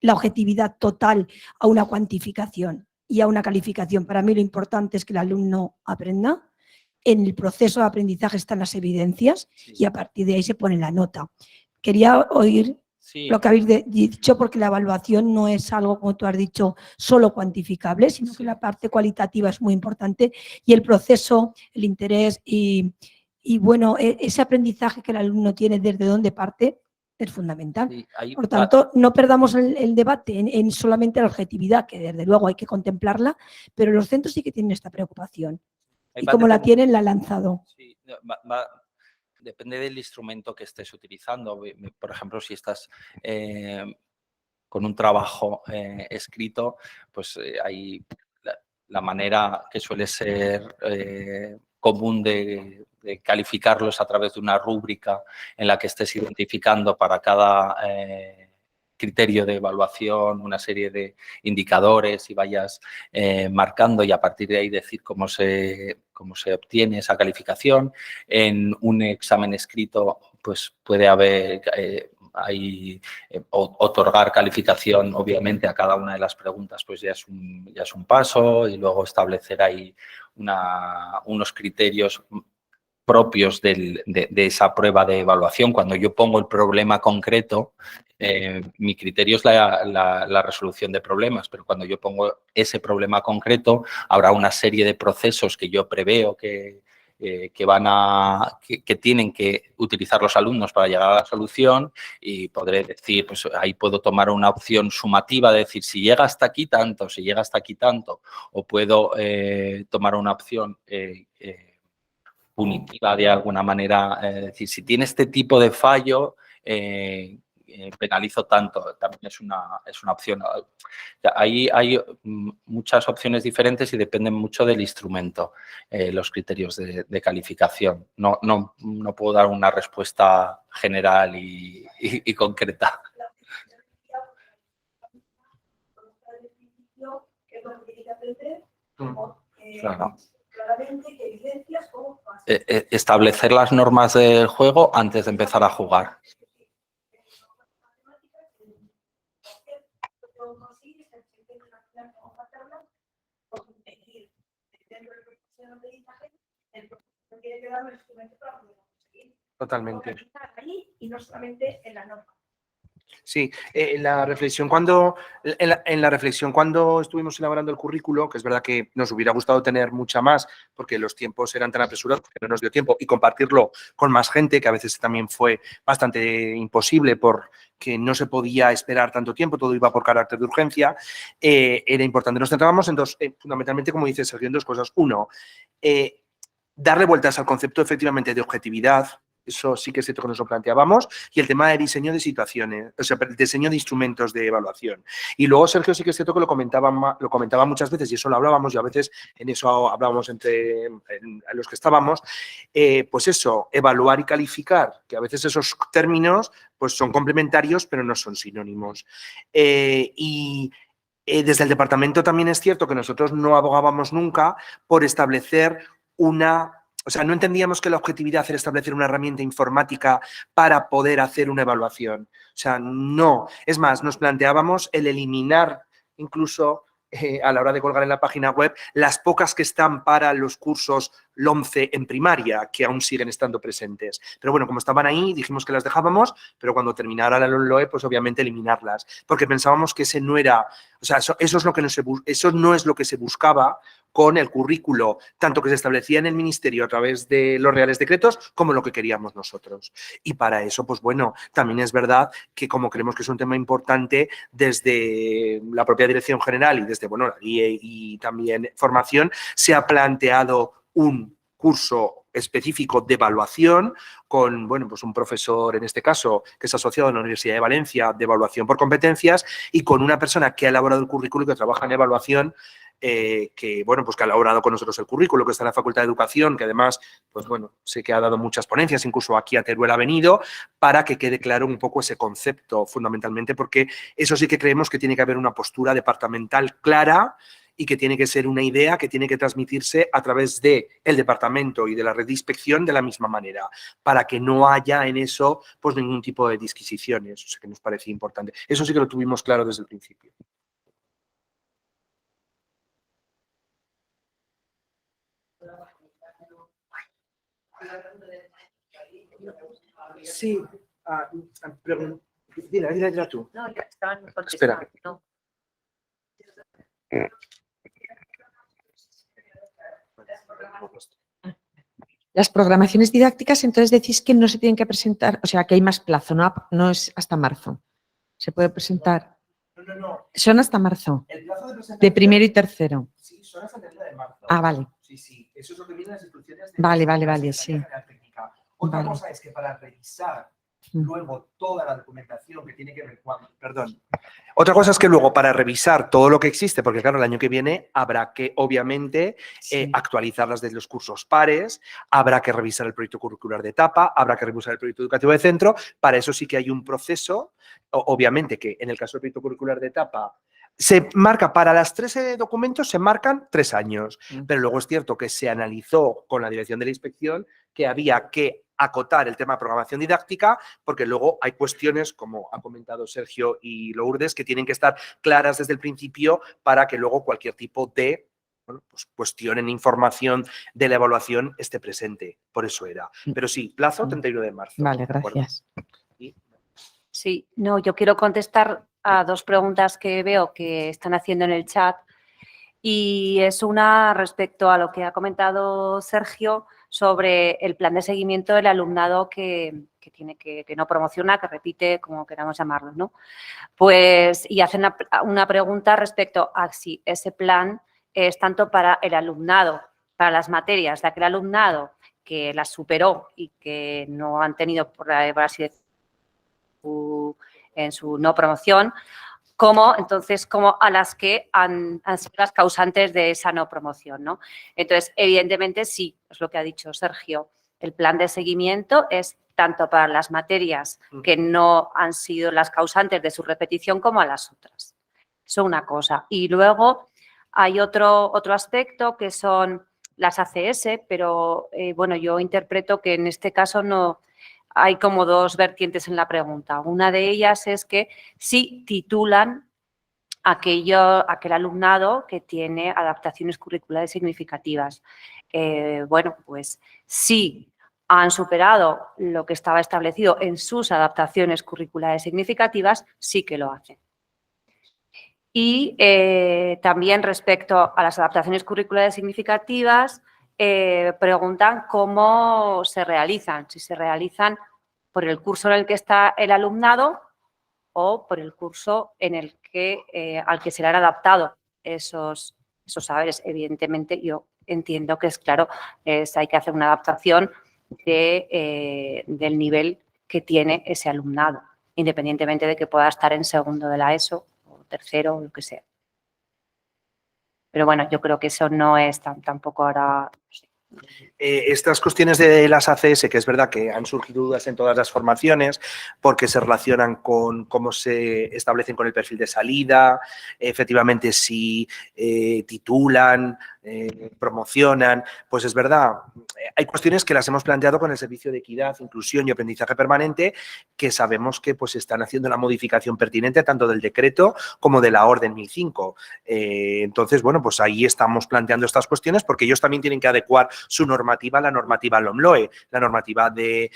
la objetividad total a una cuantificación y a una calificación. Para mí lo importante es que el alumno aprenda. En el proceso de aprendizaje están las evidencias y a partir de ahí se pone la nota. Quería oír lo que habéis dicho, porque la evaluación no es algo, como tú has dicho, solo cuantificable, sino que la parte cualitativa es muy importante y el proceso, el interés y bueno, ese aprendizaje que el alumno tiene desde dónde parte es fundamental. Por tanto, no perdamos el debate en solamente la objetividad, que desde luego hay que contemplarla, pero los centros sí que tienen esta preocupación. Y como la tienen, la han lanzado. Sí, depende del instrumento que estés utilizando. Por ejemplo, si estás con un trabajo escrito, pues hay la manera que suele ser común de calificarlos a través de una rúbrica en la que estés identificando para cada criterio de evaluación una serie de indicadores y vayas marcando y a partir de ahí decir cómo se obtiene esa calificación. En un examen escrito pues puede haber otorgar calificación obviamente a cada una de las preguntas pues ya es un paso y luego establecer ahí unos criterios propios de esa prueba de evaluación. Cuando yo pongo el problema concreto, mi criterio es la resolución de problemas, pero cuando yo pongo ese problema concreto, habrá una serie de procesos que yo preveo que tienen que utilizar los alumnos para llegar a la solución y podré decir, pues ahí puedo tomar una opción sumativa de decir si llega hasta aquí tanto, si llega hasta aquí tanto, o puedo tomar una opción punitiva de alguna manera, es decir, si tiene este tipo de fallo, penalizo tanto, también es una opción. Ahí hay muchas opciones diferentes y dependen mucho del instrumento, los criterios de calificación. No puedo dar una respuesta general y concreta. Claro. Establecer las normas del juego antes de empezar a jugar. Totalmente. Y no solamente en la norma. Sí, en la reflexión cuando estuvimos elaborando el currículo, que es verdad que nos hubiera gustado tener mucha más porque los tiempos eran tan apresurados que no nos dio tiempo y compartirlo con más gente, que a veces también fue bastante imposible porque no se podía esperar tanto tiempo, todo iba por carácter de urgencia, era importante. Nos centrábamos en dos, fundamentalmente, como dice Sergio, en dos cosas. Uno, darle vueltas al concepto efectivamente de objetividad. Eso sí que es cierto que nos lo planteábamos, y el tema de diseño de situaciones, o sea, el diseño de instrumentos de evaluación. Y luego Sergio sí que es cierto que lo comentaba muchas veces, y eso lo hablábamos, y a veces en eso hablábamos entre los que estábamos, pues eso, evaluar y calificar, que a veces esos términos pues son complementarios, pero no son sinónimos. Desde el departamento también es cierto que nosotros no abogábamos nunca por establecer o sea, no entendíamos que la objetividad era establecer una herramienta informática para poder hacer una evaluación. O sea, no. Es más, nos planteábamos el eliminar incluso a la hora de colgar en la página web las pocas que están para los cursos LOMCE en primaria, que aún siguen estando presentes. Pero bueno, como estaban ahí, dijimos que las dejábamos, pero cuando terminara la LOMLOE, pues obviamente eliminarlas, porque pensábamos que ese no era, o sea, eso es lo que eso no es lo que se buscaba con el currículo, tanto que se establecía en el Ministerio a través de los Reales Decretos, como lo que queríamos nosotros. Y para eso, pues bueno, también es verdad que como creemos que es un tema importante, desde la propia Dirección General y desde, bueno, la DIE y también formación, se ha planteado un curso específico de evaluación con, bueno, pues un profesor, en este caso, que es asociado a la Universidad de Valencia, de evaluación por competencias, y con una persona que ha elaborado el currículo y que trabaja en evaluación, que, bueno, pues que ha elaborado con nosotros el currículo, que está en la Facultad de Educación, que además, pues bueno, sé que ha dado muchas ponencias, incluso aquí a Teruel ha venido, para que quede claro un poco ese concepto, fundamentalmente, porque eso sí que creemos que tiene que haber una postura departamental clara y que tiene que ser una idea que tiene que transmitirse a través del departamento y de la red de inspección de la misma manera, para que no haya en eso pues ningún tipo de disquisiciones, o sea que nos parece importante. Eso sí que lo tuvimos claro desde el principio. Sí, dile tú. No, ya estaban Espera. contestando. Las programaciones didácticas, entonces decís que no se tienen que presentar, o sea, que hay más plazo, no es hasta marzo. Se puede presentar. No. Son hasta marzo, El plazo de presentación. de primero y tercero. Sí, son hasta el 30 de marzo. Ah, vale. Sí. Eso es lo que viene en las instrucciones de Vale, la sí. Secretaría General Técnica. Otra Vale. cosa es que para revisar luego toda la documentación que tiene que ver con... Perdón. Otra cosa es que luego para revisar todo lo que existe, porque claro, el año que viene habrá que, obviamente, actualizar las de los cursos pares, habrá que revisar el proyecto curricular de etapa, habrá que revisar el proyecto educativo de centro. Para eso sí que hay un proceso, obviamente que en el caso del proyecto curricular de etapa se marca, para las 13 documentos se marcan 3 años, pero luego es cierto que se analizó con la dirección de la inspección que había que acotar el tema de programación didáctica, porque luego hay cuestiones, como ha comentado Sergio y Lourdes, que tienen que estar claras desde el principio para que luego cualquier tipo de pues cuestión en información de la evaluación esté presente. Por eso era. Pero sí, plazo 31 de marzo. Vale, gracias. Sí, no, yo quiero contestar a 2 preguntas que veo que están haciendo en el chat. Y es una respecto a lo que ha comentado Sergio sobre el plan de seguimiento del alumnado que no promociona, que repite, como queramos llamarlo, ¿no? Pues, y hacen una pregunta respecto a si ese plan es tanto para el alumnado, para las materias de aquel alumnado que las superó y que no han tenido, por así decirlo, en su no promoción, como a las que han sido las causantes de esa no promoción, ¿no? Entonces, evidentemente, sí, es lo que ha dicho Sergio, el plan de seguimiento es tanto para las materias que no han sido las causantes de su repetición como a las otras. Eso es una cosa. Y luego hay otro aspecto que son las ACS, pero bueno, yo interpreto que en este caso no... Hay como 2 vertientes en la pregunta. Una de ellas es que sí titulan aquel alumnado que tiene adaptaciones curriculares significativas. Bueno, pues sí han superado lo que estaba establecido en sus adaptaciones curriculares significativas, sí que lo hacen. Y también respecto a las adaptaciones curriculares significativas, preguntan cómo se realizan, si se realizan por el curso en el que está el alumnado o por el curso en el que, al que se le han adaptado esos saberes. Evidentemente, yo entiendo que es claro, hay que hacer una adaptación del nivel que tiene ese alumnado, independientemente de que pueda estar en segundo de la ESO o tercero o lo que sea. Pero bueno, yo creo que eso no es tampoco ahora, no sé, Estas cuestiones de las ACS, que es verdad que han surgido dudas en todas las formaciones porque se relacionan con cómo se establecen con el perfil de salida, efectivamente si titulan, promocionan, pues es verdad, hay cuestiones que las hemos planteado con el Servicio de Equidad, Inclusión y Aprendizaje Permanente, que sabemos que pues están haciendo la modificación pertinente tanto del decreto como de la Orden 1005. Entonces, bueno, pues ahí estamos planteando estas cuestiones porque ellos también tienen que adecuar su normativa a la normativa LOMLOE. La normativa de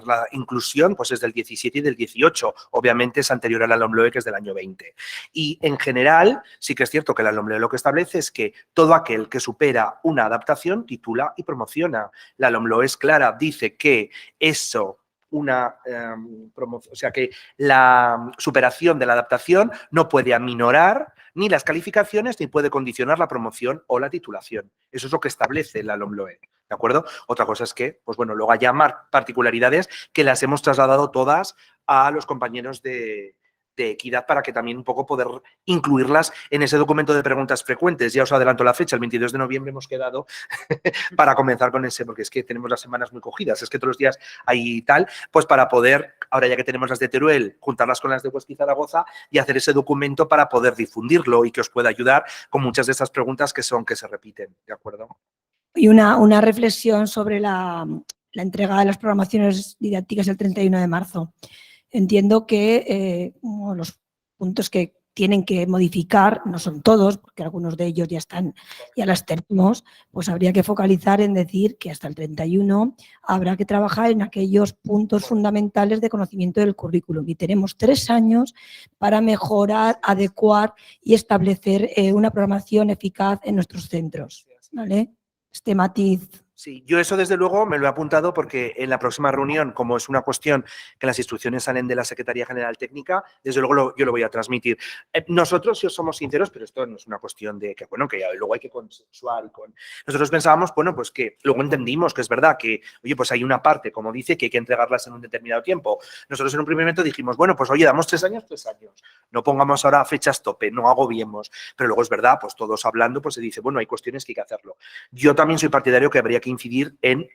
la inclusión pues es del 17 y del 18. Obviamente es anterior a la LOMLOE, que es del año 20. Y en general, sí que es cierto que la LOMLOE lo que establece es que todo aquel que supera una adaptación titula y promociona. La LOMLOE es clara, dice que eso o sea que la superación de la adaptación no puede aminorar ni las calificaciones ni puede condicionar la promoción o la titulación. Eso es lo que establece la LOMLOE, ¿de acuerdo? Otra cosa es que, pues bueno, luego haya más particularidades que las hemos trasladado todas a los compañeros de equidad para que también un poco poder incluirlas en ese documento de preguntas frecuentes. Ya os adelanto la fecha, el 22 de noviembre hemos quedado para comenzar con ese, porque es que tenemos las semanas muy cogidas, es que todos los días hay tal, pues para poder, ahora ya que tenemos las de Teruel, juntarlas con las de Huesca y Zaragoza y hacer ese documento para poder difundirlo y que os pueda ayudar con muchas de estas preguntas que se repiten, ¿de acuerdo? Y una reflexión sobre la entrega de las programaciones didácticas el 31 de marzo. Entiendo que los puntos que tienen que modificar, no son todos, porque algunos de ellos ya las tenemos, pues habría que focalizar en decir que hasta el 31 habrá que trabajar en aquellos puntos fundamentales de conocimiento del currículum. Y tenemos 3 años para mejorar, adecuar y establecer una programación eficaz en nuestros centros, ¿vale? Este matiz. Sí, yo eso desde luego me lo he apuntado porque en la próxima reunión, como es una cuestión que las instrucciones salen de la Secretaría General Técnica, desde luego yo lo voy a transmitir. Nosotros, si os somos sinceros, pero esto no es una cuestión de que, bueno, que luego hay que consensuar. Nosotros pensábamos, bueno, pues que luego entendimos que es verdad que, oye, pues hay una parte, como dice, que hay que entregarlas en un determinado tiempo. Nosotros en un primer momento dijimos, bueno, pues oye, damos 3 años, 3 años. No pongamos ahora fechas tope, no agobiemos. Pero luego es verdad, pues todos hablando, pues se dice, bueno, hay cuestiones que hay que hacerlo. Yo también soy partidario que habría que incidir en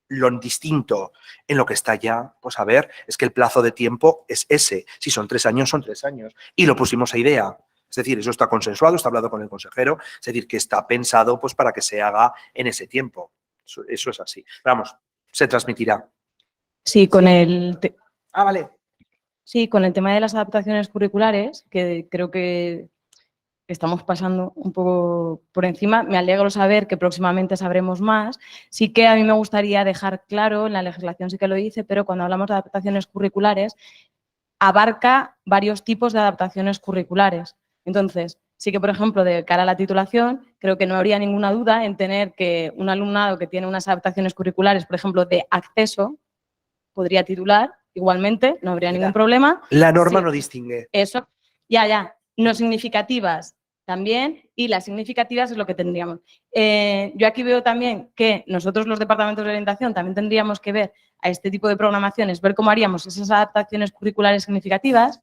lo distinto, en lo que está ya, pues a ver, es que el plazo de tiempo es ese. Si son 3 años, son 3 años. Y lo pusimos a idea. Es decir, eso está consensuado, está hablado con el consejero, es decir, que está pensado pues para que se haga en ese tiempo. Eso es así. Vamos, se transmitirá. Sí, con el... Vale. Sí, con el tema de las adaptaciones curriculares, que creo que estamos pasando un poco por encima. Me alegro saber que próximamente sabremos más. Sí que a mí me gustaría dejar claro, en la legislación sí que lo dice, pero cuando hablamos de adaptaciones curriculares, abarca varios tipos de adaptaciones curriculares. Entonces, sí que, por ejemplo, de cara a la titulación, creo que no habría ninguna duda en tener que un alumnado que tiene unas adaptaciones curriculares, por ejemplo, de acceso, podría titular igualmente, no habría ningún problema. La norma Sí, no distingue. eso, ya. No significativas también, y las significativas es lo que tendríamos. Yo aquí veo también que nosotros los departamentos de orientación también tendríamos que ver a este tipo de programaciones, ver cómo haríamos esas adaptaciones curriculares significativas,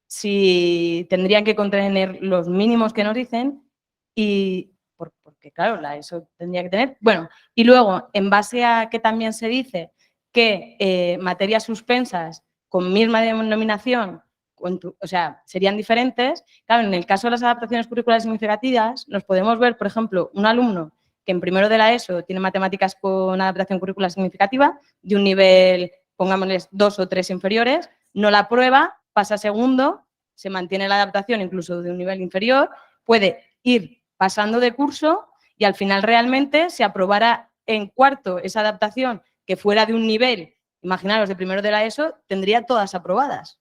si tendrían que contener los mínimos que nos dicen y porque claro, eso tendría que tener. Bueno, y luego, en base a que también se dice que materias suspensas con misma denominación, o sea, serían diferentes. Claro, en el caso de las adaptaciones curriculares significativas, nos podemos ver, por ejemplo, un alumno que en primero de la ESO tiene matemáticas con adaptación curricular significativa, de un nivel, pongámosles 2 o 3 inferiores, no la aprueba, pasa a segundo, se mantiene la adaptación incluso de un nivel inferior, puede ir pasando de curso y al final realmente se aprobara en cuarto esa adaptación que fuera de un nivel, imaginaros, de primero de la ESO, tendría todas aprobadas.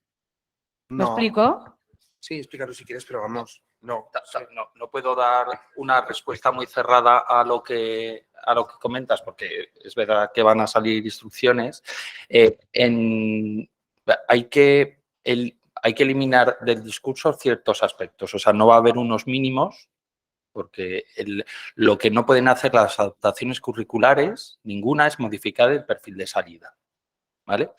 ¿Me explico? Sí, explícalo si quieres, pero vamos, no. No puedo dar una respuesta muy cerrada a lo que comentas, porque es verdad que van a salir instrucciones. Hay que eliminar del discurso ciertos aspectos. O sea, no va a haber unos mínimos, porque lo que no pueden hacer las adaptaciones curriculares, ninguna, es modificar el perfil de salida. ¿Vale?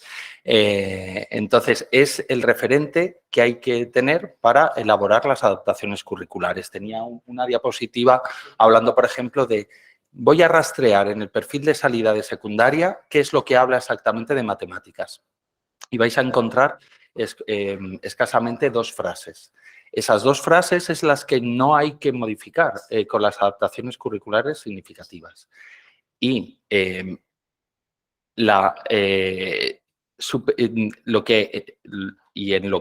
Entonces, es el referente que hay que tener para elaborar las adaptaciones curriculares. Tenía una diapositiva hablando, por ejemplo, de voy a rastrear en el perfil de salida de secundaria qué es lo que habla exactamente de matemáticas. Y vais a encontrar escasamente 2 frases. Esas 2 frases es las que no hay que modificar con las adaptaciones curriculares significativas. Y en lo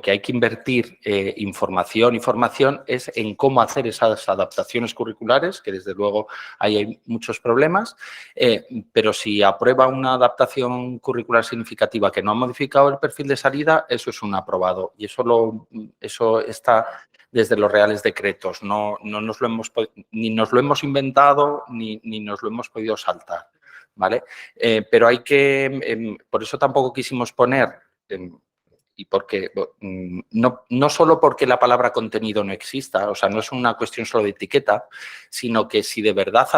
que hay que invertir información y formación es en cómo hacer esas adaptaciones curriculares, que desde luego ahí hay muchos problemas, pero si aprueba una adaptación curricular significativa que no ha modificado el perfil de salida, eso es un aprobado y eso está desde los reales decretos, no nos lo hemos, ni nos lo hemos inventado ni nos lo hemos podido saltar. ¿Vale? Pero hay que, por eso tampoco quisimos poner, y porque no solo porque la palabra contenido no exista, o sea, no es una cuestión solo de etiqueta, sino que si de verdad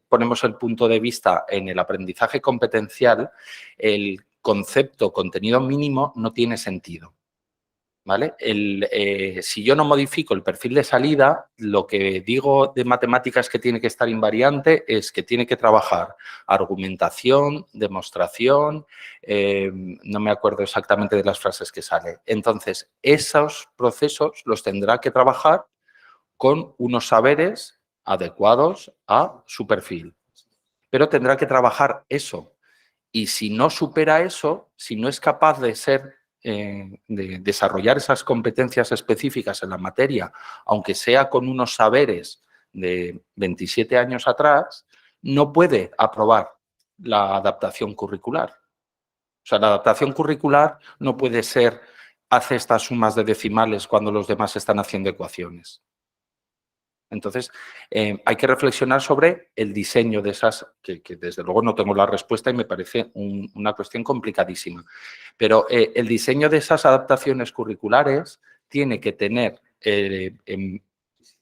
ponemos el punto de vista en el aprendizaje competencial, el concepto contenido mínimo no tiene sentido. ¿Vale? Si yo no modifico el perfil de salida, lo que digo de matemáticas que tiene que estar invariante es que tiene que trabajar argumentación, demostración, no me acuerdo exactamente de las frases que sale. Entonces, esos procesos los tendrá que trabajar con unos saberes adecuados a su perfil. Pero tendrá que trabajar eso. Y si no supera eso, si no es capaz de desarrollar esas competencias específicas en la materia, aunque sea con unos saberes de 27 años atrás, no puede aprobar la adaptación curricular. O sea, la adaptación curricular no puede ser hace estas sumas de decimales cuando los demás están haciendo ecuaciones. Entonces, hay que reflexionar sobre el diseño de esas, que desde luego no tengo la respuesta y me parece una cuestión complicadísima. Pero el diseño de esas adaptaciones curriculares tiene que tener en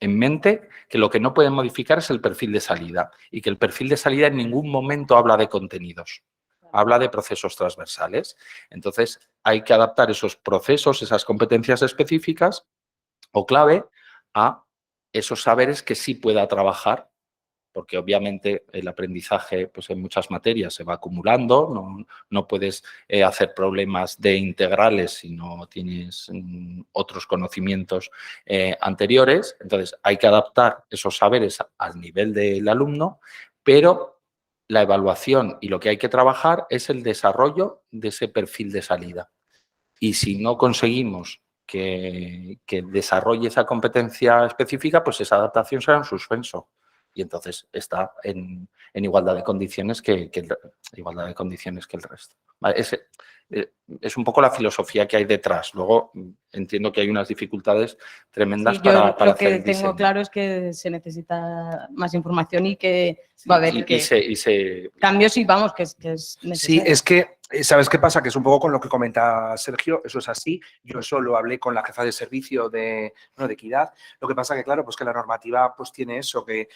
mente que lo que no puede modificar es el perfil de salida y que el perfil de salida en ningún momento habla de contenidos, habla de procesos transversales. Entonces, hay que adaptar esos procesos, esas competencias específicas o clave a esos saberes que sí pueda trabajar, porque obviamente el aprendizaje pues en muchas materias se va acumulando, no puedes hacer problemas de integrales si no tienes otros conocimientos anteriores. Entonces, hay que adaptar esos saberes al nivel del alumno, pero la evaluación y lo que hay que trabajar es el desarrollo de ese perfil de salida. Y si no conseguimos que desarrolle esa competencia específica, pues esa adaptación será en suspenso. Y entonces está en igualdad de condiciones que el resto. ¿Vale? Es un poco la filosofía que hay detrás. Luego entiendo que hay unas dificultades tremendas Sí, yo para lo hacer que el tengo diseño. claro es que se necesita más información y que va a haber cambios y vamos, que es necesario. Sí, es que, ¿sabes qué pasa? Que es un poco con lo que comenta Sergio, eso es así. Yo eso lo hablé con la jefa de servicio de Equidad. Lo que pasa que, claro, pues que la normativa pues tiene eso, que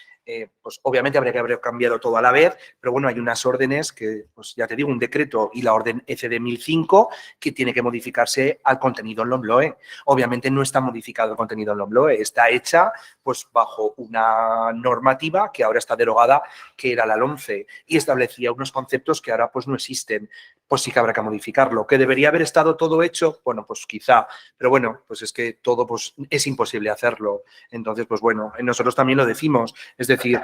pues obviamente habría que haber cambiado todo a la vez, pero bueno, hay unas órdenes que, pues ya te digo, un decreto y la orden ECD 1005 que tiene que modificarse al contenido en LOMLOE. Obviamente no está modificado el contenido en LOMLOE, está hecha pues bajo una normativa que ahora está derogada, que era la LOMCE, y establecía unos conceptos que ahora pues no existen. Pues sí que habrá que modificarlo. ¿Que debería haber estado todo hecho? Bueno, pues quizá, pero bueno, pues es que todo pues es imposible hacerlo. Entonces, pues bueno, nosotros también lo decimos, es decir,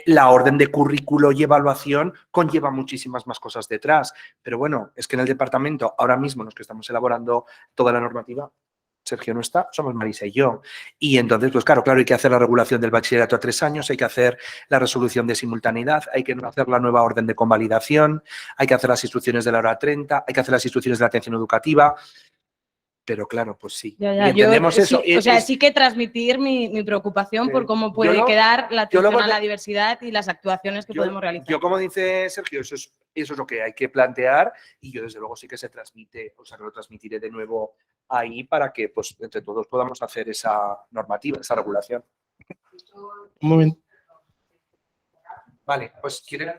la orden de currículo y evaluación conlleva muchísimas más cosas detrás, pero bueno, es que en el departamento ahora mismo los que estamos elaborando toda la normativa, Sergio no está, somos Marisa y yo. Y entonces, pues claro, hay que hacer la regulación del bachillerato a 3 años, hay que hacer la resolución de simultaneidad, hay que hacer la nueva orden de convalidación, hay que hacer las instrucciones de la hora 30, hay que hacer las instrucciones de la atención educativa. Pero claro, pues sí. Ya, Y entendemos yo, eso. Sí, o sea, sí que transmitir mi preocupación por cómo puede quedar la atención a la diversidad y las actuaciones que podemos realizar. Yo, como dice Sergio, eso es lo que hay que plantear y yo desde luego sí que se transmite, o sea, que lo transmitiré de nuevo ahí para que pues entre todos podamos hacer esa normativa, esa regulación. Un momento. Vale, pues quieren...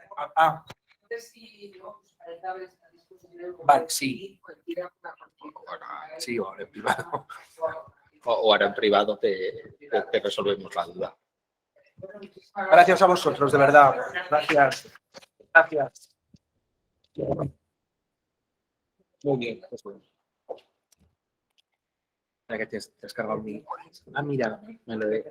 Vale, sí. Sí, o ahora en privado. O ahora en privado te resolvemos la duda. Gracias a vosotros, de verdad. Gracias. Gracias. Muy bien. Mira que te has cargado mi... Ah, mira, me lo he...